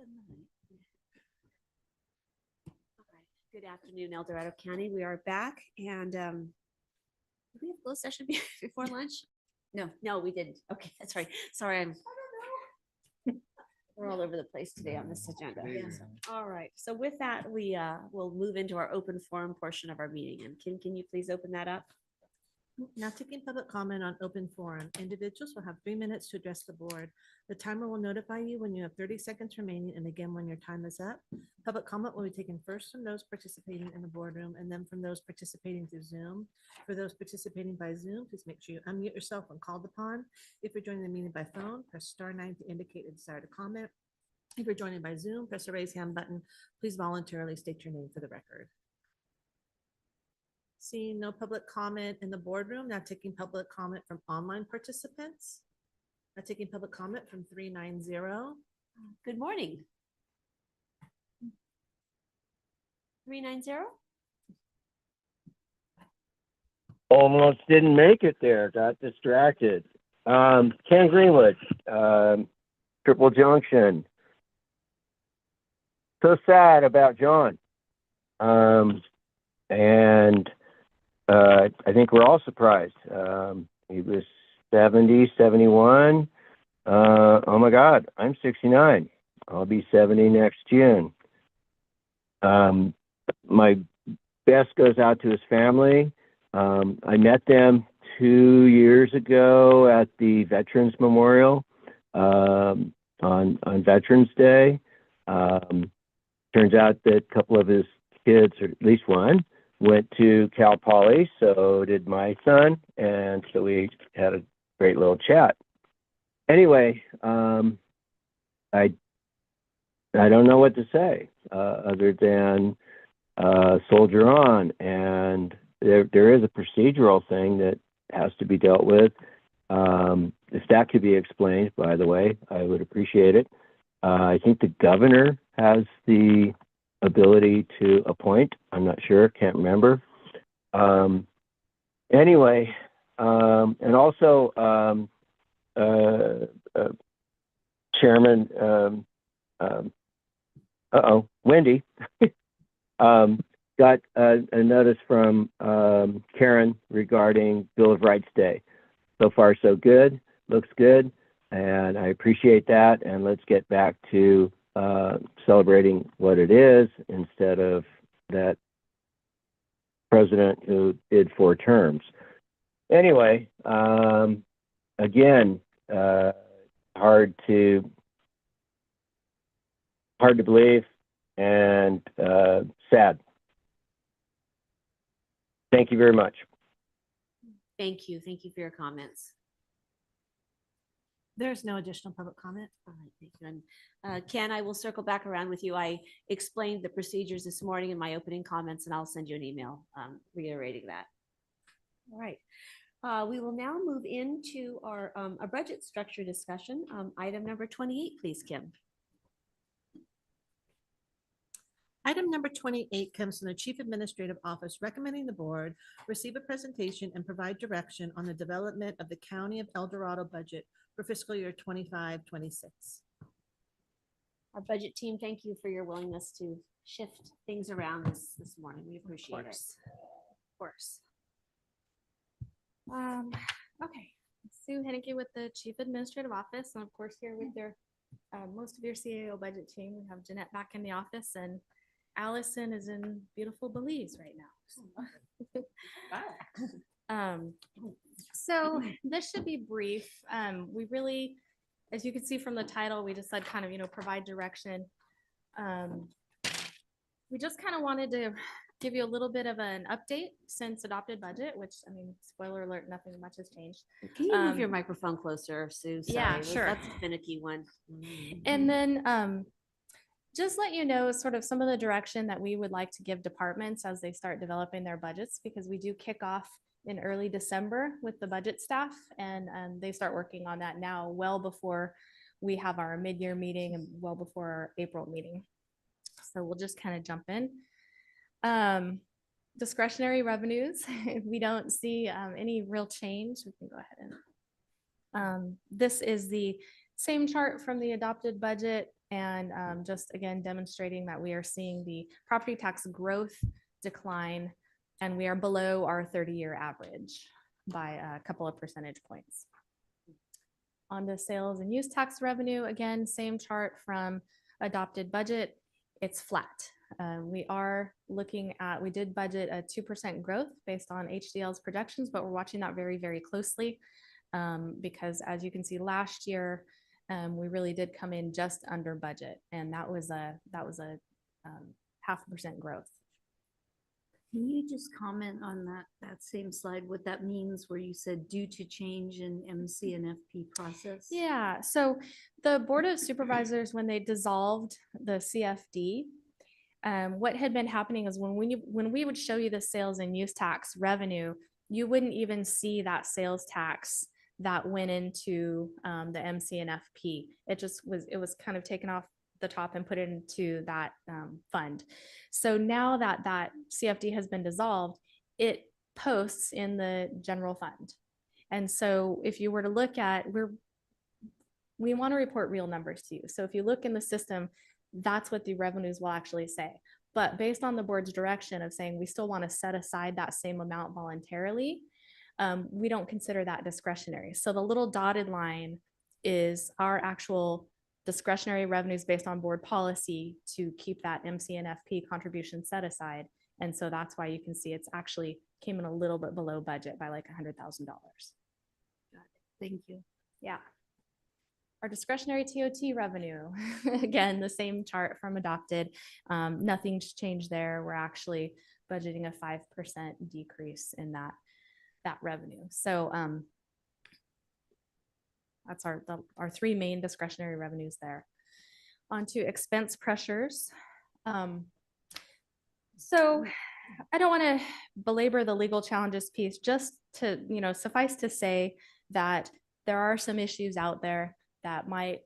All right. Good afternoon, El Dorado County. We are back and did we have closed session before lunch? No, we didn't. Okay, that's right. Sorry, we're all over the place today on this agenda. Yes. All right. So with that, we will move into our open forum portion of our meeting. And Kim, can you please open that up? Now taking public comment on open forum. Individuals will have 3 minutes to address the board. The timer will notify you when you have 30 seconds remaining and again when your time is up. Public comment will be taken first from those participating in the boardroom and then from those participating through Zoom. For those participating by Zoom, please make sure you unmute yourself when called upon. If you're joining the meeting by phone, press *9 to indicate a desire to comment. If you're joining by Zoom, press the raise hand button. Please voluntarily state your name for the record. Seeing no public comment in the boardroom, now taking public comment from online participants. Now taking public comment from 390. Good morning. 390? Almost didn't make it there, got distracted. Ken Greenwood, Triple Junction. So sad about John. And I think we're all surprised. He was 70, 71. Oh my God, I'm 69. I'll be 70 next June. My best goes out to his family. I met them 2 years ago at the Veterans Memorial on Veterans Day. Turns out that a couple of his kids, or at least one, went to Cal Poly, so did my son, and so we had a great little chat. Anyway, I don't know what to say other than soldier on, and there is a procedural thing that has to be dealt with. If that could be explained, by the way, I would appreciate it. I think the governor has the ability to appoint. I'm not sure, can't remember. Anyway, and also Chairman, Wendy, got a notice from Karen regarding Bill of Rights Day. So far, so good, looks good, and I appreciate that. And let's get back to celebrating what it is instead of that president who did 4 terms. Anyway, again, hard to believe and sad. Thank you very much. Thank you. Thank you for your comments. There's no additional public comment. All right, thank you. And Ken, I will circle back around with you. I explained the procedures this morning in my opening comments, and I'll send you an email reiterating that. All right. We will now move into our budget structure discussion. Item number 28, please, Kim. Item number 28 comes from the Chief Administrative Office recommending the board receive a presentation and provide direction on the development of the County of El Dorado budget for fiscal year 25-26. Our budget team, thank you for your willingness to shift things around this morning. We appreciate it. Of course. Okay, Sue Henneke with the Chief Administrative Office, and of course here with your most of your CAO budget team. We have Jeanette back in the office, and Allison is in beautiful Belize right now. So this should be brief. We really, as you can see from the title, we just said kind of, provide direction. We just kind of wanted to give you a little bit of an update since adopted budget, which, I mean, spoiler alert, nothing much has changed. Can you move your microphone closer, Sue? Sorry, Yeah, sure. That's a finicky one. And then just let you know sort of some of the direction that we would like to give departments as they start developing their budgets, because we do kick off in early December with the budget staff, and they start working on that now well before we have our mid-year meeting and well before our April meeting. So we'll just kind of jump in. Discretionary revenues, if we don't see any real change, we can go ahead and this is the same chart from the adopted budget. And just again, demonstrating that we are seeing the property tax growth decline, and we are below our 30-year average by a couple of percentage points. On to sales and use tax revenue, again, same chart from adopted budget, it's flat. We are looking at, we did budget a 2% growth based on HDL's projections, but we're watching that very, very closely because as you can see last year, we really did come in just under budget, and that was a 0.5% growth. Can you just comment on that same slide, what that means where you said due to change in MC and FP process? Yeah, so the Board of Supervisors, when they dissolved the CFD, what had been happening is when we would show you the sales and use tax revenue, you wouldn't even see that sales tax that went into the MC and FP. It was kind of taken off the top and put it into that fund. So now that that CFD has been dissolved, it posts in the general fund. And so if you were to look at, we want to report real numbers to you. So if you look in the system, that's what the revenues will actually say. But based on the board's direction of saying we still want to set aside that same amount voluntarily, we don't consider that discretionary. So the little dotted line is our actual discretionary revenues based on board policy to keep that MC and FP contribution set aside. And so that's why you can see it's actually came in a little bit below budget by like $100,000. Thank you. Yeah. Our discretionary TOT revenue, again, the same chart from adopted. Nothing's changed there. We're actually budgeting a 5% decrease in that revenue. So that's our three main discretionary revenues there. On to expense pressures. So I don't want to belabor the legal challenges piece, just to, suffice to say that there are some issues out there that might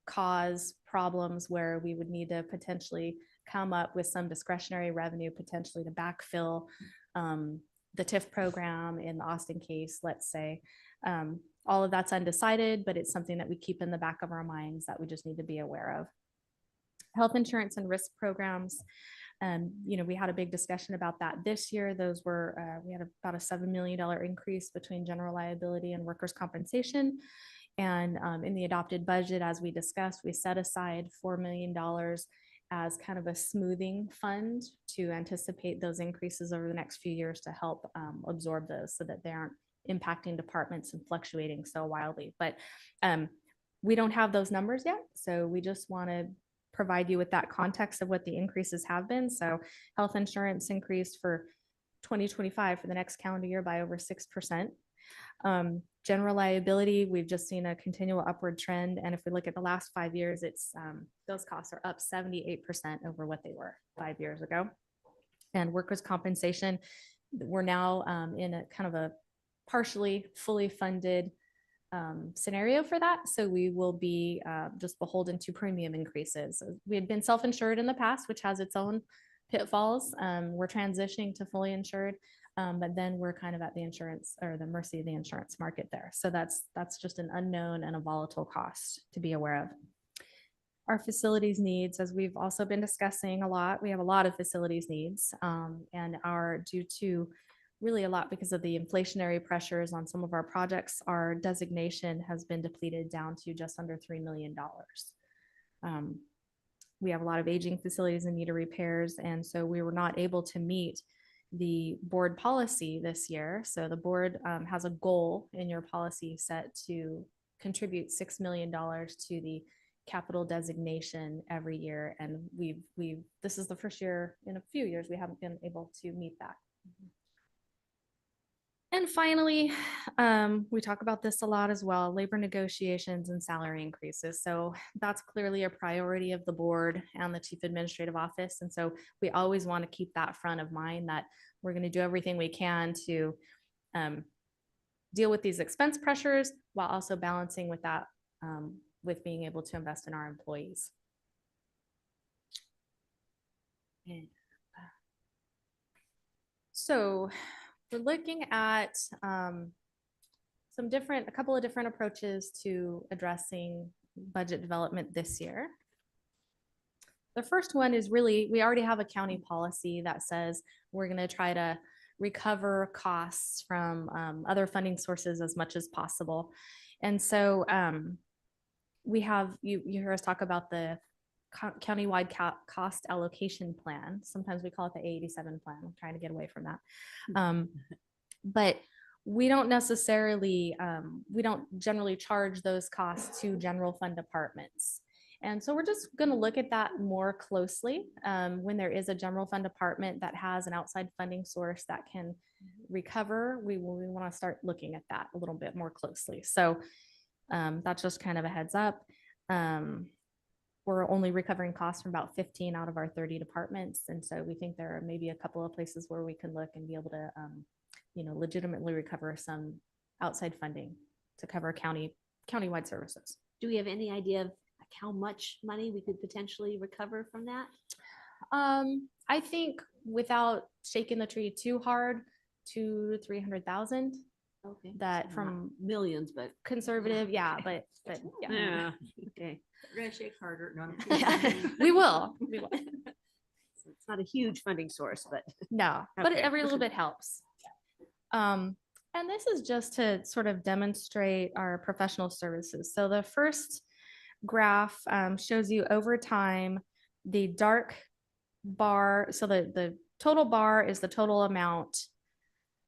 cause problems where we would need to potentially come up with some discretionary revenue potentially to backfill the TIF program in the Austin case, let's say. All of that's undecided, but it's something that we keep in the back of our minds that we just need to be aware of. Health insurance and risk programs. We had a big discussion about that this year. Those were, we had about a $7 million increase between general liability and workers' compensation. And in the adopted budget, as we discussed, we set aside $4 million as kind of a smoothing fund to anticipate those increases over the next few years to help absorb those so that they aren't impacting departments and fluctuating so wildly. But we don't have those numbers yet. So we just want to provide you with that context of what the increases have been. So health insurance increased for 2025 for the next calendar year by over 6%. General liability, we've just seen a continual upward trend. And if we look at the last 5 years, it's those costs are up 78% over what they were 5 years ago. And workers' compensation, we're now in a kind of a partially fully funded scenario for that. So we will be just beholden to premium increases. We had been self-insured in the past, which has its own pitfalls. We're transitioning to fully insured. But then we're kind of at the insurance or the mercy of the insurance market there. So that's just an unknown and a volatile cost to be aware of. Our facilities needs, as we've also been discussing a lot, we have a lot of facilities needs and are due to really a lot because of the inflationary pressures on some of our projects. Our designation has been depleted down to just under $3 million. We have a lot of aging facilities in need of repairs. And so we were not able to meet the board policy this year. So the board has a goal in your policy set to contribute $6 million to the capital designation every year. And this is the first year in a few years we haven't been able to meet that. And finally, we talk about this a lot as well, labor negotiations and salary increases. So that's clearly a priority of the board and the chief administrative office. And so we always want to keep that front of mind that we're going to do everything we can to deal with these expense pressures while also balancing with that, with being able to invest in our employees. So we're looking at a couple of different approaches to addressing budget development this year. The first one is really, we already have a county policy that says we're going to try to recover costs from other funding sources as much as possible. And so we have, you hear us talk about the countywide cost allocation plan. Sometimes we call it the A87 plan. I'm trying to get away from that. But we don't necessarily, we don't generally charge those costs to general fund departments. And so we're just going to look at that more closely when there is a general fund department that has an outside funding source that can recover. We want to start looking at that a little bit more closely. So that's just kind of a heads up. We're only recovering costs from about 15 out of our 30 departments. And so we think there are maybe a couple of places where we can look and be able to, legitimately recover some outside funding to cover countywide services. Do we have any idea of how much money we could potentially recover from that? I think without shaking the tree too hard, 200,000 to 300,000. Okay. That So from not millions, but conservative, yeah, but yeah. yeah. Okay. We're gonna shake harder. No, We will. So it's not a huge funding source, but No, but Okay. every little bit helps. And this is just to sort of demonstrate our professional services. So the first graph shows you over time, the dark bar. So the total bar is the total amount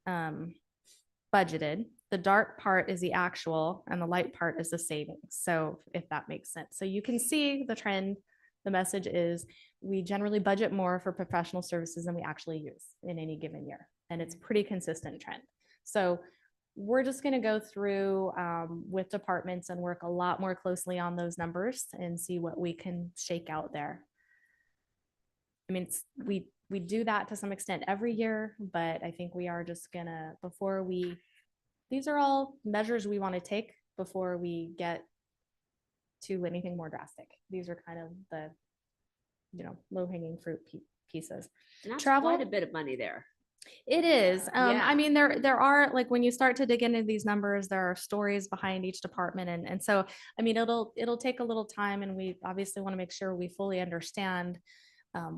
budgeted. The dark part is the actual and the light part is the savings. So if that makes sense. So you can see the trend. The message is we generally budget more for professional services than we actually use in any given year. And it's pretty consistent trend. So we're just going to go through with departments and work a lot more closely on those numbers and see what we can shake out there. I mean, we do that to some extent every year, but I think we are just gonna, these are all measures we want to take before we get to anything more drastic. These are kind of the, low-hanging fruit pieces. and that's Travel, quite a bit of money there. it is. Yeah. I mean, there are, like, when you start to dig into these numbers, there are stories behind each department. And so, I mean, it'll take a little time, and we obviously want to make sure we fully understand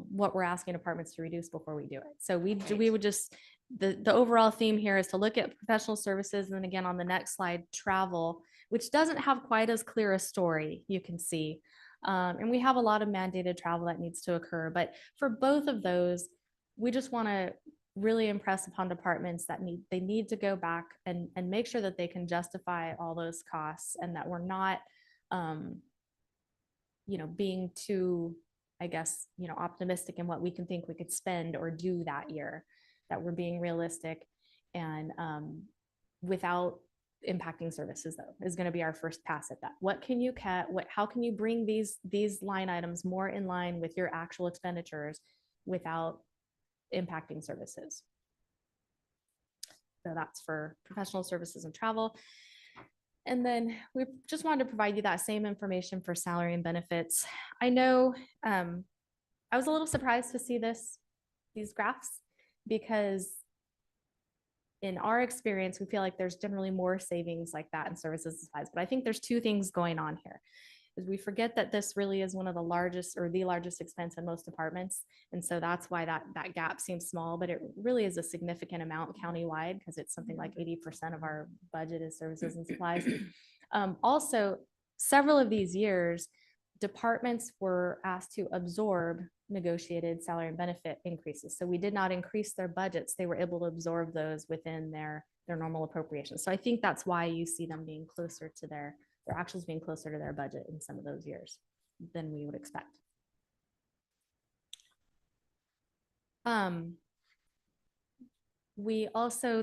what we're asking departments to reduce before we do it. So we would just, the overall theme here is to look at professional services. And then again, on the next slide, travel, which doesn't have quite as clear a story, you can see. And we have a lot of mandated travel that needs to occur. But for both of those, we just want to really impress upon departments that they need to go back and make sure that they can justify all those costs, and that we're not, being too, I guess, optimistic in what we can think we could spend or do that year, that we're being realistic and without impacting services, though, is going to be our first pass at that. What can you cut? How can you bring these line items more in line with your actual expenditures without impacting services? So that's for professional services and travel. And then we just wanted to provide you that same information for salary and benefits. I know I was a little surprised to see these graphs, because in our experience, we feel like there's generally more savings like that in services and supplies. But I think there's two things going on here. Is we forget that this really is one of the largest, or the largest expense in most departments. And so that's why that gap seems small, but it really is a significant amount countywide, because it's something like 80% of our budget is services and supplies. Also, several of these years, departments were asked to absorb negotiated salary and benefit increases. So we did not increase their budgets. They were able to absorb those within their normal appropriations. So I think that's why you see them being closer to their actuals being closer to their budget in some of those years than we would expect.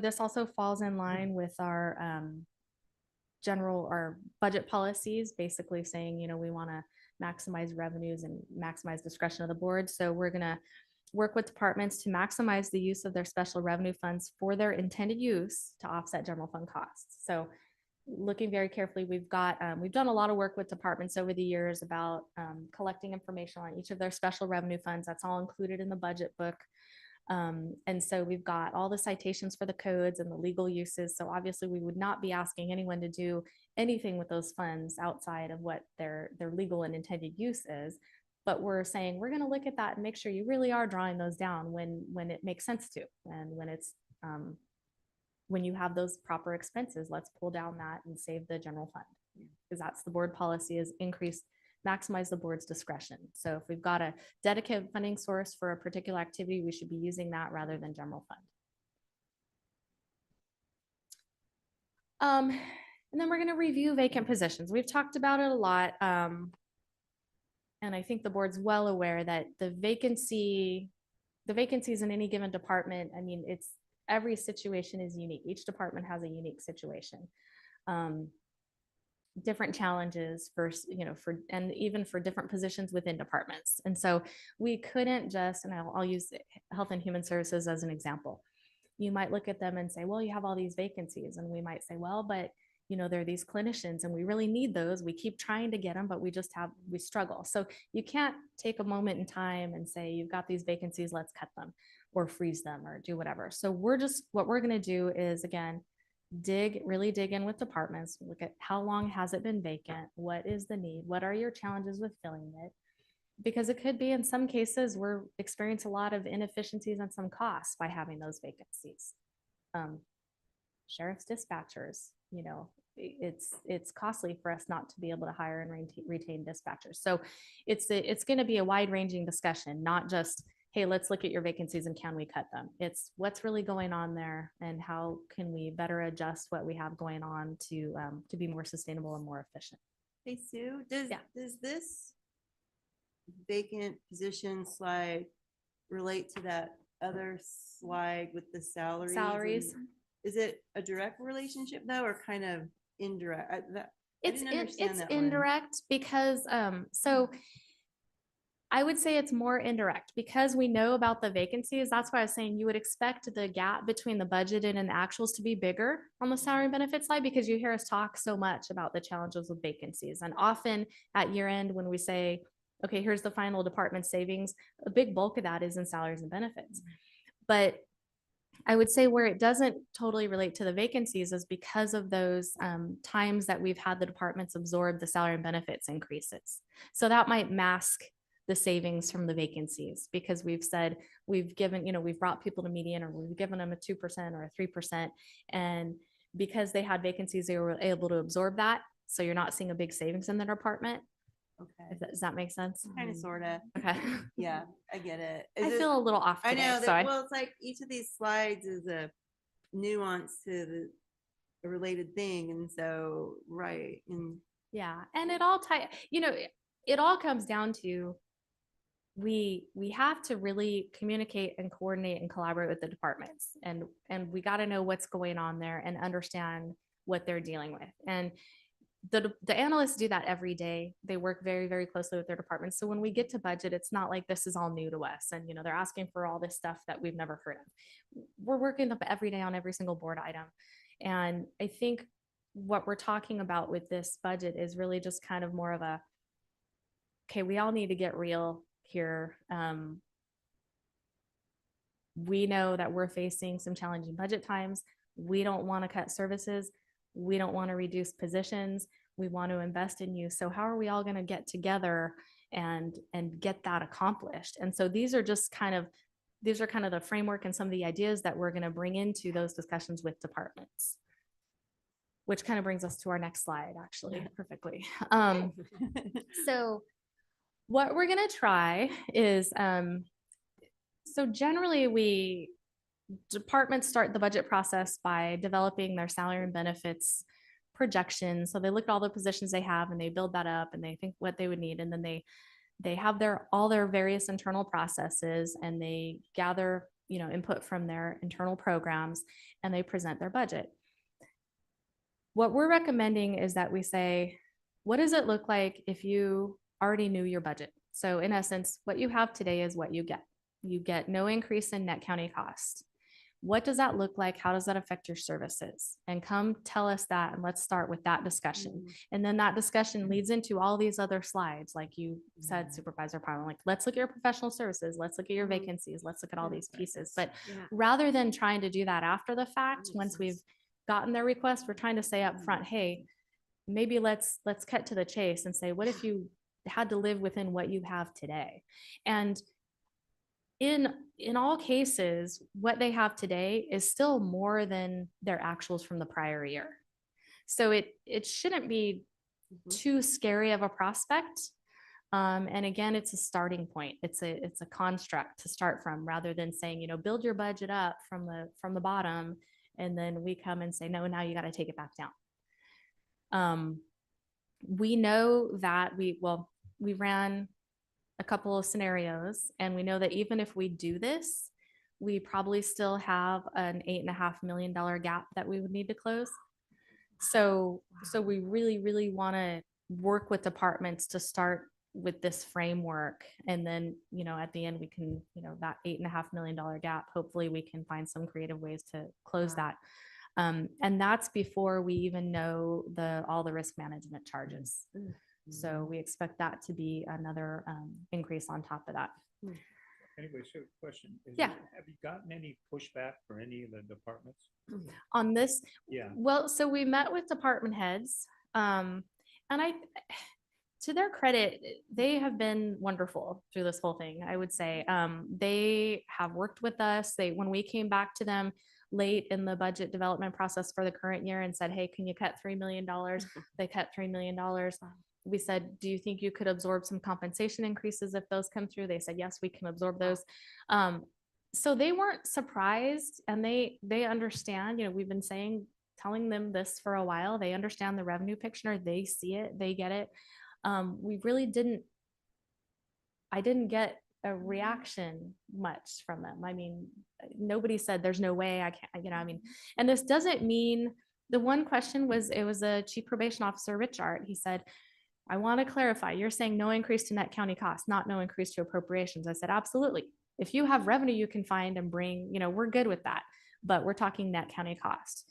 This also falls in line with our our budget policies, basically saying, we want to maximize revenues and maximize discretion of the board. So we're going to work with departments to maximize the use of their special revenue funds for their intended use to offset general fund costs. So looking very carefully, we've done a lot of work with departments over the years about collecting information on each of their special revenue funds. That's all included in the budget book. And so we've got all the citations for the codes and the legal uses. So obviously we would not be asking anyone to do anything with those funds outside of what their legal and intended use is. But we're saying, we're going to look at that and make sure you really are drawing those down when it makes sense to, and when it's, when you have those proper expenses, let's pull down that and save the general fund. Because that's the board policy, is maximize the board's discretion. So if we've got a dedicated funding source for a particular activity, we should be using that rather than general fund. And then we're going to review vacant positions. We've talked about it a lot. And I think the board's well aware that the vacancies in any given department, I mean, every situation is unique. Each department has a unique situation. Different challenges and even for different positions within departments. And so we couldn't just, and I'll use Health and Human Services as an example. You might look at them and say, well, you have all these vacancies. And we might say, well, but there are these clinicians and we really need those. We keep trying to get them, but we struggle. So you can't take a moment in time and say, you've got these vacancies, let's cut them or freeze them or do whatever. So what we're going to do is, again, really dig in with departments, look at how long has it been vacant? What is the need? What are your challenges with filling it? Because it could be in some cases we're experiencing a lot of inefficiencies and some costs by having those vacancies. Sheriff's dispatchers, it's costly for us not to be able to hire and retain dispatchers. So it's going to be a wide ranging discussion, not just, hey, let's look at your vacancies and can we cut them? It's what's really going on there and how can we better adjust what we have going on to be more sustainable and more efficient. Hey, Sue, does this vacant position slide relate to that other slide with the salaries? Is it a direct relationship though, or kind of indirect? It's indirect because, so I would say it's more indirect because we know about the vacancies. That's why I was saying you would expect the gap between the budgeted and the actuals to be bigger on the salary and benefit slide, because you hear us talk so much about the challenges with vacancies. And often at year end, when we say, okay, here's the final department savings, a big bulk of that is in salaries and benefits. But I would say where it doesn't totally relate to the vacancies is because of those times that we've had the departments absorb the salary and benefits increases. So that might mask the savings from the vacancies, because we've said we've brought people to median, or we've given them a 2% or a 3%. And because they had vacancies, they were able to absorb that. So you're not seeing a big savings in the department. Okay. Does that make sense? Kind of, sort of. Okay. Yeah, I get it. I feel a little off today. I know that, well, it's like each of these slides is a nuance to a related thing. And so, right. And yeah. And it all it all comes down to, we have to really communicate and coordinate and collaborate with the departments. And we got to know what's going on there and understand what they're dealing with. And the analysts do that every day. They work very, very closely with their departments. So when we get to budget, it's not like this is all new to us. And, they're asking for all this stuff that we've never heard of. We're working up every day on every single board item. And I think what we're talking about with this budget is really just kind of more of a, okay, we all need to get real here. We know that we're facing some challenging budget times. We don't want to cut services. We don't want to reduce positions. We want to invest in you. So how are we all going to get together and get that accomplished? And so these are kind of the framework and some of the ideas that we're going to bring into those discussions with departments, which kind of brings us to our next slide, actually, perfectly. So what we're going to try is, so generally departments start the budget process by developing their salary and benefits projections. So they look at all the positions they have and they build that up and they think what they would need. And then they have all their various internal processes and they gather, input from their internal programs and they present their budget. What we're recommending is that we say, what does it look like if you already knew your budget? So in essence, what you have today is what you get. You get no increase in net county cost. What does that look like? How does that affect your services? And come tell us that, and let's start with that discussion. And then that discussion leads into all these other slides, like you said, Supervisor Parlin, like, let's look at your professional services, let's look at your vacancies, let's look at all these pieces. But rather than trying to do that after the fact, once we've gotten their request, we're trying to say up front, hey, maybe let's cut to the chase and say, what if you had to live within what you have today. And in all cases, what they have today is still more than their actuals from the prior year. So it shouldn't be too scary of a prospect. And again, it's a starting point. It's a construct to start from, rather than saying, build your budget up from the bottom, and then we come and say, no, now you got to take it back down. We know that we ran a couple of scenarios, and we know that even if we do this, we probably still have an $8.5 million gap that we would need to close. So we really want to work with departments to start with this framework. And then, at the end, we can, that $8.5 million gap, hopefully we can find some creative ways to close that. And that's before we even know all the risk management charges. So we expect that to be another increase on top of that. Anyway, so question. Yeah. Have you gotten any pushback for any of the departments? On this? Yeah. Well, so we met with department heads, and to their credit, they have been wonderful through this whole thing. I would say they have worked with us. When we came back to them late in the budget development process for the current year and said, hey, can you cut $3 million? They cut $3 million. We said, do you think you could absorb some compensation increases if those come through? They said, yes, we can absorb those. So they weren't surprised, and they understand, we've been telling them this for a while. They understand the revenue picture. They see it, they get it. We really I didn't get a reaction much from them. I mean, nobody said there's no way I can't, and this doesn't mean, the one question was, it was a chief probation officer, Richard. He said, I want to clarify, you're saying no increase to net county costs, not no increase to appropriations. I said, absolutely. If you have revenue you can find and bring, we're good with that, but we're talking net county costs.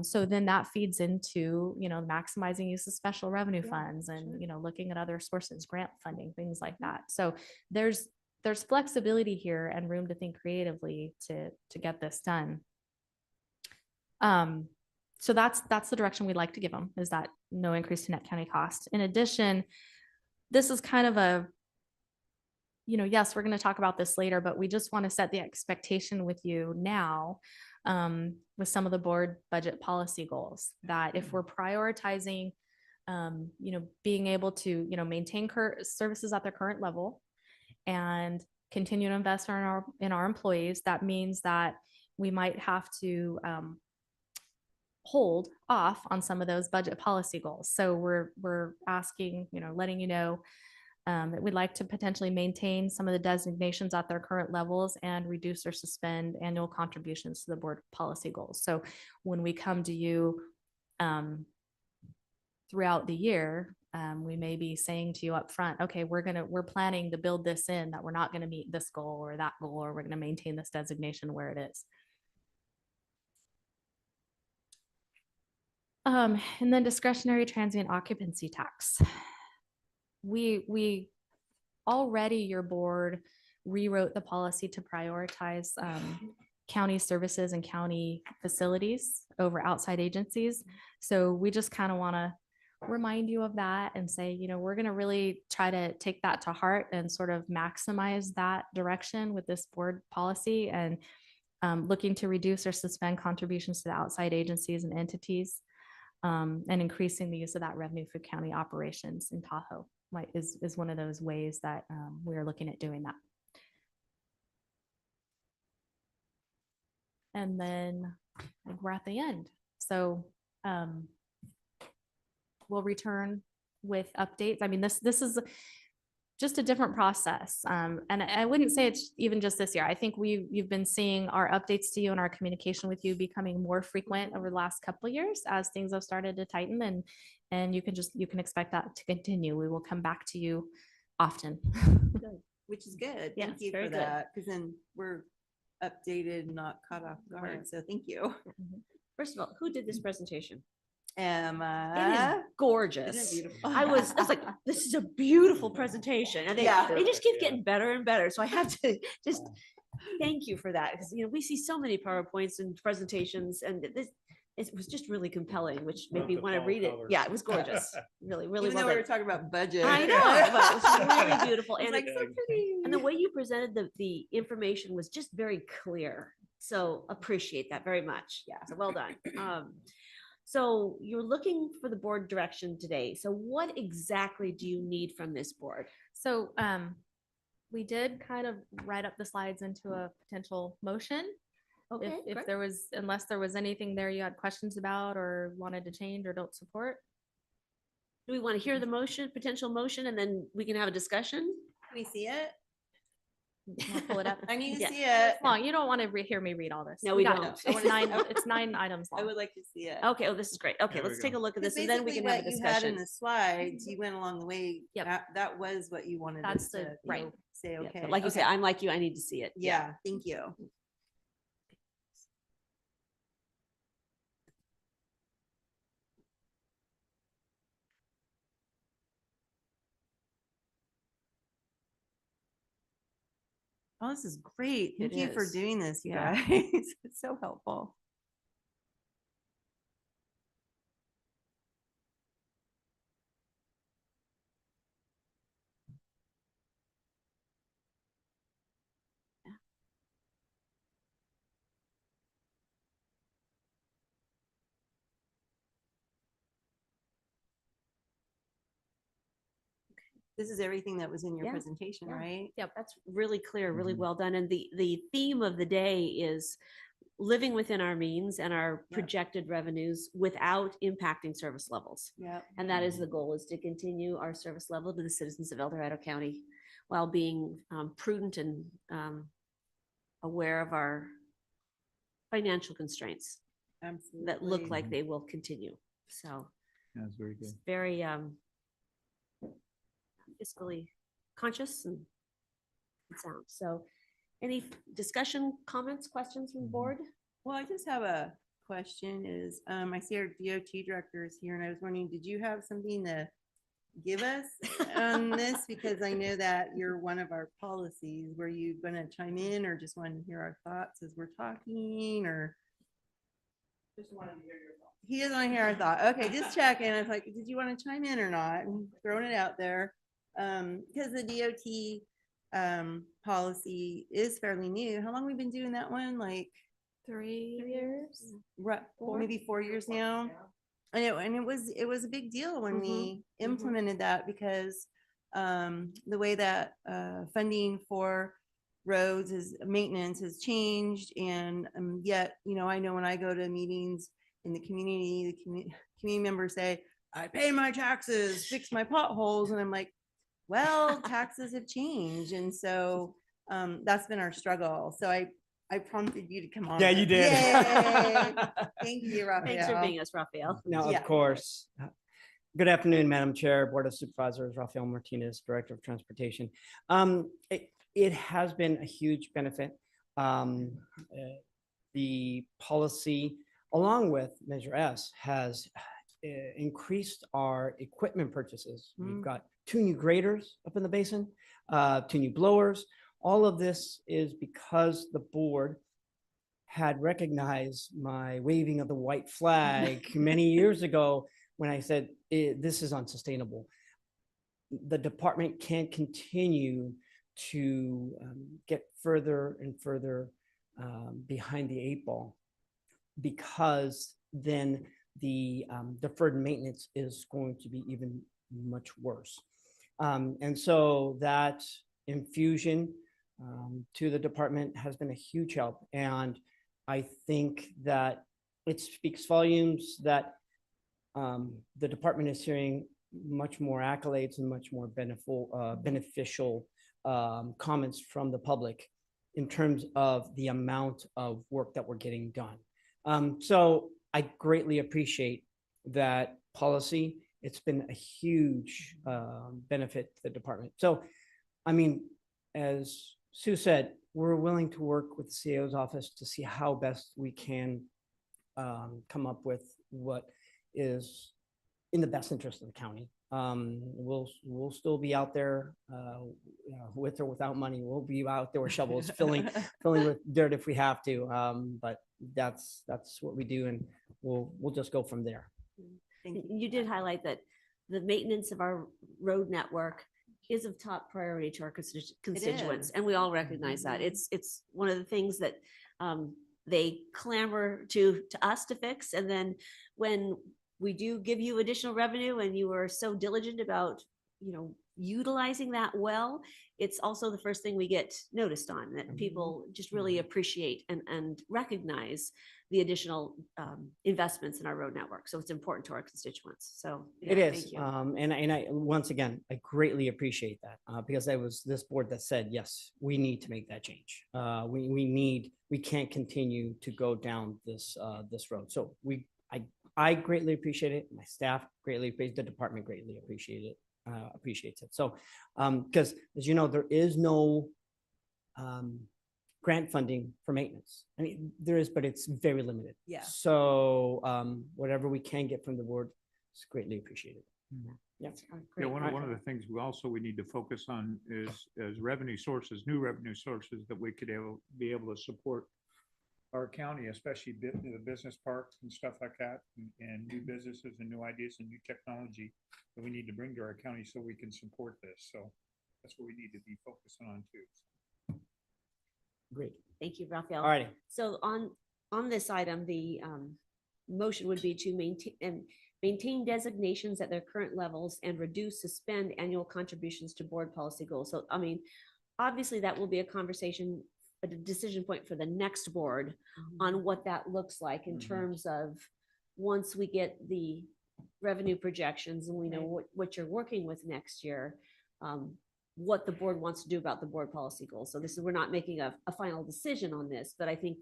So then that feeds into, maximizing use of special revenue funds and, looking at other sources, grant funding, things like that. So there's flexibility here and room to think creatively to get this done. So that's the direction we'd like to give them, is that no increase to net county cost. In addition, this is kind of a, yes, we're going to talk about this later, but we just want to set the expectation with you now with some of the board budget policy goals, that if we're prioritizing, being able to, maintain services at their current level and continue to invest in our employees, that means that we might have to hold off on some of those budget policy goals. So we're asking, letting you know that we'd like to potentially maintain some of the designations at their current levels and reduce or suspend annual contributions to the board policy goals. So when we come to you throughout the year, we may be saying to you up front, okay, we're planning to build this in, that we're not going to meet this goal or that goal, or we're going to maintain this designation where it is. And then discretionary transient occupancy tax. We already, your board rewrote the policy to prioritize county services and county facilities over outside agencies. So we just kind of want to remind you of that and say, we're going to really try to take that to heart and sort of maximize that direction with this board policy, and looking to reduce or suspend contributions to the outside agencies and entities, and increasing the use of that revenue for county operations in Tahoe is one of those ways that we are looking at doing that. And then we're at the end. So we'll return with updates. I mean, this is just a different process. And I wouldn't say it's even just this year. I think you've been seeing our updates to you and our communication with you becoming more frequent over the last couple of years as things have started to tighten, and you can expect that to continue. We will come back to you often. Good. Which is good. Yes, Thank you very for good. that, because then we're updated, not caught off guard. So thank you. First of all, who did this presentation? Emma. It is gorgeous. Isn't it beautiful? I was like, this is a beautiful presentation, and they just keep Yeah. getting better and better. So I have to just thank you for that, because we see so many PowerPoints and presentations, and it was just really compelling, which made Love me the want to fall read it. colors. Yeah, it was gorgeous. Really, really Even well though we were done. talking about budget. I know, but it was really beautiful. It's And like so pretty. and the way you presented the information was just very clear. So appreciate that very much. Yeah, so well done. So you're looking for the board direction today. So what exactly do you need from this board? So we did kind of write up the slides into a potential motion. Okay, If great. there was, unless there was anything there you had questions about or wanted to change or don't support. Do we want to hear the motion, potential motion, and then we can have a discussion? Can we see it? I'll pull it up. I need to Yeah. see it. Well, you don't want to hear me read all this. No, we got don't. it. I It's wanna- it's 9 items I long. would like to see it. Okay, oh, this is great. Okay, There we let's take a go. look at Because this and then we can have a basically what you had in discussion. the slides, you went along the way. Yep. That was what you wanted us That's to, the- right. say, Yeah, okay. but like you okay. said, I'm like you, I need to see it. Yeah, thank you. Oh, this is great. Thank It you for is. doing this, you Yeah. guys. It's so helpful. This is everything that was in your Yeah, presentation, yeah. right? Yep, that's really clear, really Mhm. well done. And the theme of the day is living within our means and our Yep. projected revenues without impacting service levels. Yeah. And that is the goal, is to continue our service level to the citizens of El Dorado County while being prudent and aware of our financial constraints Absolutely. that look like they will continue. So That's very it's good. very fiscally conscious and sound. So any discussion, comments, questions from the board? Well, I just have a question is, I see our DOT director is here and I was wondering, did you have something to give us on this? Because I know that you're one of our policies. Were you gonna chime in or just want to hear our thoughts as we're talking or? Just wanted to hear your thoughts. He doesn't want to hear our thought. Okay, just checking. I was like, did you want to chime in or not? And throwing it out there. Because the DOT policy is fairly new. How long we been doing that one? Like 3 years. right, maybe 4 years now. I know, and it was a big deal when we implemented that because the way that funding for roads is maintenance has changed, and yet I know when I go to meetings in the community, community members say, "I pay my taxes, fix my potholes," and I'm like, well, taxes have changed, and so that's been our struggle. So I prompted you to come on. Yeah, you did. Yay. Thank you, Raphael. Thanks for being us, Raphael. No, Yeah. of course. Good afternoon, Madam Chair, Board of Supervisors, Rafael Martinez, Director of Transportation. It has been a huge benefit. The policy, along with Measure S, has increased our equipment purchases. We've got 2 new graders up in the basin, 2 new blowers. All of this is because the board had recognized my waving of the white flag many years ago when I said, this is unsustainable. The department can't continue to get further and further behind the 8 ball, because then the deferred maintenance is going to be even much worse. And so that infusion to the department has been a huge help. And I think that it speaks volumes that the department is hearing much more accolades and much more beneficial comments from the public in terms of the amount of work that we're getting done. So I greatly appreciate that policy. It's been a huge benefit to the department. So, I mean, as Sue said, we're willing to work with the CAO's office to see how best we can come up with what is in the best interest of the county. We'll still be out there with or without money. We'll be out there with shovels, filling with dirt if we have to. But that's what we do, and we'll just go from there. You did highlight that the maintenance of our road network is of top priority to our constituents, is. and we all recognize that. It's one of the things that they clamor to us to fix, and then when we do give you additional revenue and you are so diligent about, utilizing that well, it's also the first thing we get noticed on, that people just really appreciate and recognize the additional investments in our road network. So it's important to our constituents. So It yeah, is. thank you. And I, once again, I greatly appreciate that because it was this board that said, yes, we need to make that change. We can't continue to go down this road. So I greatly appreciate it. My staff greatly appreciate it. The department greatly appreciates it. So, because as you know, there is no grant funding for maintenance. I mean, there is, but it's very limited. Yeah. So, whatever we can get from the board is greatly appreciated. Yeah. Yeah, one of the things we need to focus on is revenue sources, new revenue sources that we could be able to support our county, especially the business parks and stuff like that, and new businesses and new ideas and new technology that we need to bring to our county so we can support this. So that's what we need to be focusing on too. Great. Thank you, Raphael. All righty. So on this item, the motion would be to maintain designations at their current levels and suspend annual contributions to board policy goals. So, I mean, obviously that will be a conversation, a decision point for the next board on what that looks like in terms of once we get the revenue projections and we know what you're working with next year, what the board wants to do about the board policy goals. So we're not making a final decision on this, but I think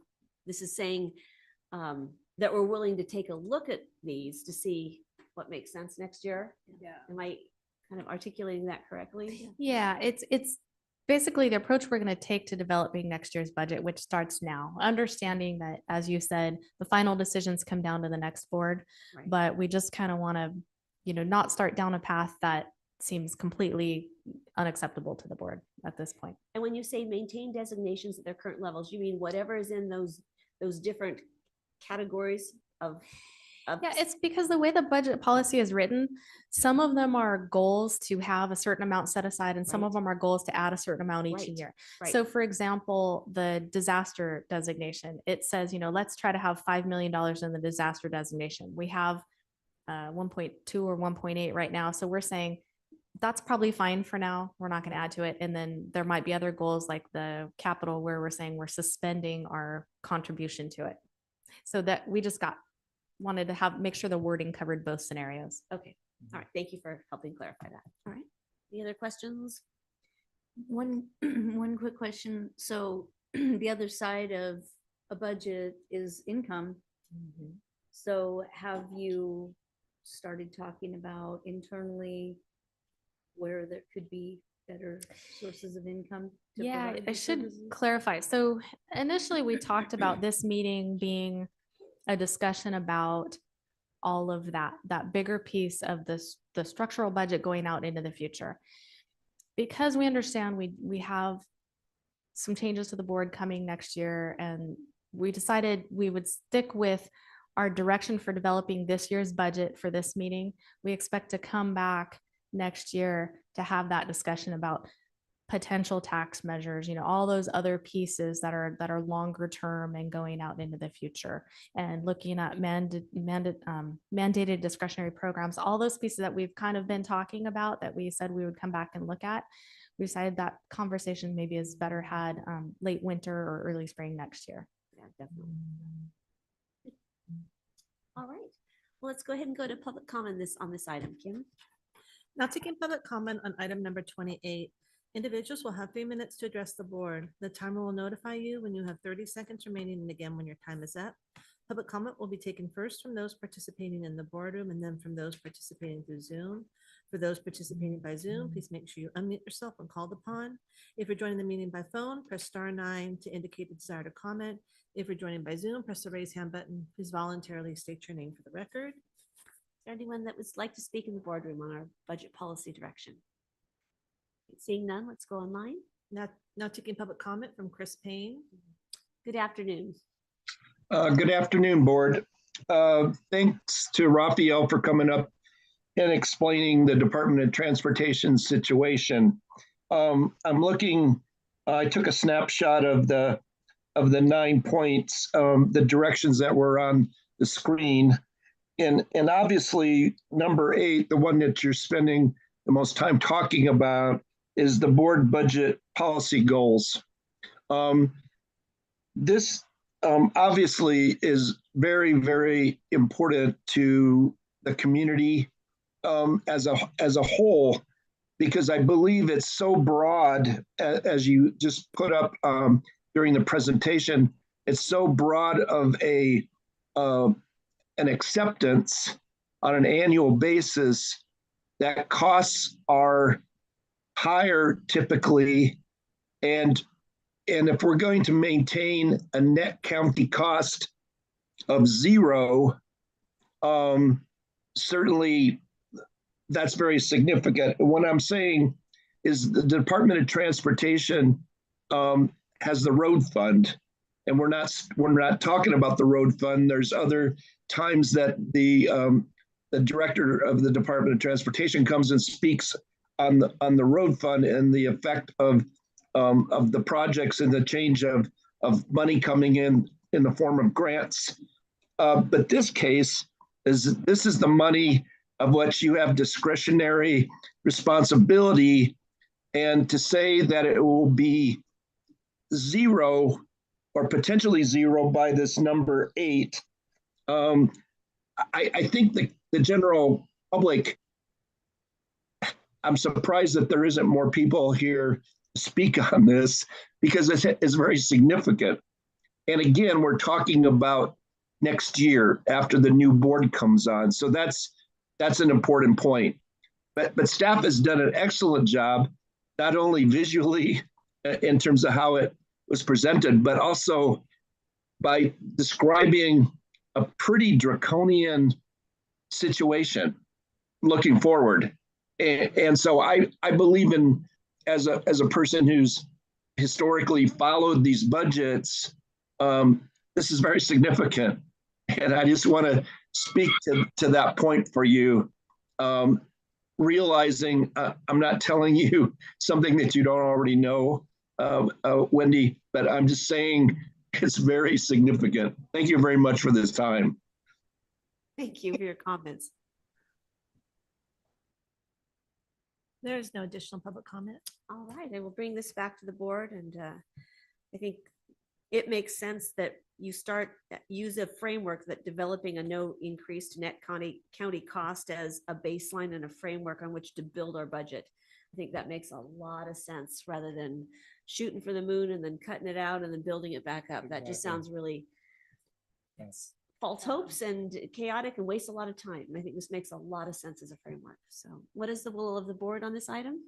this is saying that we're willing to take a look at these to see what makes sense next year. Yeah. Am I kind of articulating that correctly? Yeah, it's basically the approach we're going to take to developing next year's budget, which starts now, understanding that, as you said, the final decisions come down to the next board, Right. but we just kind of want to, not start down a path that seems completely unacceptable to the board at this point. And when you say maintain designations at their current levels, you mean whatever is in those different categories of Yeah, it's because the way the budget policy is written, some of them are goals to have a certain amount set aside, and some of them are goals to add a certain amount each Right, year. right. So for example, the disaster designation, it says, let's try to have $5 million in the disaster designation. We have 1.2 or 1.8 right now. So we're saying that's probably fine for now. We're not going to add to it. And then there might be other goals like the capital where we're saying we're suspending our contribution to it. So that we just wanted to make sure the wording covered both scenarios. Okay. All right. Thank you for helping clarify that. All right. Any other questions? One quick question. So the other side of a budget is income. So have you started talking about internally where there could be better sources of income? Yeah, provide I these should services? clarify. So initially we talked about this meeting being a discussion about all of that bigger piece of the structural budget going out into the future. Because we understand we have some changes to the board coming next year, and we decided we would stick with our direction for developing this year's budget for this meeting. We expect to come back next year to have that discussion about potential tax measures, all those other pieces that are longer term and going out into the future, and looking at mandated discretionary programs, all those pieces that we've kind of been talking about that we said we would come back and look at. We decided that conversation maybe is better had late winter or early spring next year. Yeah, definitely. All right. Well, let's go ahead and go to public comment on this item, Kim. Now taking public comment on item number 28. Individuals will have 3 minutes to address the board. The timer will notify you when you have 30 seconds remaining, and again when your time is up. Public comment will be taken first from those participating in the boardroom and then from those participating through Zoom. For those participating by Zoom, please make sure you unmute yourself when called upon. If you're joining the meeting by phone, press *9 to indicate the desire to comment. If you're joining by Zoom, press the raise hand button. Please voluntarily state your name for the record. Is there anyone that would like to speak in the boardroom on our budget policy direction? Seeing none, let's go online. Now taking public comment from Chris Payne. Good afternoon. Good afternoon, board. Thanks to Raphael for coming up and explaining the Department of Transportation situation. I'm looking, I took a snapshot of the 9 points, the directions that were on the screen. And obviously, number 8, the one that you're spending the most time talking about, is the board budget policy goals. This obviously is very, very important to the community as a whole, because I believe it's so broad, as you just put up during the presentation. It's so broad of an acceptance on an annual basis that costs are higher typically, and if we're going to maintain a net county cost of 0, certainly that's very significant. What I'm saying is the Department of Transportation has the road fund, and we're not talking about the road fund. There's other times that the director of the Department of Transportation comes and speaks on the road fund and the effect of the projects and the change of money coming in the form of grants. But this case is the money of which you have discretionary responsibility, and to say that it will be 0 or potentially 0 by this number 8, I think the general public, I'm surprised that there isn't more people here to speak on this, because it's very significant. And again, we're talking about next year after the new board comes on. So that's an important point. But staff has done an excellent job, not only visually in terms of how it was presented, but also by describing a pretty draconian situation looking forward. And so I believe in, as a person who's historically followed these budgets, this is very significant. And I just want to speak to that point for you, realizing I'm not telling you something that you don't already know, Wendy, but I'm just saying it's very significant. Thank you very much for this time. Thank you for your comments. There is no additional public comment. All right, I will bring this back to the board, and I think it makes sense that you use a framework that developing a no increased net county cost as a baseline and a framework on which to build our budget. I think that makes a lot of sense, rather than shooting for the moon and then cutting it out and then building it back up. That just sounds really false hopes and chaotic and wastes a lot of time. I think this makes a lot of sense as a framework. So what is the will of the board on this item?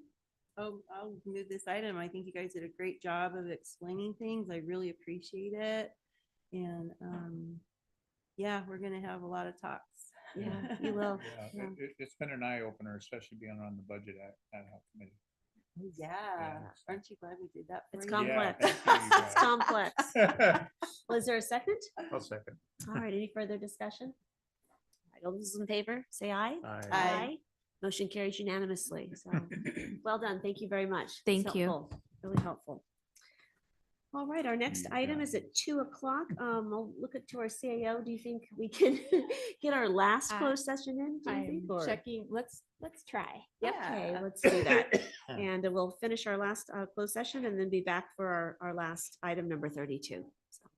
Oh, I'll move this item. I think you guys did a great job of explaining things. I really appreciate it. And yeah, we're going to have a lot of talks. Yeah, you will. Yeah, it's been an eye opener, especially being on the budget ad hoc committee. Yeah. Aren't you glad we did that for It's you? complex. Yeah, thank you, It's complex. Well, is there a second? I'll second. All right, any further discussion? All right, all those in favor, say aye. Aye. Motion carries unanimously. So well done. Thank you very much. Thank It's you. helpful, really helpful. All right, our next item is at 2 o'clock. I'll look to our CAO. Do you think we can get our last closed session in? Do you think, I'm or- checking. Let's try. Okay, let's do that. And we'll finish our last closed session and then be back for our last item, number 32. So.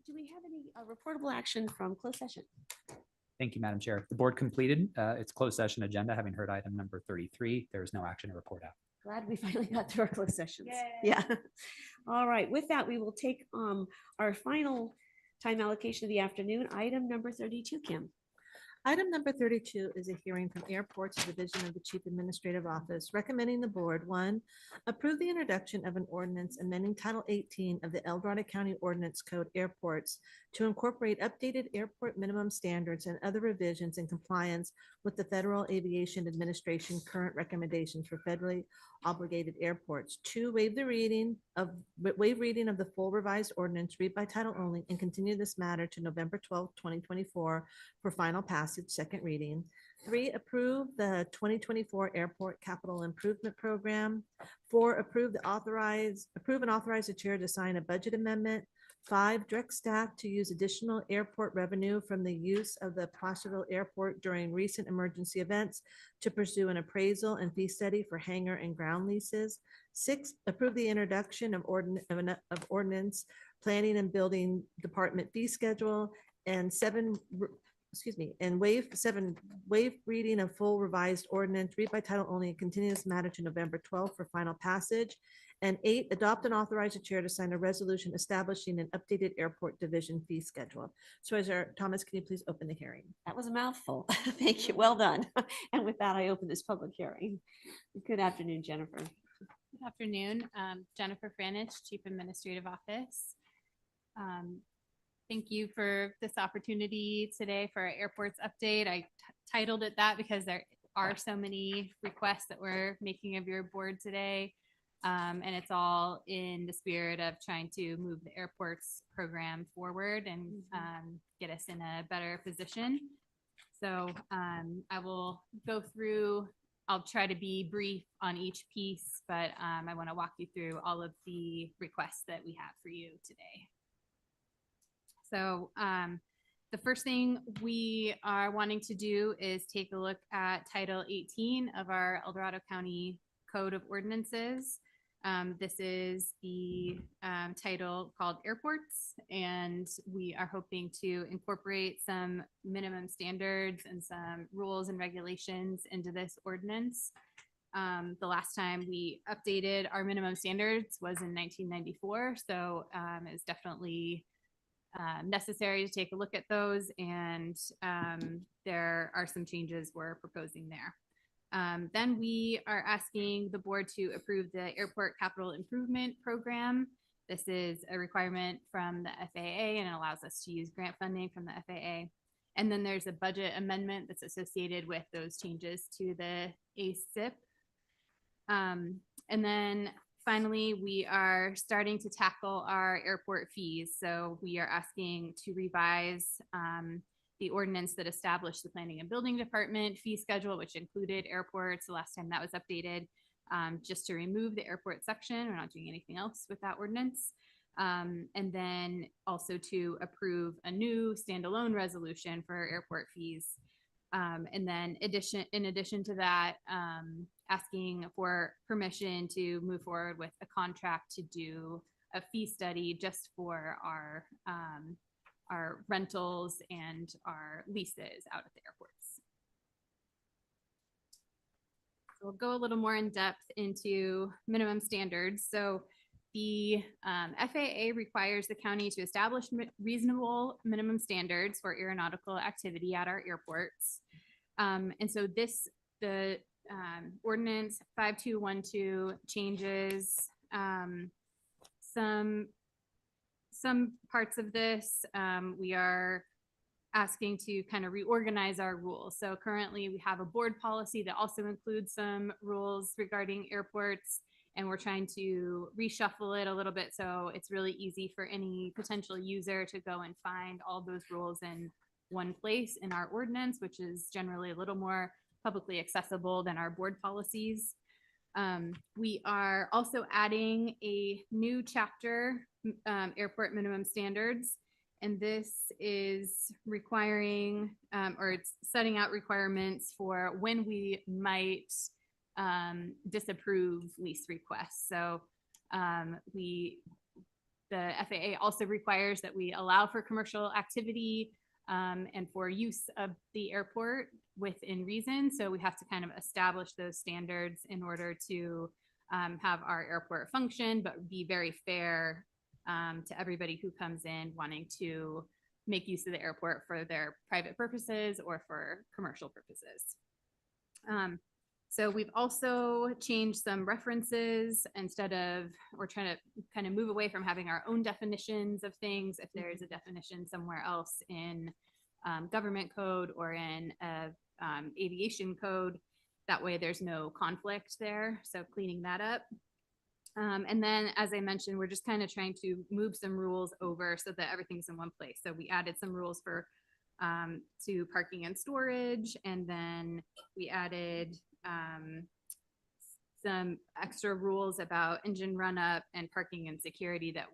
do we have any reportable action from closed session? Thank you, Madam Chair. The board completed its closed session agenda, having heard item number 33. There is no action to report out. Glad we finally got through our closed sessions. Yeah. All right, with that, we will take our final time allocation of the afternoon, item number 32, Kim. Item number 32 is a hearing from Airports Division of the Chief Administrative Office recommending the board, one, approve the introduction of an ordinance amending Title 18 of the El Dorado County Ordinance Code Airports to incorporate updated airport minimum standards and other revisions in compliance with the Federal Aviation Administration current recommendations for federally obligated airports. Two, waive reading of the full revised ordinance, read by title only, and continue this matter to November 12, 2024 for final passage, second reading. Three, approve the 2024 Airport Capital Improvement Program. Four, approve and authorize the chair to sign a budget amendment. Five, direct staff to use additional airport revenue from the use of the Placerville Airport during recent emergency events to pursue an appraisal and fee study for hangar and ground leases. Six, approve the introduction of ordinance planning and building department fee schedule. And waive reading of full revised ordinance, read by title only, and continue this matter to November 12th for final passage. And eight, adopt and authorize the chair to sign a resolution establishing an updated airport division fee schedule. Supervisor Thomas, can you please open the hearing? That was a mouthful. Thank you. Well done. And with that, I open this public hearing. Good afternoon, Jennifer. Good afternoon. Jennifer Franich, Chief Administrative Office. Thank you for this opportunity today for our airports update. I titled it that because there are so many requests that we're making of your board today. And it's all in the spirit of trying to move the airports program forward and get us in a better position. So I will go through, I'll try to be brief on each piece, but I want to walk you through all of the requests that we have for you today. So the first thing we are wanting to do is take a look at Title 18 of our El Dorado County Code of Ordinances. This is the title called Airports, and we are hoping to incorporate some minimum standards and some rules and regulations into this ordinance. The last time we updated our minimum standards was in 1994, so it's definitely necessary to take a look at those, and there are some changes we're proposing there. Then we are asking the board to approve the Airport Capital Improvement Program. This is a requirement from the FAA and it allows us to use grant funding from the FAA. And then there's a budget amendment that's associated with those changes to the ACIP. And then finally, we are starting to tackle our airport fees. So we are asking to revise the ordinance that established the Planning and Building Department fee schedule, which included airports. The last time that was updated, just to remove the airport section. We're not doing anything else with that ordinance. And then also to approve a new standalone resolution for airport fees. And then in addition to that, asking for permission to move forward with a contract to do a fee study just for our rentals and our leases out at the airports. So we'll go a little more in depth into minimum standards. So the FAA requires the county to establish reasonable minimum standards for aeronautical activity at our airports. And so the ordinance 5212 changes some parts of this. We are asking to kind of reorganize our rules. So currently we have a board policy that also includes some rules regarding airports, and we're trying to reshuffle it a little bit so it's really easy for any potential user to go and find all those rules in one place in our ordinance, which is generally a little more publicly accessible than our board policies. We are also adding a new chapter, airport minimum standards, and this is requiring or it's setting out requirements for when we might disapprove lease requests. So we the FAA also requires that we allow for commercial activity and for use of the airport within reason. So we have to kind of establish those standards in order to have our airport function, but be very fair to everybody who comes in wanting to make use of the airport for their private purposes or for commercial purposes. So we've also changed some references. Instead of, we're trying to kind of move away from having our own definitions of things. If there is a definition somewhere else in government code or in aviation code, that way there's no conflict there. So cleaning that up. And then, as I mentioned, we're just kind of trying to move some rules over so that everything's in one place. So we added some rules for to parking and storage, and then we added some extra rules about engine run up and parking and security that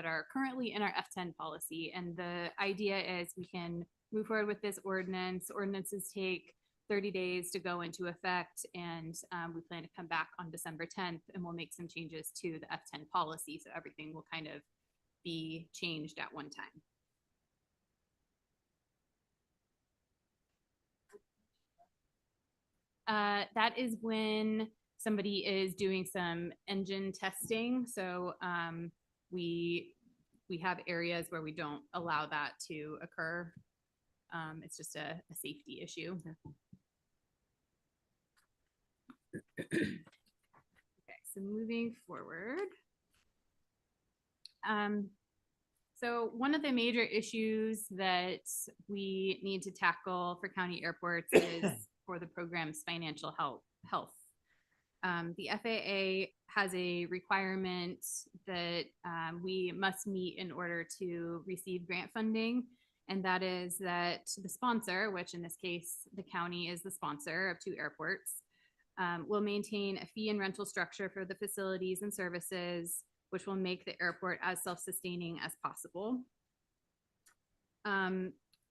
are currently in our F10 policy. And the idea is we can move forward with this ordinance. Ordinances take 30 days to go into effect, and we plan to come back on December 10th, and we'll make some changes to the F10 policy, so everything will kind of be changed at one time. That is when somebody is doing some engine testing. So we have areas where we don't allow that to occur. It's just a safety issue. Okay, so moving forward. So one of the major issues that we need to tackle for county airports is for the program's financial health. The FAA has a requirement that we must meet in order to receive grant funding, and that is that the sponsor, which in this case, the county is the sponsor of 2 airports, will maintain a fee and rental structure for the facilities and services, which will make the airport as self-sustaining as possible.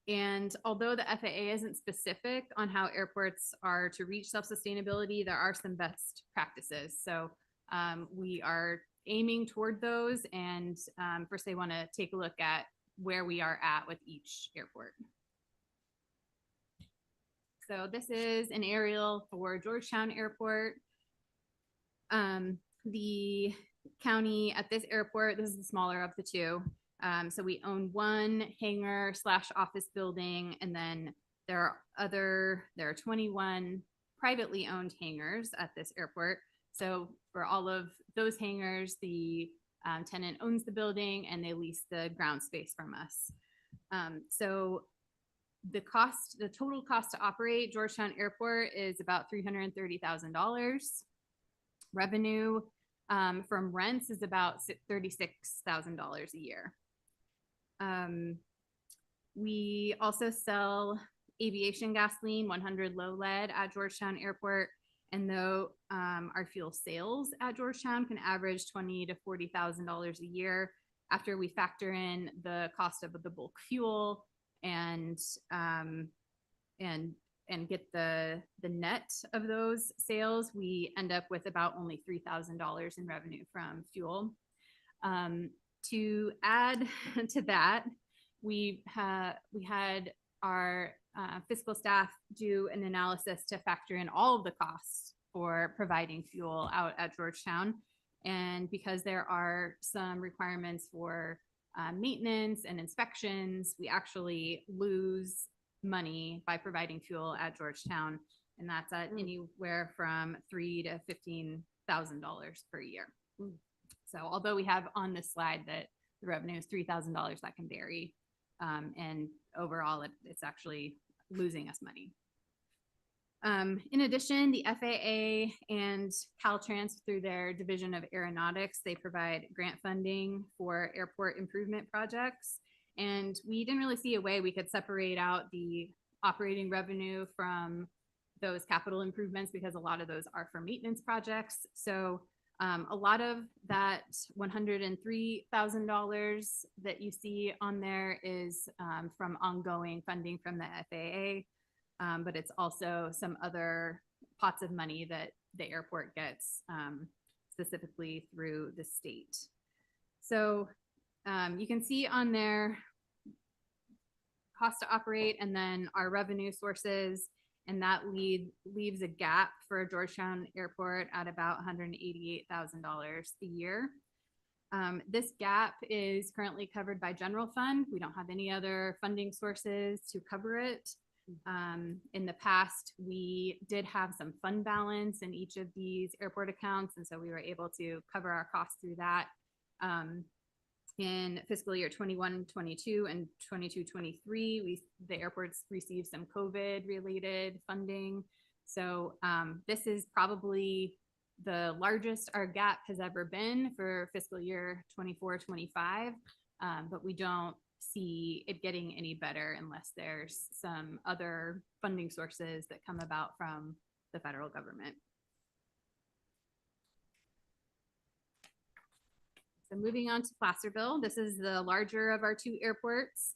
And although the FAA isn't specific on how airports are to reach self-sustainability, there are some best practices. So we are aiming toward those. And first, I want to take a look at where we are at with each airport. So this is an aerial for Georgetown Airport. The county at this airport, this is the smaller of the 2. So we own 1 hangar / office building, and then there are 21 privately owned hangars at this airport. So for all of those hangars, the tenant owns the building and they lease the ground space from us. So the total cost to operate Georgetown Airport is about $330,000. Revenue from rents is about $36,000 a year. We also sell aviation gasoline, 100 low lead at Georgetown Airport. And though our fuel sales at Georgetown can average $20,000 to $40,000 a year, after we factor in the cost of the bulk fuel and get the net of those sales, we end up with about only $3,000 in revenue from fuel. To add to that, we had our fiscal staff do an analysis to factor in all of the costs for providing fuel out at Georgetown. And because there are some requirements for maintenance and inspections, we actually lose money by providing fuel at Georgetown. And that's at anywhere from $3,000 to $15,000 per year. So although we have on this slide that the revenue is $3,000, that can vary. And overall, it's actually losing us money. In addition, the FAA and Caltrans, through their Division of Aeronautics, they provide grant funding for airport improvement projects. And we didn't really see a way we could separate out the operating revenue from those capital improvements, because a lot of those are for maintenance projects. So a lot of that $103,000 that you see on there is from ongoing funding from the FAA, but it's also some other pots of money that the airport gets specifically through the state. So You can see on there cost to operate and then our revenue sources, and that leaves a gap for Georgetown Airport at about $188,000 a year. This gap is currently covered by general fund. We don't have any other funding sources to cover it. In the past, we did have some fund balance in each of these airport accounts, and so we were able to cover our costs through that. In fiscal year 21-22 and 22-23, the airports received some COVID related funding. So this is probably the largest our gap has ever been for fiscal year 24-25, but we don't see it getting any better unless there's some other funding sources that come about from the federal government. So moving on to Placerville, this is the larger of our two airports.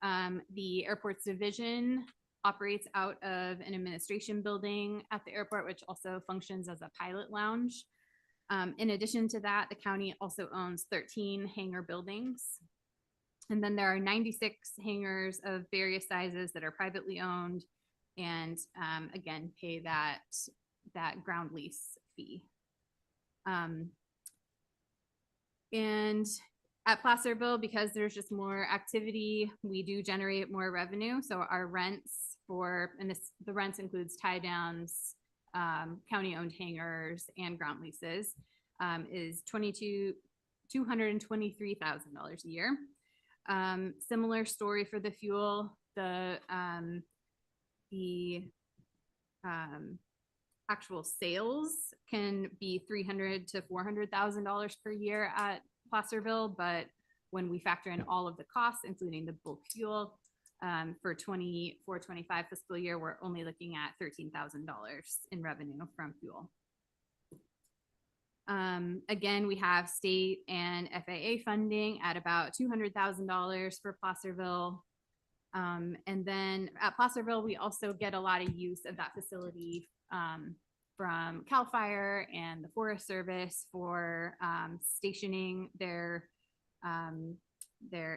The airports division operates out of an administration building at the airport, which also functions as a pilot lounge. In addition to that, the county also owns 13 hangar buildings. And then there are 96 hangars of various sizes that are privately owned and again, pay that ground lease fee. And at Placerville, because there's just more activity, we do generate more revenue. So our rents the rents includes tie downs, county owned hangars and ground leases, is $223,000 a year. Similar story for the fuel. The actual sales can be $300,000 to $400,000 per year at Placerville, but when we factor in all of the costs, including the bulk fuel, for 24-25 fiscal year, we're only looking at $13,000 in revenue from fuel. Again, we have state and FAA funding at about $200,000 for Placerville. And then at Placerville, we also get a lot of use of that facility from CAL FIRE and the Forest Service for stationing their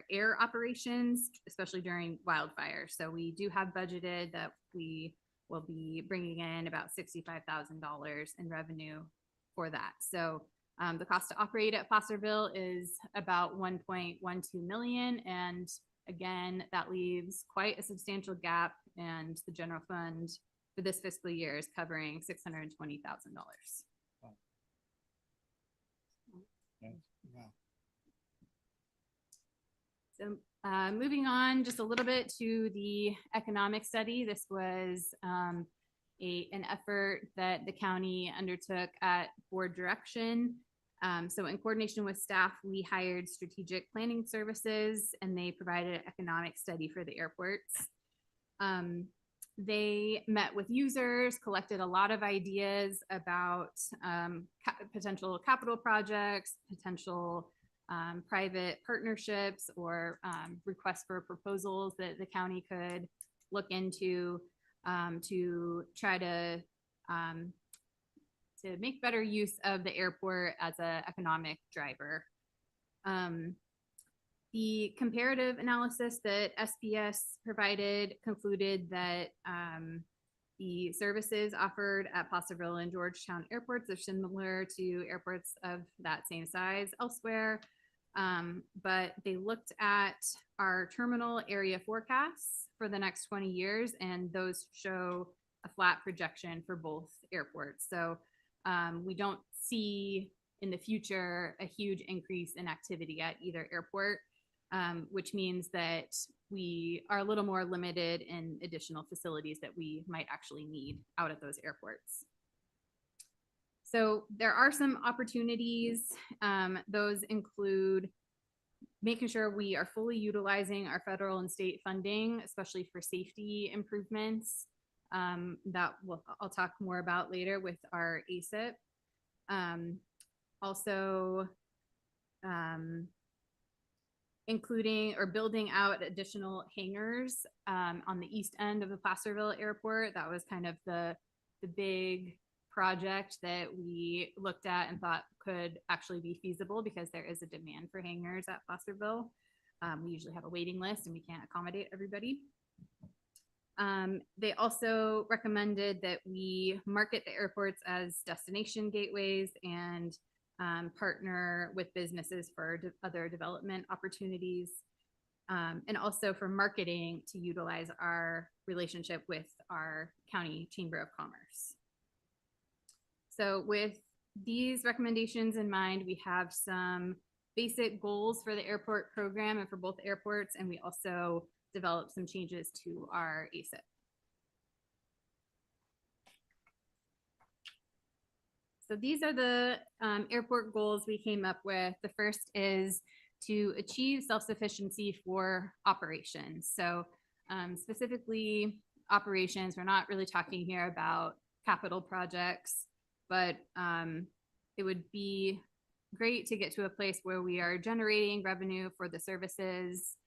air operations, especially during wildfires. So we do have budgeted that we will be bringing in about $65,000 in revenue for that. So the cost to operate at Placerville is about $1.12 million. And again, that leaves quite a substantial gap, and the general fund for this fiscal year is covering $620,000. Wow. So moving on just a little bit to the economic study. This was an effort that the county undertook at board direction. So in coordination with staff, we hired strategic planning services, and they provided an economic study for the airports. They met with users, collected a lot of ideas about potential capital projects, potential private partnerships, or requests for proposals that the county could look into to try to make better use of the airport as an economic driver. The comparative analysis that SPS provided concluded that the services offered at Placerville and Georgetown airports are similar to airports of that same size elsewhere. But they looked at our terminal area forecasts for the next 20 years, and those show a flat projection for both airports. So we don't see in the future a huge increase in activity at either airport, which means that we are a little more limited in additional facilities that we might actually need out at those airports. So there are some opportunities. Those include making sure we are fully utilizing our federal and state funding, especially for safety improvements. I'll talk more about later with our ASIP. Also, including or building out additional hangars on the east end of the Placerville airport. That was kind of the big project that we looked at and thought could actually be feasible because there is a demand for hangars at Placerville. We usually have a waiting list and we can't accommodate everybody. They also recommended that we market the airports as destination gateways and partner with businesses for other development opportunities. And also for marketing to utilize our relationship with our county chamber of commerce. So with these recommendations in mind, we have some basic goals for the airport program and for both airports, and we also developed some changes to our ASIP. So these are the airport goals we came up with. The first is to achieve self-sufficiency for operations. So specifically operations, we're not really talking here about capital projects, but it would be great to get to a place where we are generating revenue for the services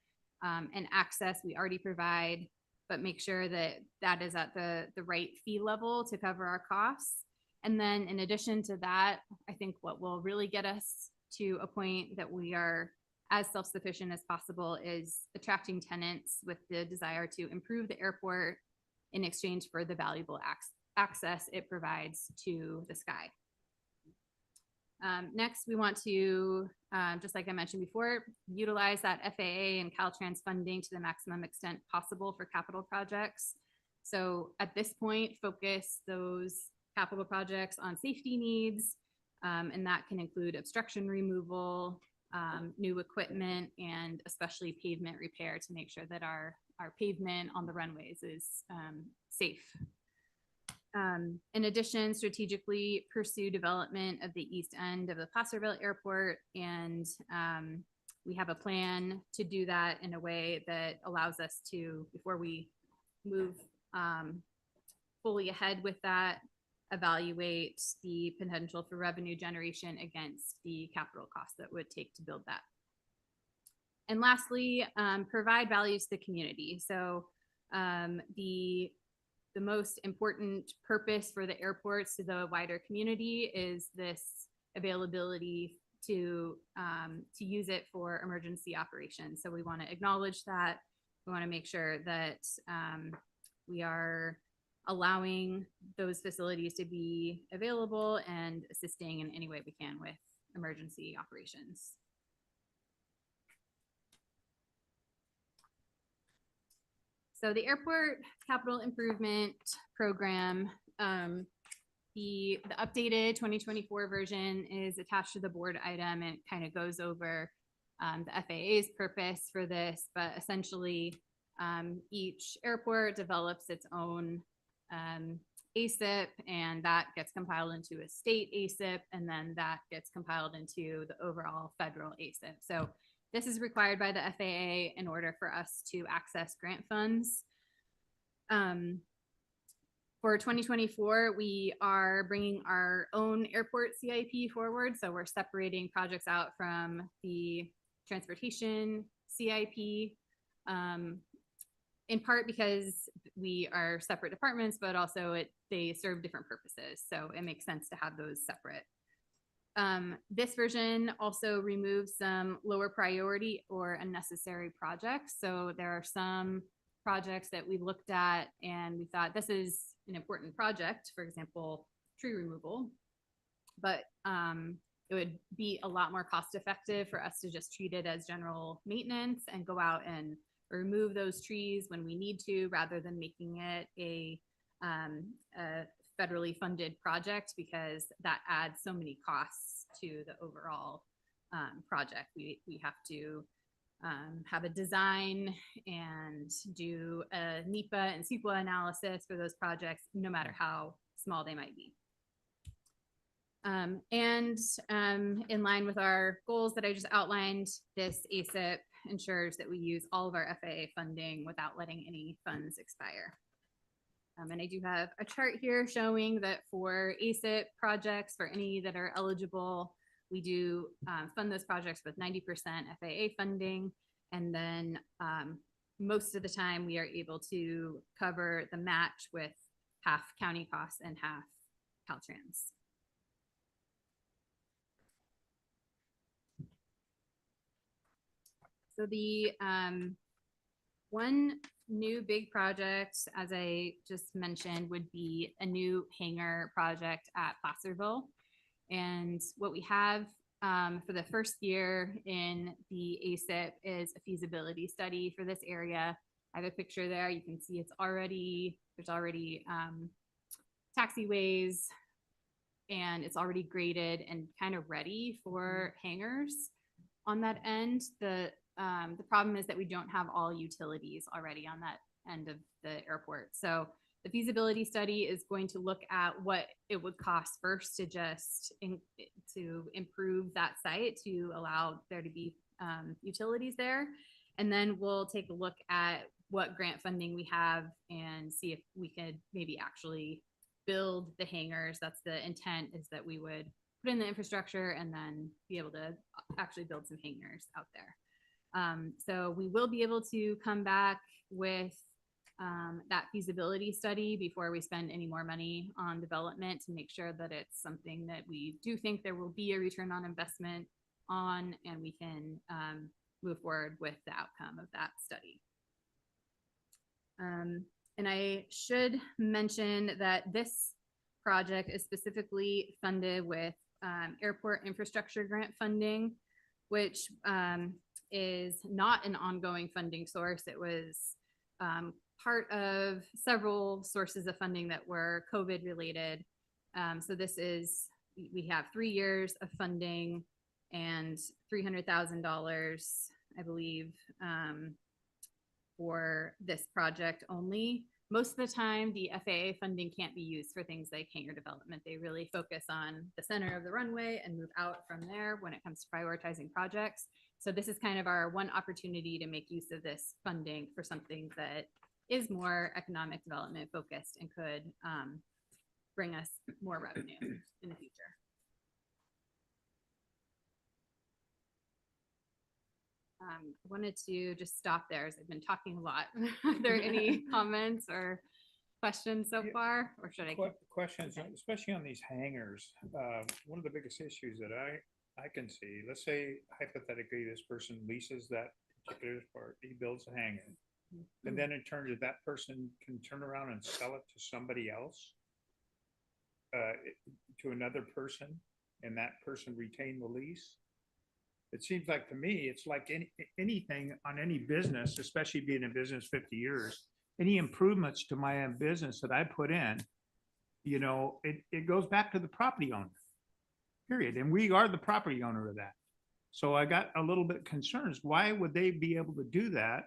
and access we already provide, but make sure that that is at the right fee level to cover our costs. And then in addition to that, I think what will really get us to a point that we are as self-sufficient as possible is attracting tenants with the desire to improve the airport in exchange for the valuable access it provides to the sky. Next, we want to, just like I mentioned before, utilize that FAA and Caltrans funding to the maximum extent possible for capital projects. So at this point, focus those capital projects on safety needs, and that can include obstruction removal, new equipment, and especially pavement repair to make sure that our pavement on the runways is safe. In addition, strategically pursue development of the east end of the Placerville Airport, and we have a plan to do that in a way that allows us to, before we move fully ahead with that, evaluate the potential for revenue generation against the capital costs that would take to build that. And lastly, provide value to the community. So the most important purpose for the airports to the wider community is this availability to use it for emergency operations. So we want to acknowledge that. We want to make sure that we are allowing those facilities to be available and assisting in any way we can with emergency operations. So the airport capital improvement program, the updated 2024 version is attached to the board item. It kind of goes over the FAA's purpose for this, but essentially each airport develops its own ASIP, and that gets compiled into a state ASIP, and then that gets compiled into the overall federal ASIP. So this is required by the FAA in order for us to access grant funds. For 2024, we are bringing our own airport CIP forward. So we're separating projects out from the transportation CIP, in part because we are separate departments, but also they serve different purposes. So it makes sense to have those separate. This version also removes some lower priority or unnecessary projects. So there are some projects that we looked at and we thought this is an important project, for example, tree removal, but it would be a lot more cost effective for us to just treat it as general maintenance and go out and remove those trees when we need to, rather than making it a federally funded project, because that adds so many costs to the overall project. We have to have a design and do a NEPA and CEQA analysis for those projects, no matter how small they might be. And in line with our goals that I just outlined, this ASIP ensures that we use all of our FAA funding without letting any funds expire. And I do have a chart here showing that for ASIP projects, for any that are eligible, we do fund those projects with 90% FAA funding. And then most of the time we are able to cover the match with half county costs and half Caltrans. So the one new big project, as I just mentioned, would be a new hangar project at Placerville. And what we have for the first year in the ASIP is a feasibility study for this area. I have a picture there. You can see there's already taxiways, and it's already graded and kind of ready for hangars on that end. The problem is that we don't have all utilities already on that end of the airport. So the feasibility study is going to look at what it would cost first to just to improve that site to allow there to be utilities there. And then we'll take a look at what grant funding we have and see if we could maybe actually build the hangars. That's the intent, is that we would put in the infrastructure and then be able to actually build some hangars out there. So we will be able to come back with that feasibility study before we spend any more money on development to make sure that it's something that we do think there will be a return on investment on, and we can move forward with the outcome of that study. And I should mention that this project is specifically funded with airport infrastructure grant funding, which is not an ongoing funding source. It was part of several sources of funding that were COVID related. So this is, we have 3 years of funding and $300,000, I believe, for this project only. Most of the time, the FAA funding can't be used for things like hangar development. They really focus on the center of the runway and move out from there when it comes to prioritizing projects. So this is kind of our one opportunity to make use of this funding for something that is more economic development focused and could bring us more revenue in the future. I wanted to just stop there as I've been talking a lot. Are there any comments or questions so far, or should I? Questions, especially on these hangars. One of the biggest issues that I can see, let's say hypothetically this person leases that particular part, he builds a hangar, and then in turn that person can turn around and sell it to somebody else, to another person, and that person retain the lease. It seems like to me, it's like anything on any business, especially being in business 50 years, any improvements to my own business that I put in, you know, it goes back to the property owner, period. And we are the property owner of that. So I got a little bit concerned. Why would they be able to do that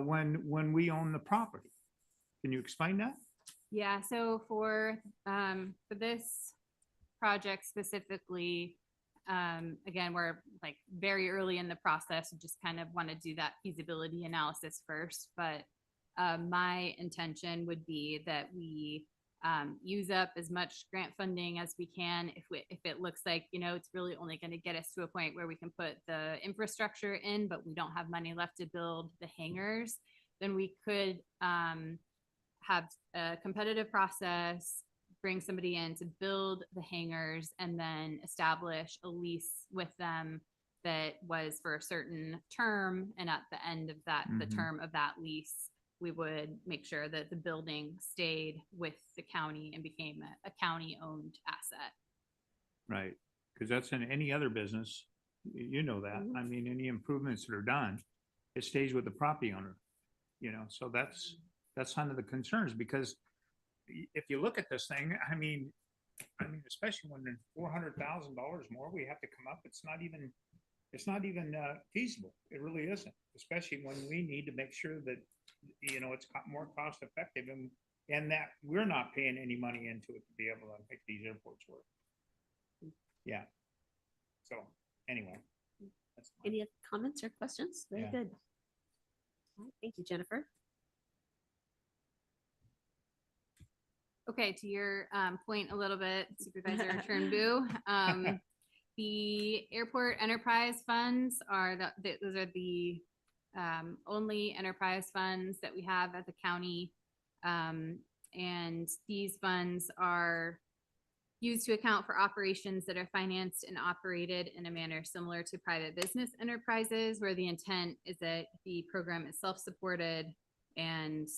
when we own the property? Can you explain that? Yeah, so for this project specifically, again, we're like very early in the process. We just kind of want to do that feasibility analysis first. But my intention would be that we use up as much grant funding as we can. If it looks like, you know, it's really only going to get us to a point where we can put the infrastructure in, but we don't have money left to build the hangars, then we could have a competitive process, bring somebody in to build the hangars, and then establish a lease with them that was for a certain term. And at the end of that, the term of that lease, we would make sure that the building stayed with the county and became a county-owned asset. Right, because that's in any other business, you know that. I mean, any improvements that are done, it stays with the property owner, you know. So that's kind of the concerns, because if you look at this thing, I mean, especially when there's $400,000 more we have to come up, it's not even feasible. It really isn't, especially when we need to make sure that, you know, it's more cost effective, and that we're not paying any money into it to be able to make these airports work. Yeah. So anyway. Any other comments or questions? Very good. All right, thank you, Jennifer. Okay, to your point a little bit, Supervisor Turnbull, the airport enterprise funds are those are the only enterprise funds that we have at the county, and these funds are used to account for operations that are financed and operated in a manner similar to private business enterprises, where the intent is that the program is self-supported and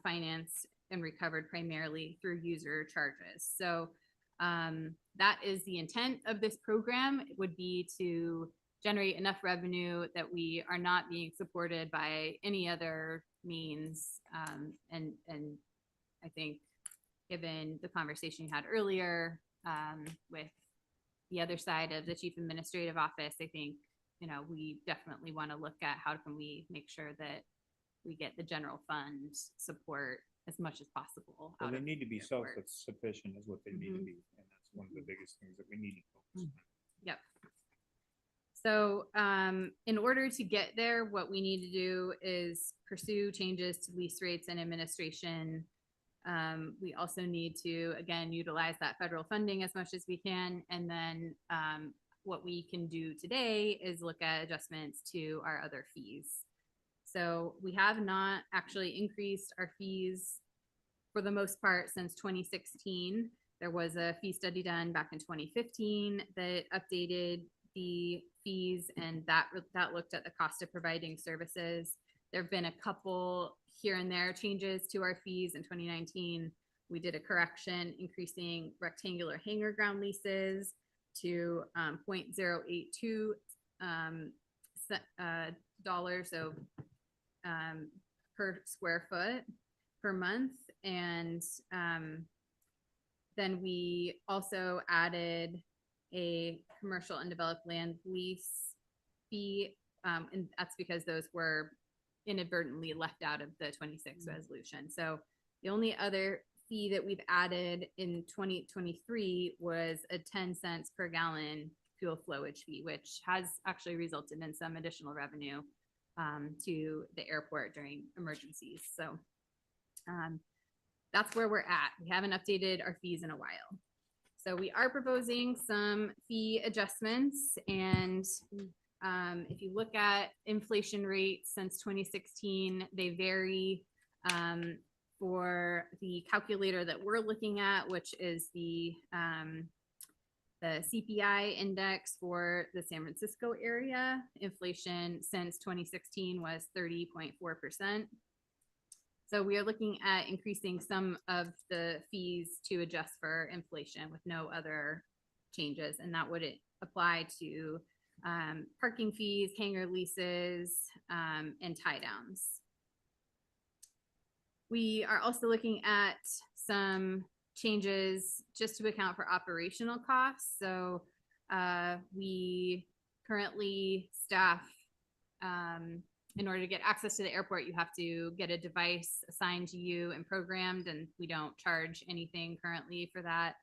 financed and recovered primarily through user charges. So that is the intent of this program. It would be to generate enough revenue that we are not being supported by any other means. And I think given the conversation you had earlier with the other side of the chief administrative office, I think, you know, we definitely want to look at how can we make sure that we get the general fund support as much as possible. Well, out they of need to be the airport. self-sufficient is what they need to Mhm. be. And that's one of the biggest things that we need to focus on. Yep. So in order to get there, what we need to do is pursue changes to lease rates and administration. We also need to, again, utilize that federal funding as much as we can. And then what we can do today is look at adjustments to our other fees. So we have not actually increased our fees for the most part since 2016. There was a fee study done back in 2015 that updated the fees, and that looked at the cost of providing services. There have been a couple here and there changes to our fees. In 2019, we did a correction, increasing rectangular hangar ground leases to 0.082 dollars per square foot per month. And then we also added a commercial and developed land lease fee. And that's because those were inadvertently left out of the 26 resolution. So the only other fee that we've added in 2023 was a 10 cents per gallon fuel flowage fee, which has actually resulted in some additional revenue to the airport during emergencies. So that's where we're at. We haven't updated our fees in a while. So we are proposing some fee adjustments, and if you look at inflation rates since 2016, they vary for the calculator that we're looking at, which is the CPI index for the San Francisco area. Inflation since 2016 was 30.4%. So we are looking at increasing some of the fees to adjust for inflation with no other changes. And that would apply to parking fees, hangar leases, and tie downs. We are also looking at some changes just to account for operational costs. So we currently staff, in order to get access to the airport, you have to get a device assigned to you and programmed, and we don't charge anything currently for that.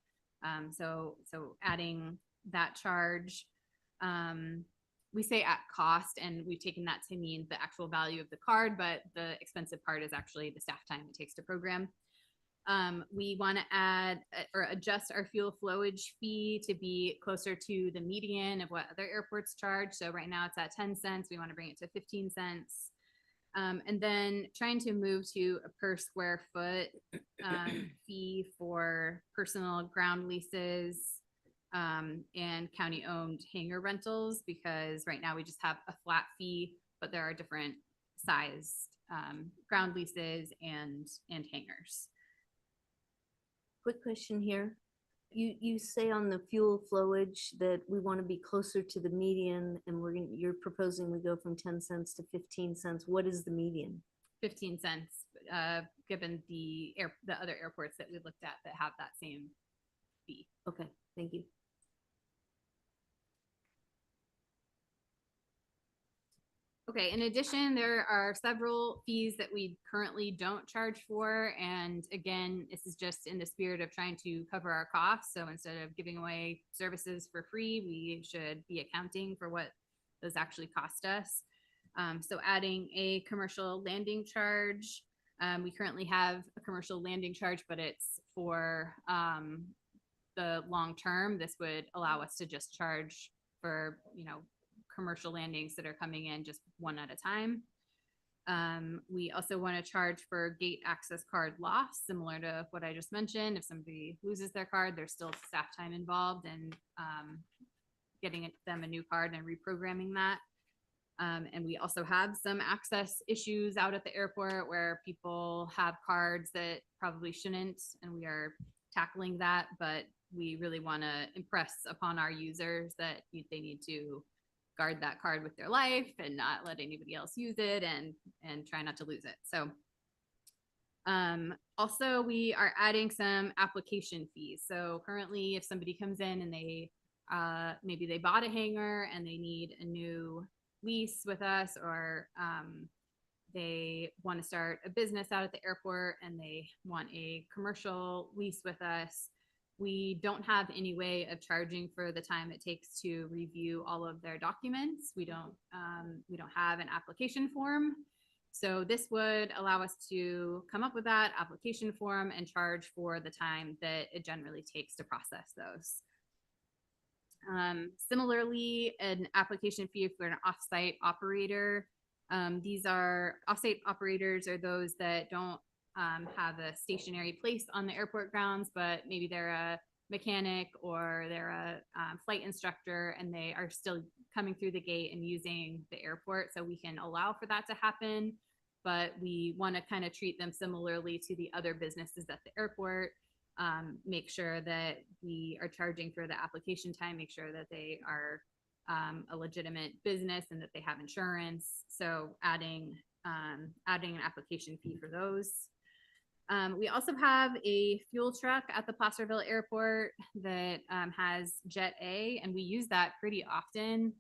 So adding that charge, we say at cost, and we've taken that to mean the actual value of the card, but the expensive part is actually the staff time it takes to program. We want to add or adjust our fuel flowage fee to be closer to the median of what other airports charge. So right now it's at 10 cents. We want to bring it to 15 cents. And then trying to move to a per square foot fee for personal ground leases and county owned hangar rentals, because right now we just have a flat fee, but there are different sized ground leases and hangars. Quick question here. You say on the fuel flowage that we want to be closer to the median, and you're proposing we go from 10 cents to 15 cents. What is the median? 15 cents, given the other airports that we looked at that have that same fee. Okay, thank you. Okay, in addition, there are several fees that we currently don't charge for. And again, this is just in the spirit of trying to cover our costs. So instead of giving away services for free, we should be accounting for what those actually cost us. So adding a commercial landing charge. We currently have a commercial landing charge, but it's for the long term. This would allow us to just charge for, commercial landings that are coming in just one at a time. We also want to charge for gate access card loss, similar to what I just mentioned. If somebody loses their card, there's still staff time involved in getting them a new card and reprogramming that. And we also have some access issues out at the airport where people have cards that probably shouldn't, and we are tackling that. But we really want to impress upon our users that they need to guard that card with their life and not let anybody else use it, and try not to lose it. So also we are adding some application fees. So currently if somebody comes in and they maybe they bought a hanger and they need a new lease with us, or they want to start a business out at the airport and they want a commercial lease with us, we don't have any way of charging for the time it takes to review all of their documents. We don't have an application form. So this would allow us to come up with that application form and charge for the time that it generally takes to process those. Similarly, an application fee for an offsite operator. These are offsite operators are those that don't have a stationary place on the airport grounds, but maybe they're a mechanic or they're a flight instructor and they are still coming through the gate and using the airport. So we can allow for that to happen, but we want to kind of treat them similarly to the other businesses at the airport. Make sure that we are charging for the application time, make sure that they are a legitimate business and that they have insurance. So adding an application fee for those. We also have a fuel truck at the Placerville Airport that has Jet A, and we use that pretty often.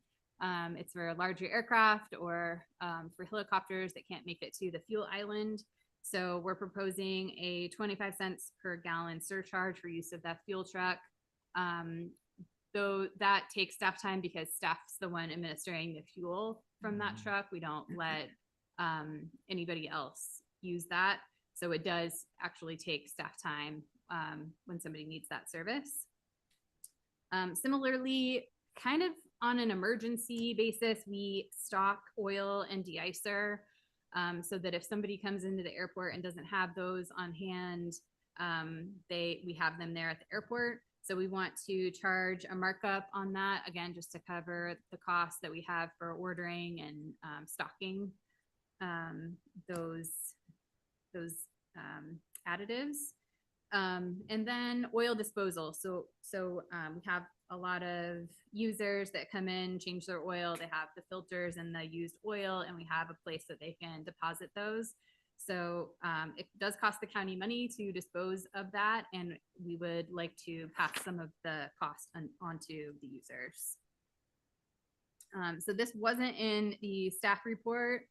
It's for larger aircraft or for helicopters that can't make it to the fuel island. So we're proposing a 25 cents per gallon surcharge for use of that fuel truck. Though that takes staff time because staff's the one administering the fuel from that truck. We don't let anybody else use that. So it does actually take staff time when somebody needs that service. Similarly, kind of on an emergency basis, we stock oil and de-icer so that if somebody comes into the airport and doesn't have those on hand, we have them there at the airport. So we want to charge a markup on that, again, just to cover the cost that we have for ordering and stocking those additives. And then oil disposal. So we have a lot of users that come in, change their oil. They have the filters and the used oil, and we have a place that they can deposit those. So it does cost the county money to dispose of that, and we would like to pass some of the cost onto the users. So this wasn't in the staff report,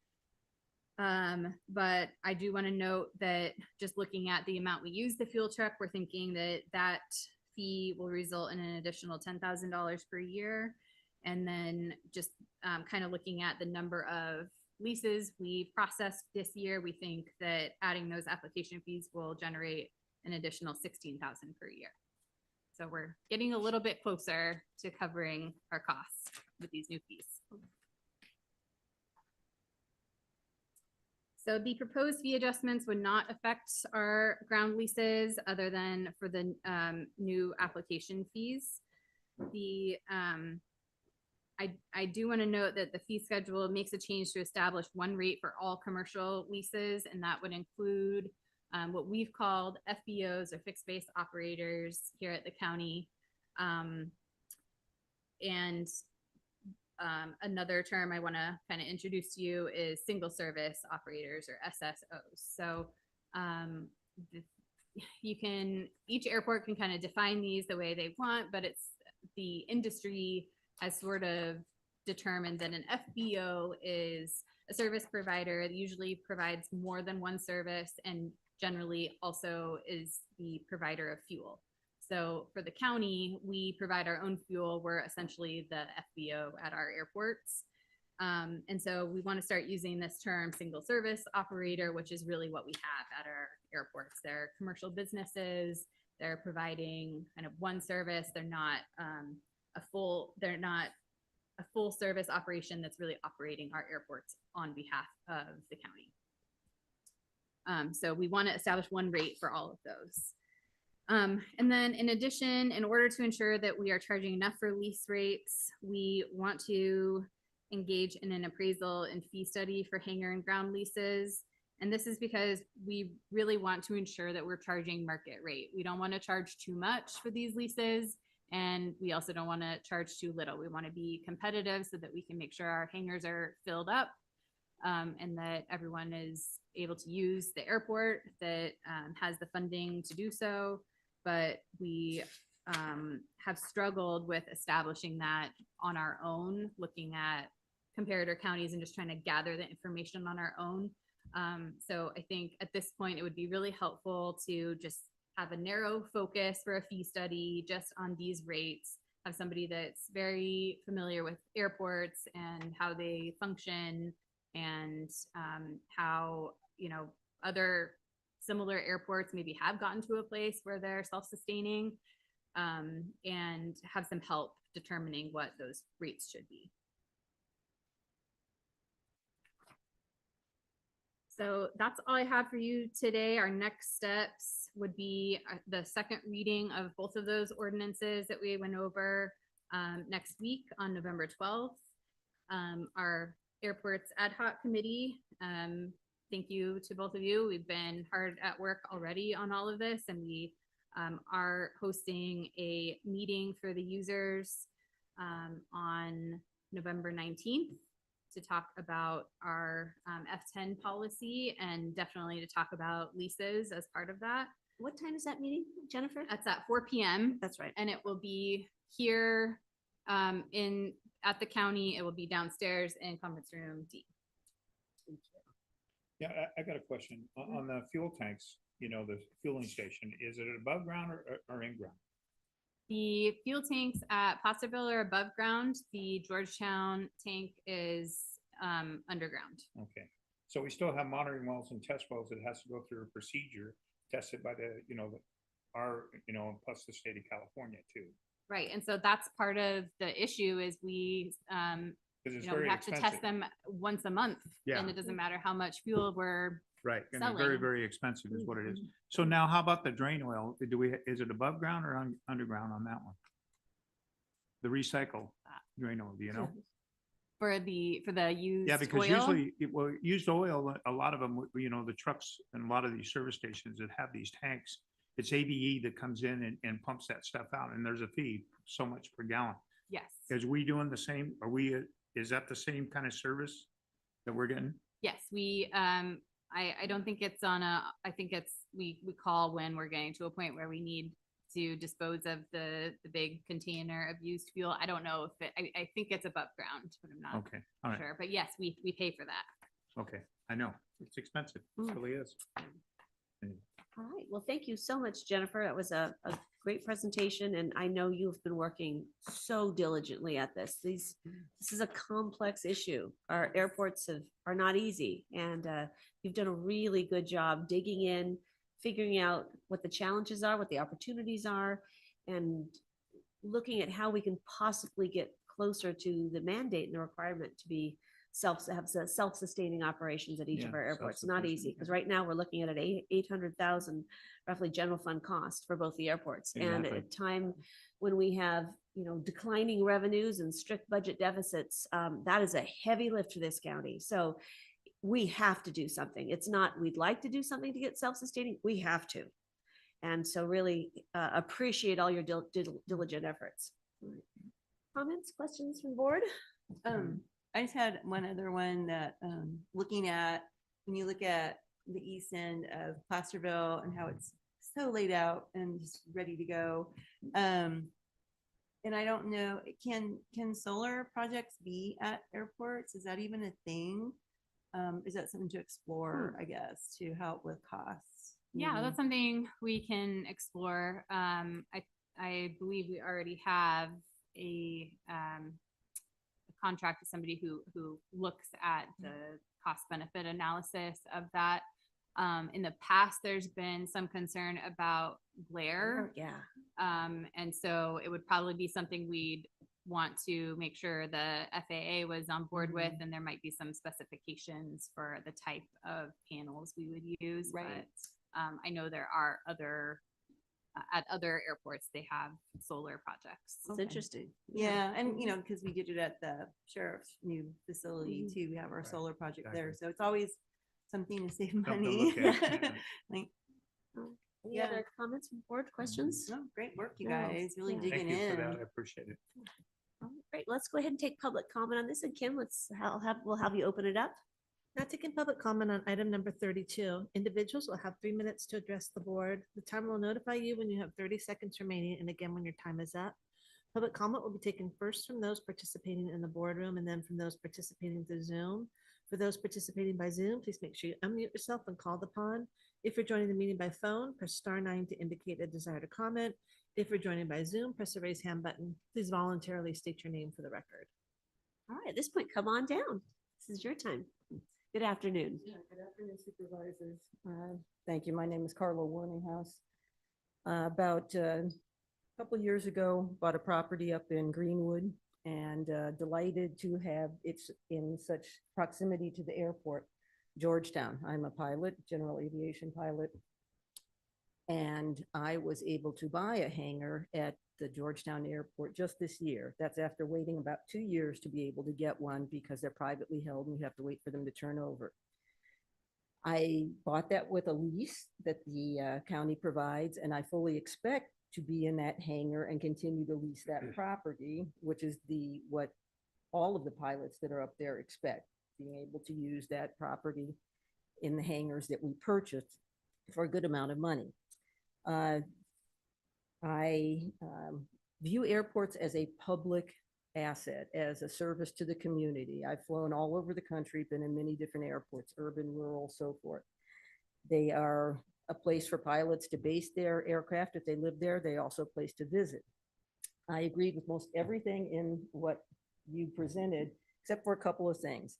but I do want to note that just looking at the amount we use the fuel truck, we're thinking that that fee will result in an additional $10,000 per year. And then just kind of looking at the number of leases we processed this year, we think that adding those application fees will generate an additional $16,000 per year. So we're getting a little bit closer to covering our costs with these new fees. So the proposed fee adjustments would not affect our ground leases other than for the new application fees. I do want to note that the fee schedule makes a change to establish one rate for all commercial leases, and that would include what we've called FBOs or fixed base operators here at the county. And another term I want to kind of introduce to you is single service operators or SSOs. So each airport can kind of define these the way they want, but it's the industry has sort of determined that an FBO is a service provider that usually provides more than one service and generally also is the provider of fuel. So for the county, we provide our own fuel. We're essentially the FBO at our airports. And so we want to start using this term single service operator, which is really what we have at our airports. They're commercial businesses. They're providing kind of one service. They're not a full service operation that's really operating our airports on behalf of the county. So we want to establish one rate for all of those. And then in addition, in order to ensure that we are charging enough for lease rates, we want to engage in an appraisal and fee study for hangar and ground leases. And this is because we really want to ensure that we're charging market rate. We don't want to charge too much for these leases, and we also don't want to charge too little. We want to be competitive so that we can make sure our hangars are filled up, and that everyone is able to use the airport, that has the funding to do so. But we have struggled with establishing that on our own, looking at comparator counties and just trying to gather the information on our own. So I think at this point, it would be really helpful to just have a narrow focus for a fee study just on these rates, have somebody that's very familiar with airports and how they function, and how, you know, other similar airports maybe have gotten to a place where they're self-sustaining, and have some help determining what those rates should be. So that's all I have for you today. Our next steps would be the second reading of both of those ordinances that we went over next week on November 12th. Our airports ad hoc committee, thank you to both of you. We've been hard at work already on all of this, and we are hosting a meeting for the users on November 19th to talk about our F10 policy, and definitely to talk about leases as part of that. What time is that meeting, Jennifer? That's at 4 p.m. That's right. And it will be here at the county. It will be downstairs in conference room D. Yeah, I got a question. On the fuel tanks, you know, the fueling station, is it above ground or in ground? The fuel tanks at Placerville are above ground. The Georgetown tank is underground. Okay, so we still have monitoring wells and test wells that has to go through a procedure tested by the, you know, plus the state of California too. Right, and so that's part of the issue is we, it's we very have to test them once a month. Yeah. And it doesn't matter how much fuel we're Right, and selling. it's very, very expensive is what it is. So now how about the drain oil? Is it above ground or underground on that one? The recycle drain oil, do you know? For the used Yeah, because oil? usually, used oil, a lot of them, you know, the trucks and a lot of these service stations that have these tanks, it's ABE that comes in and pumps that stuff out, and there's a fee, so much per gallon. Yes. Is we doing the same? Is that the same kind of service that we're getting? Yes, we, I don't think it's on I think it's, we call when we're getting to a point where we need to dispose of the big container of used fuel. I don't know if I think it's above ground, but I'm not Okay, all right. sure. But yes, we pay for that. Okay, I know, it's expensive, it really is. All right. Well, thank you so much, Jennifer. That was a great presentation, and I know you've been working so diligently at this. This is a complex issue. Our airports are not easy, and you've done a really good job digging in, figuring out what the challenges are, what the opportunities are, and looking at how we can possibly get closer to the mandate and the requirement to be self-sustaining operations at each of Yeah, our airports. Not easy, because right now we're looking at an 800,000 roughly general fund cost for both the airports. And at Exactly. a time when we have, you know, declining revenues and strict budget deficits, that is a heavy lift for this county. So we have to do something. It's not, we'd like to do something to get self-sustaining, we have to. And so really appreciate all your diligent efforts. Comments, questions from board? I just had one other one that, looking at, when you look at the east end of Placerville and how it's so laid out and just ready to go. And I don't know, can solar projects be at airports? Is that even a thing? Is that something to explore, I guess, to help with costs? Yeah, that's something we can explore. I believe we already have a contract with somebody who looks at the cost benefit analysis of that. In the past, there's been some concern about glare. Yeah. And so it would probably be something we'd want to make sure the FAA was on board with, and there might be some specifications for the type of panels we would use. Right. But I know there are other, at other airports, they have solar projects. It's interesting. Yeah, and you know, because we did it at the sheriff's new facility Mhm. too. We have our solar project there, exactly. so it's always something to save Something to money. look at, yeah. Like, Any Yeah. other comments from board, questions? no, great work, you No, guys. Really yeah. digging Thank you for in. that. I appreciate it. All right, great. Let's go ahead and take public comment on this. And Kim, we'll have you open it up. Now taking public comment on item number 32. Individuals will have 3 minutes to address the board. The timer will notify you when you have 30 seconds remaining, and again when your time is up. Public comment will be taken first from those participating in the boardroom and then from those participating through Zoom. For those participating by Zoom, please make sure you unmute yourself when called upon. If you're joining the meeting by phone, press *9 to indicate a desire to comment. If you're joining by Zoom, press the raise hand button. Please voluntarily state your name for the record. All right, at this point, come on down. This is your time. Good afternoon. Good afternoon, supervisors. Thank you. My name is Carla Warninghouse. About a couple of years ago, bought a property up in Greenwood and delighted to have it in such proximity to the airport, Georgetown. I'm a pilot, general aviation pilot. And I was able to buy a hangar at the Georgetown Airport just this year. That's after waiting about 2 years to be able to get one because they're privately held and you have to wait for them to turn over. I bought that with a lease that the county provides, and I fully expect to be in that hangar and continue to lease that property, which is what all of the pilots that are up there expect, being able to use that property in the hangars that we purchased for a good amount of money. I view airports as a public asset, as a service to the community. I've flown all over the country, been in many different airports, urban, rural, so forth. They are a place for pilots to base their aircraft if they live there. They also a place to visit. I agreed with most everything in what you presented, except for a couple of things.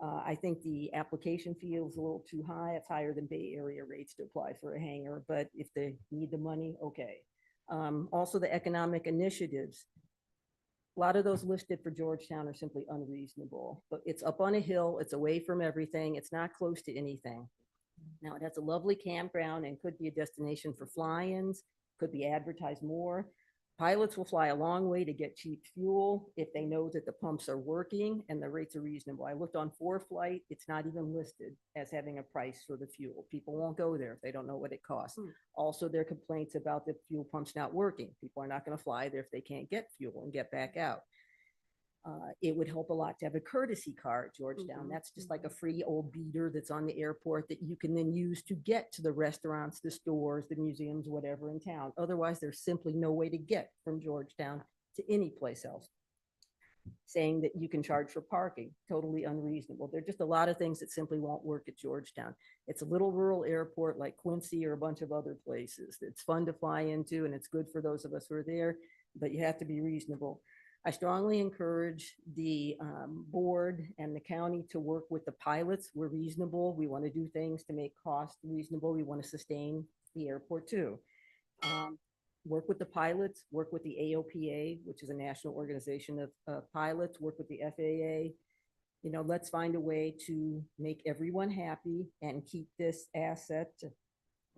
I think the application fee is a little too high. It's higher than Bay Area rates to apply for a hangar, but if they need the money, okay. Also the economic initiatives. A lot of those listed for Georgetown are simply unreasonable, but it's up on a hill, it's away from everything, it's not close to anything. Now it has a lovely campground and could be a destination for fly-ins, could be advertised more. Pilots will fly a long way to get cheap fuel if they know that the pumps are working and the rates are reasonable. I looked on ForeFlight, it's not even listed as having a price for the fuel. People won't go there if they don't know what it costs. Also, there are complaints about the fuel pumps not working. People are not going to fly there if they can't get fuel and get back out. It would help a lot to have a courtesy car at Georgetown. That's just like a free old beater that's on the airport that you can then use to get to the restaurants, the stores, the museums, whatever in town. Otherwise, there's simply no way to get from Georgetown to any place else. Saying that you can charge for parking, totally unreasonable. There are just a lot of things that simply won't work at Georgetown. It's a little rural airport like Quincy or a bunch of other places. It's fun to fly into and it's good for those of us who are there, but you have to be reasonable. I strongly encourage the board and the county to work with the pilots. We're reasonable. We want to do things to make costs reasonable. We want to sustain the airport too. Work with the pilots, work with the AOPA, which is a national organization of pilots, work with the FAA. You know, let's find a way to make everyone happy and keep this asset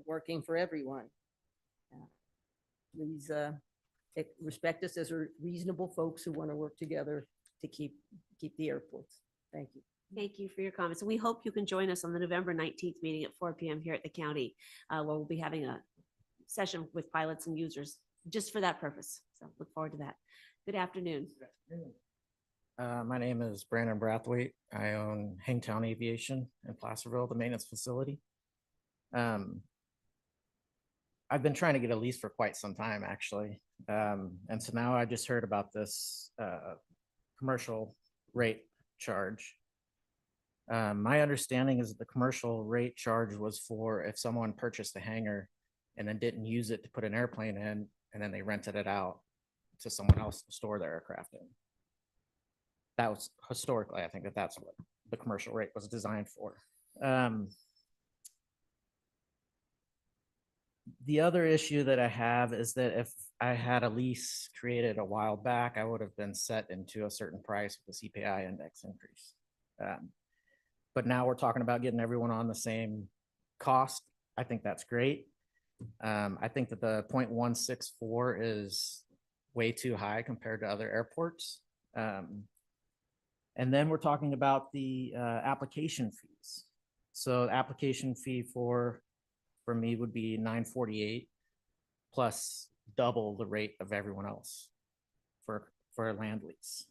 working for everyone. Please respect us as reasonable folks who want to work together to keep the airports. Thank you. Thank you for your comments. We hope you can join us on the November 19th meeting at 4 p.m. here at the county, where we'll be having a session with pilots and users just for that purpose. So look forward to that. Good afternoon. My name is Brandon Brathwaite. I own Hangtown Aviation in Placerville, the maintenance facility. I've been trying to get a lease for quite some time, actually. And so now I just heard about this commercial rate charge. My understanding is that the commercial rate charge was for if someone purchased a hangar and then didn't use it to put an airplane in, and then they rented it out to someone else to store their aircraft in. That was historically, I think that's what the commercial rate was designed for. The other issue that I have is that if I had a lease created a while back, I would have been set into a certain price with the CPI index increase. But now we're talking about getting everyone on the same cost. I think that's great. I think that the 0.164 is way too high compared to other airports. And then we're talking about the application fees. So the application fee for me would be $9.48 plus double the rate of everyone else for a land lease.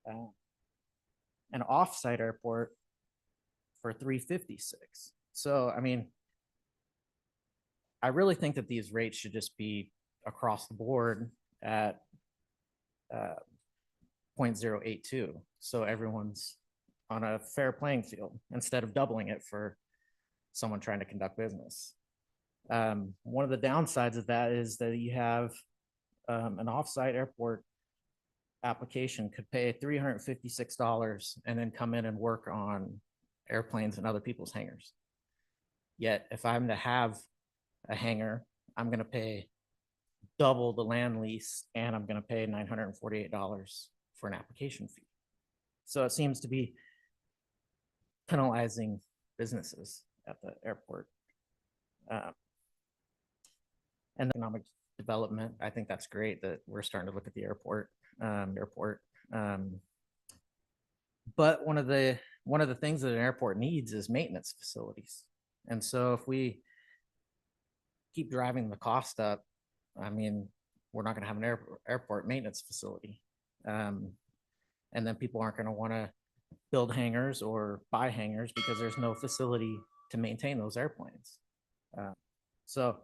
An offsite airport for $3.56. So, I mean, I really think that these rates should just be across the board at 0.082. So everyone's on a fair playing field instead of doubling it for someone trying to conduct business. One of the downsides of that is that you have an offsite airport application could pay $356 and then come in and work on airplanes and other people's hangars. Yet if I'm to have a hangar, I'm going to pay double the land lease and I'm going to pay $948 for an application fee. So it seems to be penalizing businesses at the airport. And economic development, I think that's great that we're starting to look at the airport. But one of the things that an airport needs is maintenance facilities. And so if we keep driving the cost up, I mean, we're not going to have an airport maintenance facility. And then people aren't going to want to build hangars or buy hangars because there's no facility to maintain those airplanes. So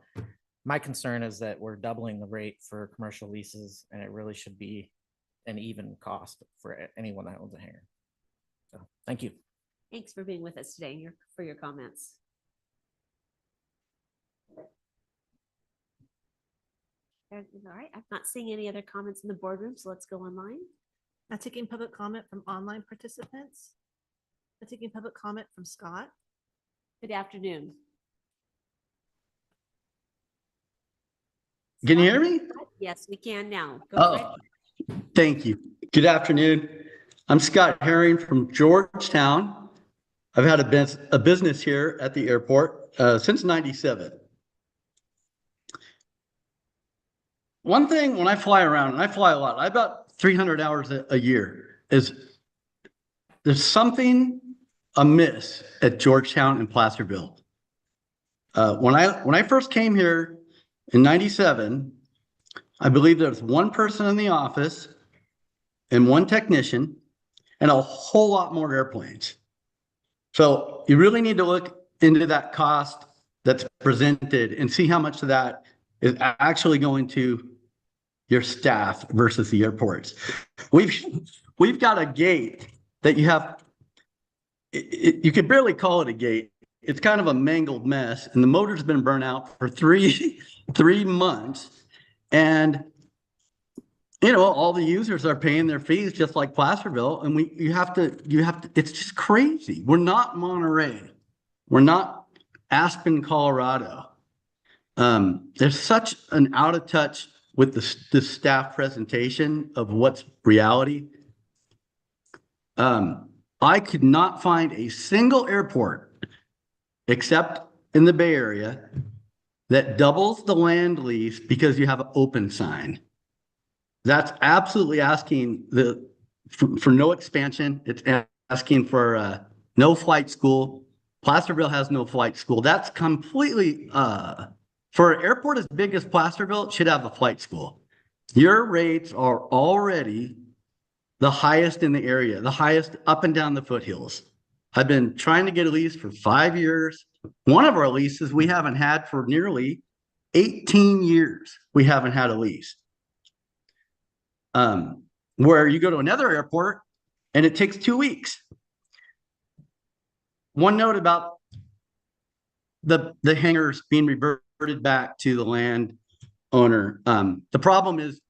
my concern is that we're doubling the rate for commercial leases, and it really should be an even cost for anyone that owns a hangar. So thank you. Thanks for being with us today and for your comments. All right, I'm not seeing any other comments in the boardroom, so let's go online. Not taking public comment from online participants. Not taking public comment from Scott. Good afternoon. Can you hear me? Yes, we can now. Go ahead. Thank you. Good afternoon. I'm Scott Herring from Georgetown. I've had a business here at the airport since '97. One thing when I fly around, and I fly a lot, I about 300 hours a year, is there's something amiss at Georgetown and Placerville. When I first came here in '97, I believe there was one person in the office and one technician and a whole lot more airplanes. So you really need to look into that cost that's presented and see how much of that is actually going to your staff versus the airports. We've got a gate that you have, you could barely call it a gate. It's kind of a mangled mess, and the motor's been burnt out for three months. And you know, all the users are paying their fees just like Placerville, and you have to, it's just crazy. We're not Monterey. We're not Aspen, Colorado. There's such an out of touch with the staff presentation of what's reality. I could not find a single airport except in the Bay Area that doubles the land lease because you have an open sign. That's absolutely asking for no expansion. It's asking for no flight school. Placerville has no flight school. That's completely, for an airport as big as Placerville, it should have a flight school. Your rates are already the highest in the area, the highest up and down the foothills. I've been trying to get a lease for 5 years. One of our leases we haven't had for nearly 18 years. We haven't had a lease. Where you go to another airport and it takes 2 weeks. One note about the hangars being reverted back to the landowner. The problem is,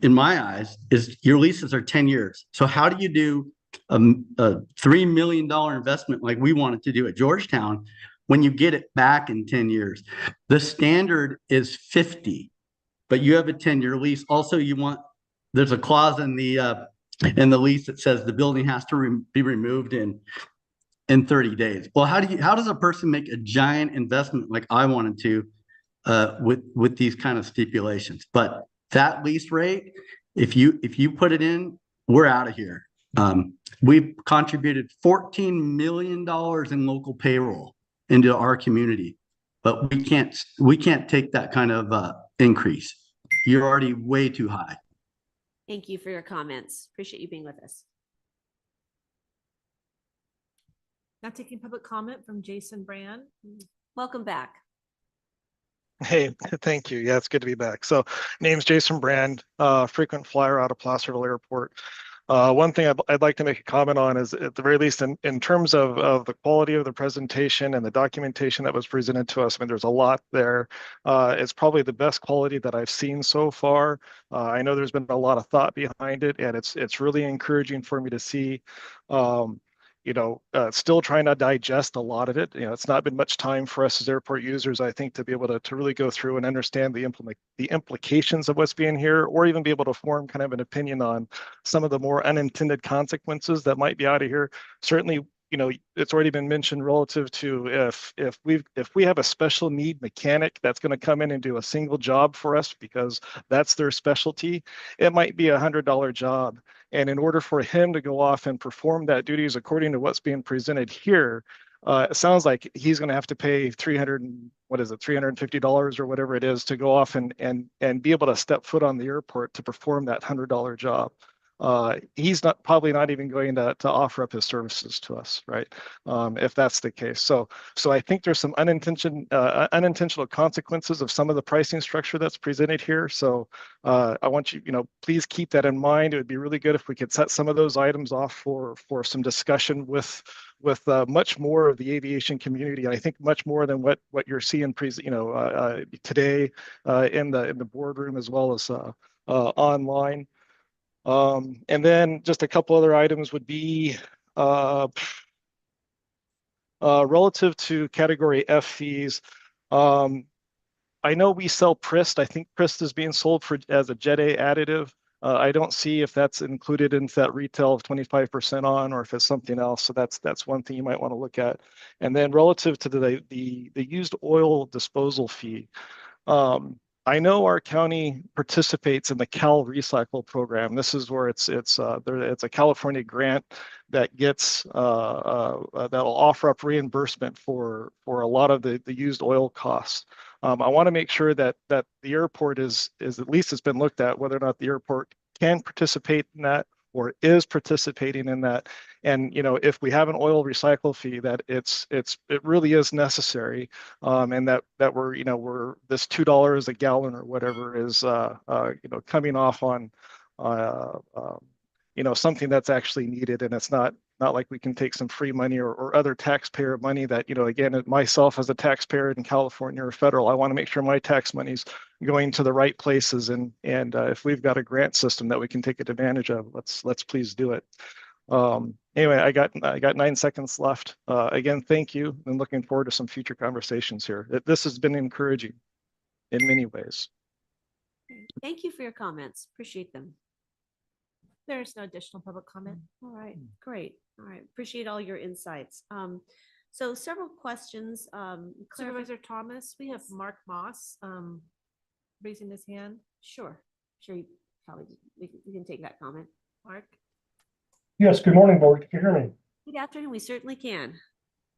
in my eyes, is your leases are 10 years. So how do you do a $3 million investment like we wanted to do at Georgetown when you get it back in 10 years. The standard is 50, but you have a 10-year lease. Also, there's a clause in the lease that says the building has to be removed in 30 days. Well, how does a person make a giant investment like I wanted to with these kind of stipulations? But that lease rate, if you put it in, we're out of here. We've contributed $14 million in local payroll into our community, but we can't take that kind of increase. You're already way too high. Thank you for your comments. Appreciate you being with us. Now taking public comment from Jason Brand. Welcome back. Hey, thank you. Yeah, it's good to be back. So name's Jason Brand, frequent flyer out of Placerville Airport. One thing I'd like to make a comment on is, at the very least, in terms of the quality of the presentation and the documentation that was presented to us, I mean, there's a lot there. It's probably the best quality that I've seen so far. I know there's been a lot of thought behind it, and it's really encouraging for me to see. Still trying to digest a lot of it. It's not been much time for us as airport users, I think, to be able to really go through and understand the implications of what's being here, or even be able to form kind of an opinion on some of the more unintended consequences that might be out of here. Certainly, it's already been mentioned relative to if we have a special need mechanic that's going to come in and do a single job for us because that's their specialty, it might be $100 job. And in order for him to go off and perform that duties according to what's being presented here, it sounds like he's going to have to pay $350 or whatever it is to go off and be able to step foot on the airport to perform that $100 job. He's probably not even going to offer up his services to us, right? If that's the case. So I think there's some unintentional consequences of some of the pricing structure that's presented here. So I want you, please keep that in mind. It would be really good if we could set some of those items off for some discussion with much more of the aviation community. I think much more than what you're seeing today in the boardroom, as well as online. And then just a couple other items would be relative to category F fees. I know we sell Prist. I think Prist is being sold as a Jet A additive. I don't see if that's included in that retail of 25% on, or if it's something else. So that's one thing you might want to look at. And then relative to the used oil disposal fee. I know our county participates in the Cal Recycle program. This is where it's a California grant that gets that'll offer up reimbursement for a lot of the used oil costs. I want to make sure that the airport is at least it's been looked at whether or not the airport can participate in that or is participating in that. And if we have an oil recycle fee, that it really is necessary, and that we're this $2 a gallon or whatever is coming off on something that's actually needed, and it's not like we can take some free money or other taxpayer money that, again, myself as a taxpayer in California or federal, I want to make sure my tax money's going to the right places. And if we've got a grant system that we can take advantage of, let's please do it. Anyway, I got 9 seconds left. Again, thank you, and looking forward to some future conversations here. This has been encouraging in many ways. Thank you for your comments. Appreciate them. There's no additional public comment. All right, great. All right, appreciate all your insights. So several questions. Supervisor Thomas, we have Mark Moss raising his hand. Sure, you probably we can take that comment. Mark. Yes, good morning, board. Can you hear me? Good afternoon. We certainly can.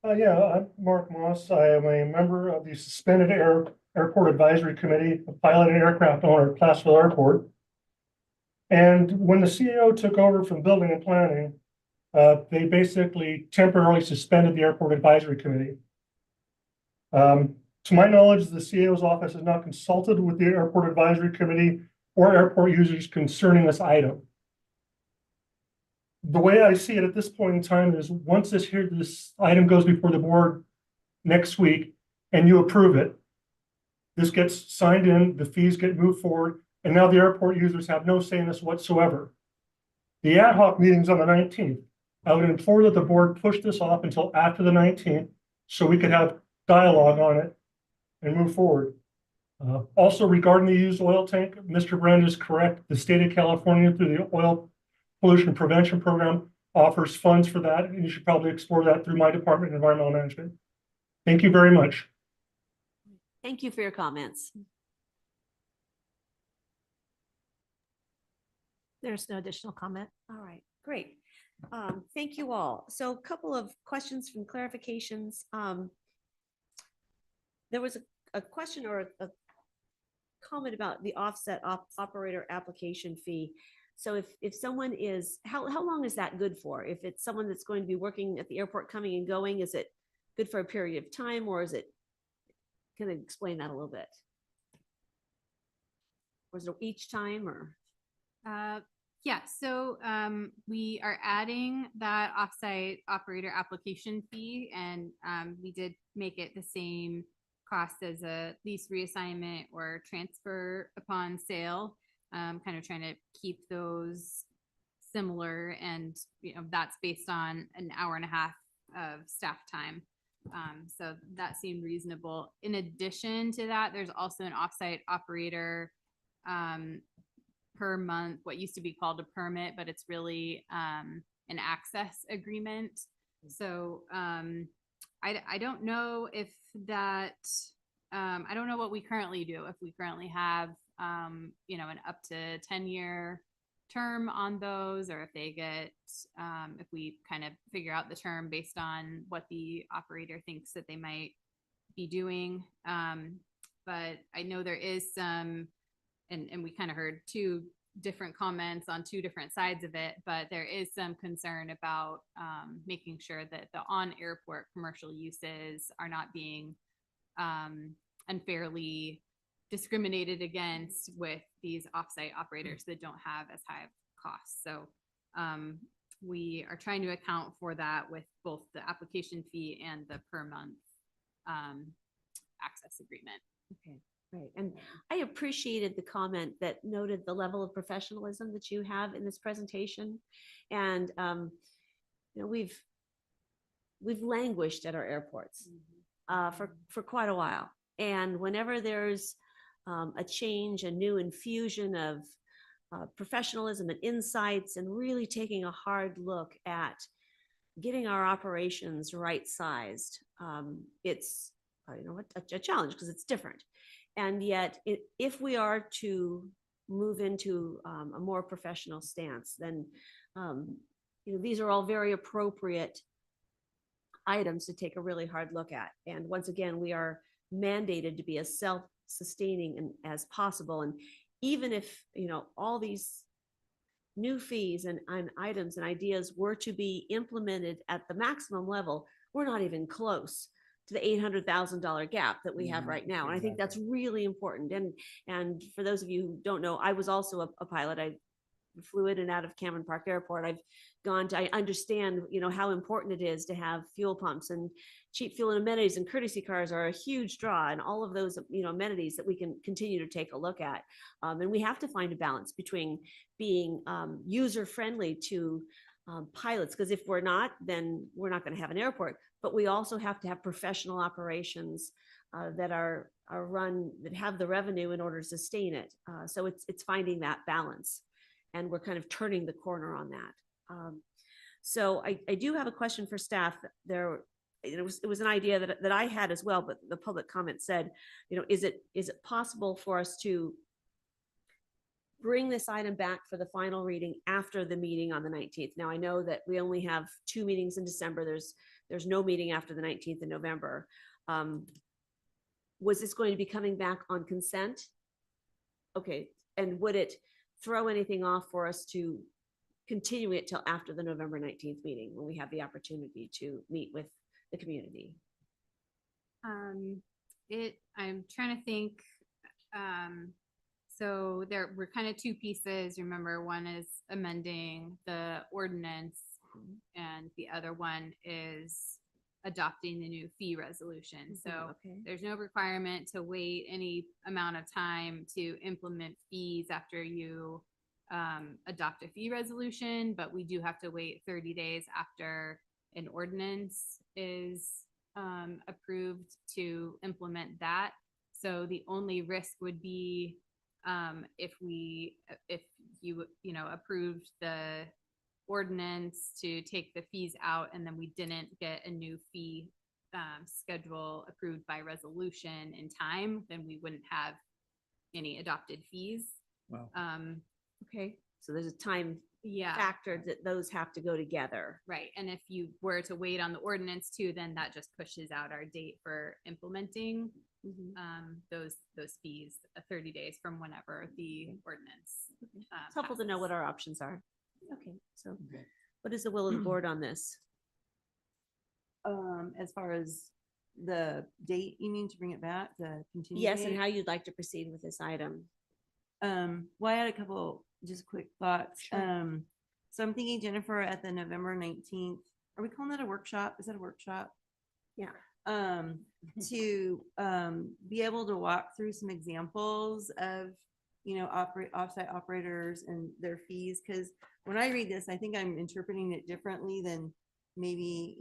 Yeah, I'm Mark Moss. I am a member of the Suspended Airport Advisory Committee, a pilot and aircraft owner at Placerville Airport. And when the CAO took over from building and planning, they basically temporarily suspended the Airport Advisory Committee. To my knowledge, the CAO's office has not consulted with the Airport Advisory Committee or airport users concerning this item. The way I see it at this point in time is once this item goes before the board next week and you approve it, this gets signed in, the fees get moved forward, and now the airport users have no say in this whatsoever. The ad hoc meeting's on the 19th. I would implore that the board push this off until after the 19th so we could have dialogue on it and move forward. Also regarding the used oil tank, Mr. Brand is correct. The state of California through the Oil Pollution Prevention Program offers funds for that, and you should probably explore that through my Department of Environmental Management. Thank you very much. Thank you for your comments. There's no additional comment. All right, great. Thank you all. So a couple of questions from clarifications. There was a question or a comment about the offset operator application fee. So if someone is, how long is that good for? If it's someone that's going to be working at the airport coming and going, is it good for a period of time, or is it, can I explain that a little bit? Was it each time or? Yeah, so we are adding that offsite operator application fee, and we did make it the same cost as a lease reassignment or transfer upon sale, kind of trying to keep those similar, and that's based on an hour and a half of staff time. So that seemed reasonable. In addition to that, there's also an offsite operator per month, what used to be called a permit, but it's really an access agreement. So I don't know if that, I don't know what we currently do. If we currently have, an up to 10-year term on those, or if they get, if we kind of figure out the term based on what the operator thinks that they might be doing. But I know there is some, and we kind of heard two different comments on two different sides of it, but there is some concern about making sure that the on-airport commercial uses are not being unfairly discriminated against with these offsite operators that don't have as high of costs. So we are trying to account for that with both the application fee and the per month access agreement. Okay. Right. And I appreciated the comment that noted the level of professionalism that you have in this presentation. And, we've languished at our airports for quite a while. And whenever there's a change, a new infusion of professionalism and insights, and really taking a hard look at getting our operations right sized, it's, a challenge because it's different. And yet, if we are to move into a more professional stance, then these are all very appropriate items to take a really hard look at. And once again, we are mandated to be as self-sustaining as possible. And even if all these new fees and items and ideas were to be implemented at the maximum level, we're not even close to the $800,000 gap that we have right now. And I think that's really important. And for those of you who don't know, I was also a pilot. I flew in and out of Cameron Park Airport. I understand, how important it is to have fuel pumps, and cheap fuel and amenities and courtesy cars are a huge draw, and all of those, amenities that we can continue to take a look at. And we have to find a balance between being user-friendly to pilots, because if we're not, then we're not going to have an airport. But we also have to have professional operations that are run, that have the revenue in order to sustain it. So it's finding that balance, and we're kind of turning the corner on that. So I do have a question for staff. It was an idea that I had as well, but the public comment said, is it possible for us to bring this item back for the final reading after the meeting on the 19th? Now, I know that we only have 2 meetings in December. There's no meeting after the 19th in November. Was this going to be coming back on consent? Okay. And would it throw anything off for us to continue it till after the November 19th meeting, when we have the opportunity to meet with the community? I'm trying to think. So there were kind of two pieces. Remember, one is amending the ordinance, and the other one is adopting the new fee resolution. So there's no requirement to wait any amount of time to implement fees after you adopt a fee resolution, but we do have to wait 30 days after an ordinance is approved to implement that. So the only risk would be if you approved the ordinance to take the fees out and then we didn't get a new fee schedule approved by resolution in time, then we wouldn't have any adopted fees. Wow. Okay. So there's a time factor that those have to go together. Right. And if you were to wait on the ordinance too, then that just pushes out our date for implementing those fees 30 days from whenever the ordinance. It's helpful to know what our options are. Okay, so what is the will of the board on this? As far as the date, you mean to bring it back, the continue? Yes, and date? how you'd like to proceed with this item. Well, I had a couple just quick thoughts. Sure. So I'm thinking, Jennifer, at the November 19th, are we calling that a workshop? Is that a workshop? Yeah. To be able to walk through some examples of, offsite operators and their fees. Because when I read this, I think I'm interpreting it differently than maybe,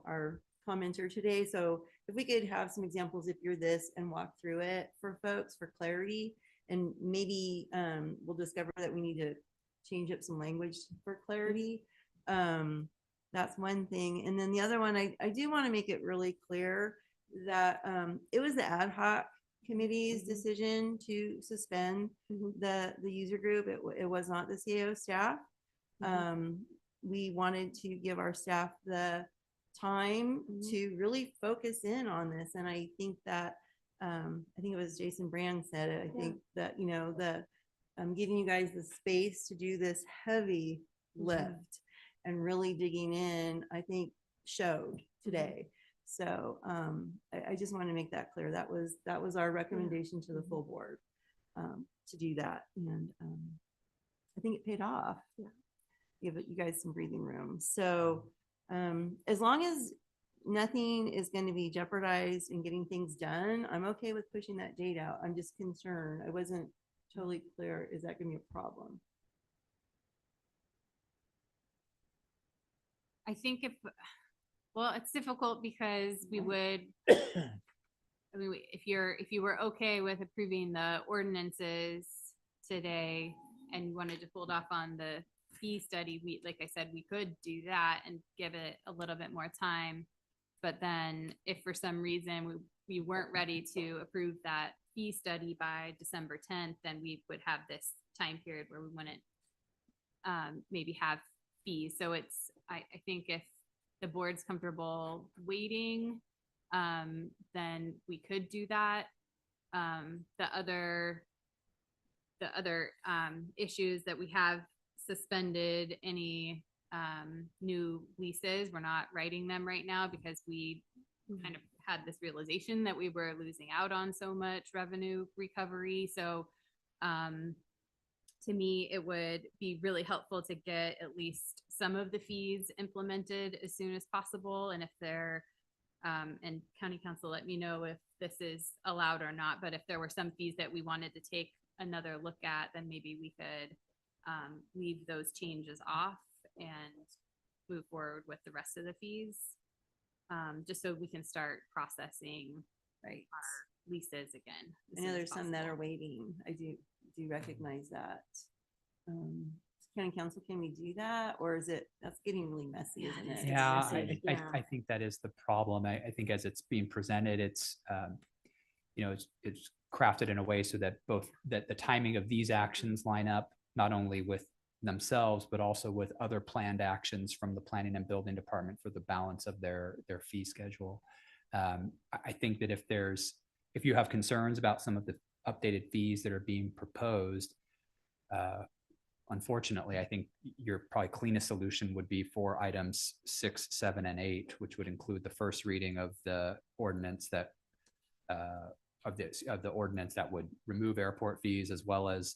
our commenter today. So if we could have some examples, if you're this, and walk through it for folks for clarity, and maybe we'll discover that we need to change up some language for clarity. That's one thing. And then the other one, I do want to make it really clear that it was the ad hoc committee's decision to suspend the user group. It was not the CAO staff. We wanted to give our staff the time to really focus in on this. And I think that, I think it was Jason Brand said it. I think that, giving you guys the space to do this heavy lift and really digging in, I think showed today. So I just want to make that clear. That was our recommendation to the full board to do that. And I think it paid off. Give you guys some breathing room. So as long as nothing is going to be jeopardized in getting things done, I'm okay with pushing that date out. I'm just concerned. I wasn't totally clear. Is that going to be a problem? I think it's difficult because we would, I mean, if you were okay with approving the ordinances today and you wanted to hold off on the fee study, like I said, we could do that and give it a little bit more time. But then if for some reason we weren't ready to approve that fee study by December 10th, then we would have this time period where we wouldn't maybe have fees. So I think if the board's comfortable waiting, then we could do that. The other issues that we have suspended any new leases. We're not writing them right now because we kind of had this realization that we were losing out on so much revenue recovery. So to me, it would be really helpful to get at least some of the fees implemented as soon as possible. And if they're, and county council, let me know if this is allowed or not, but if there were some fees that we wanted to take another look at, then maybe we could leave those changes off and move forward with the rest of the fees, just so we can start processing our leases again. I know there's some that are waiting. I do recognize that. County council, can we do that, or is that's getting really messy, isn't it? Yeah, I think that is the problem. I think as it's being presented, it's it's crafted in a way so that that the timing of these actions line up not only with themselves, but also with other planned actions from the planning and building department for the balance of their fee schedule. I think that if you have concerns about some of the updated fees that are being proposed, unfortunately, I think your probably cleanest solution would be for items 6, 7, and 8, which would include the first reading of the ordinance that of the ordinance that would remove airport fees, as well as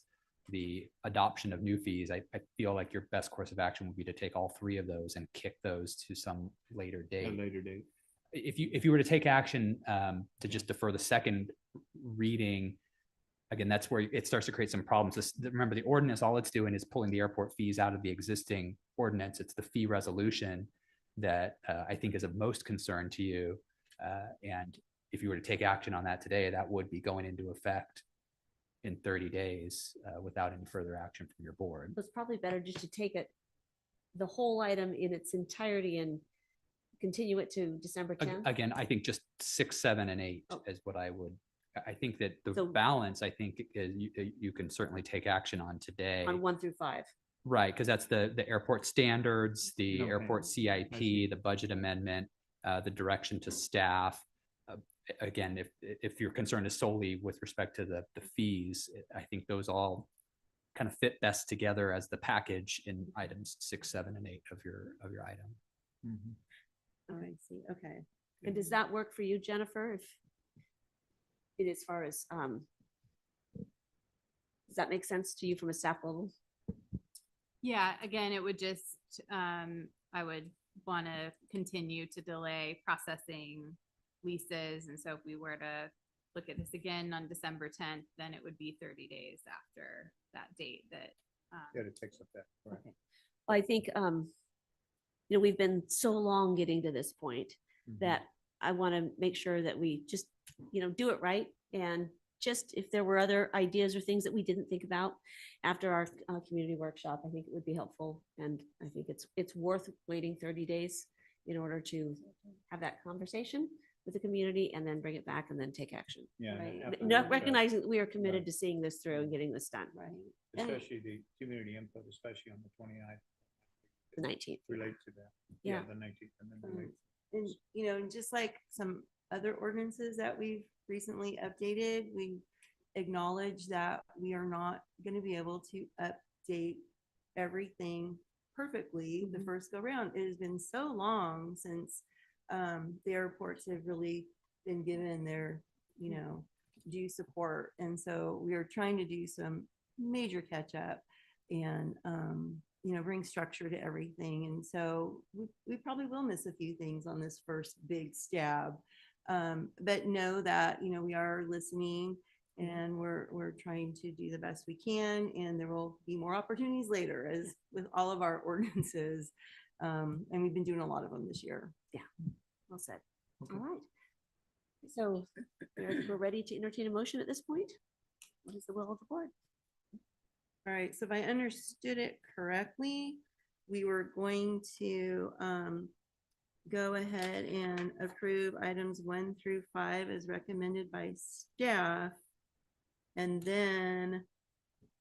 the adoption of new fees. I feel like your best course of action would be to take all 3 of those and kick those to some later date. A later date. If you were to take action to just defer the second reading, again, that's where it starts to create some problems. Remember, the ordinance, all it's doing is pulling the airport fees out of the existing ordinance. It's the fee resolution that I think is of most concern to you. And if you were to take action on that today, that would be going into effect in 30 days without any further action from your board. It's probably better just to take it, the whole item in its entirety and continue it to December 10th. Again, I think just 6, 7, and 8 is what I would, I think that the So- balance, I think is you can certainly take action on today. On 1 through 5. Right, because that's the airport standards, the Okay. airport see. CIP, the budget amendment, the direction to staff. Again, if your concern is solely with respect to the fees, I think those all kind of fit best together as the package in items 6, 7, and 8 of your item. Oh, I see. Okay. And does that work for you, Jennifer? If it as far as does that make sense to you from a staff level? Yeah, again, it would just, I would want to continue to delay processing leases. And so if we were to look at this again on December 10th, then it would be 30 days after that date that. Yeah, it takes effect. Right. Okay. Well, I think, we've been so long getting to this point that I want to make sure that we just, do it right. And just if there were other ideas or things that we didn't think about after our community workshop, I think it would be helpful. And I think it's worth waiting 30 days in order to have that conversation with the community and then bring it back and then take action. Yeah. Right? after Not the, recognizing that we are committed right. to seeing this through and getting this done. Right. Especially the community input, especially on the 29th. The 19th. Relate to that. Yeah. The 19th. And then relate. And just like some other ordinances that we've recently updated, we acknowledge that we are not going to be able to update everything perfectly the first go round. It has been so long since the airports have really been given their, due support. And so we are trying to do some major catch up and, bring structure to everything. And so we probably will miss a few things on this first big stab. But know that, we are listening and we're trying to do the best we can. And there will be more opportunities later as with all of our ordinances. And we've been doing a lot of them this year. Yeah. Well said. All right. So we're ready to entertain a motion at this point. What is the will of the board? All right, so if I understood it correctly, we were going to go ahead and approve items 1 through 5 as recommended by staff. And then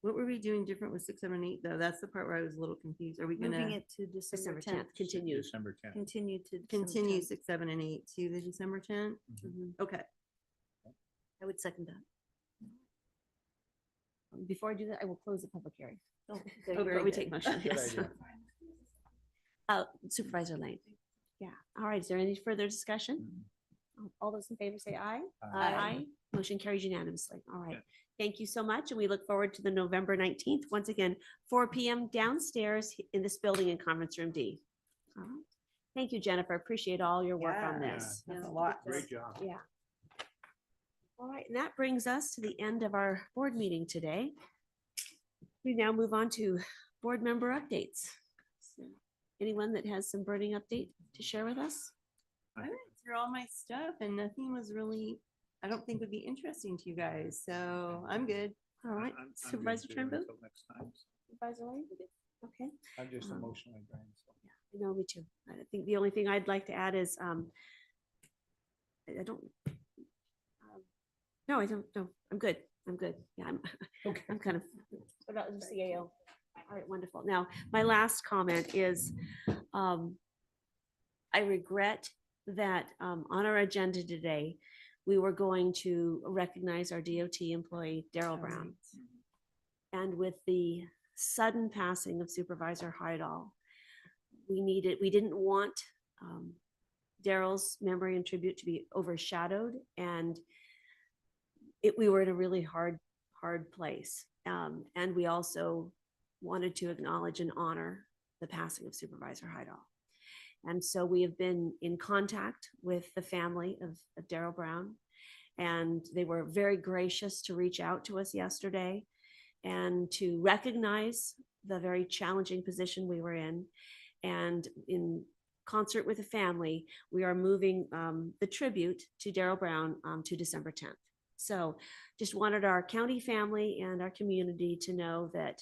what were we doing different with 6, 7, 8 though? That's the part where I was a little confused. Are we Moving gonna it to December December 10th 10th. continues. December 10th. Continue to. December continue 10th. 6, 7, and 8 to the December 10th? Okay. I would second that. Before I do that, I will close the public hearing. Oh, Before very we good. take motion, Good yes. idea. Supervisor Lane. Yeah. All right. Is there any further discussion? All those in favor say aye. Aye. Motion carries unanimously. All right. Thank you so much. And we look forward to the November 19th, once again, 4 p.m. downstairs in this building in conference room D. All right. Thank you, Jennifer. Appreciate all your work on Yeah. this. That's a lot. Great job. Yeah. All right, and that brings us to the end of our board meeting today. We now move on to board member updates. So, anyone that has some burning update to share with us? I went through all my stuff and nothing was really, I don't think would be interesting to you guys. So I'm good. All right, I'm good Supervisor too Turnbull? until next time. Supervisor Lane? Okay. I'm just Um, emotionally drained. So. I know, me too. I think the only thing I'd like to add is, I don't, no, I don't, no, I'm good. I'm good. Yeah, I'm kind of, what about the CAO? All right, wonderful. Now, my last comment is, I regret that on our agenda today, we were going to recognize our DOT employee, Daryl Brown. And with the sudden passing of Supervisor Hydall, we didn't want Daryl's memory and tribute to be overshadowed, and we were in a really hard place. And we also wanted to acknowledge and honor the passing of Supervisor Hydall. And so we have been in contact with the family of Daryl Brown, and they were very gracious to reach out to us yesterday and to recognize the very challenging position we were in. And in concert with the family, we are moving the tribute to Daryl Brown to December 10th. So just wanted our county family and our community to know that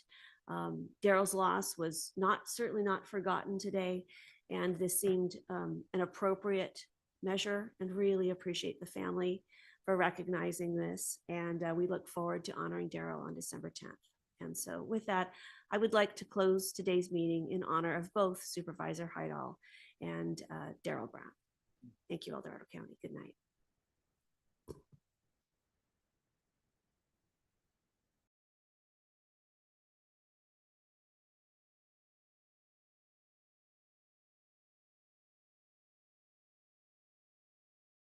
Daryl's loss was certainly not forgotten today. And this seemed an appropriate measure, and really appreciate the family for recognizing this. And we look forward to honoring Daryl on December 10th. And so with that, I would like to close today's meeting in honor of both Supervisor Heidel and Daryl Brown. Thank you, El Dorado County. Good night.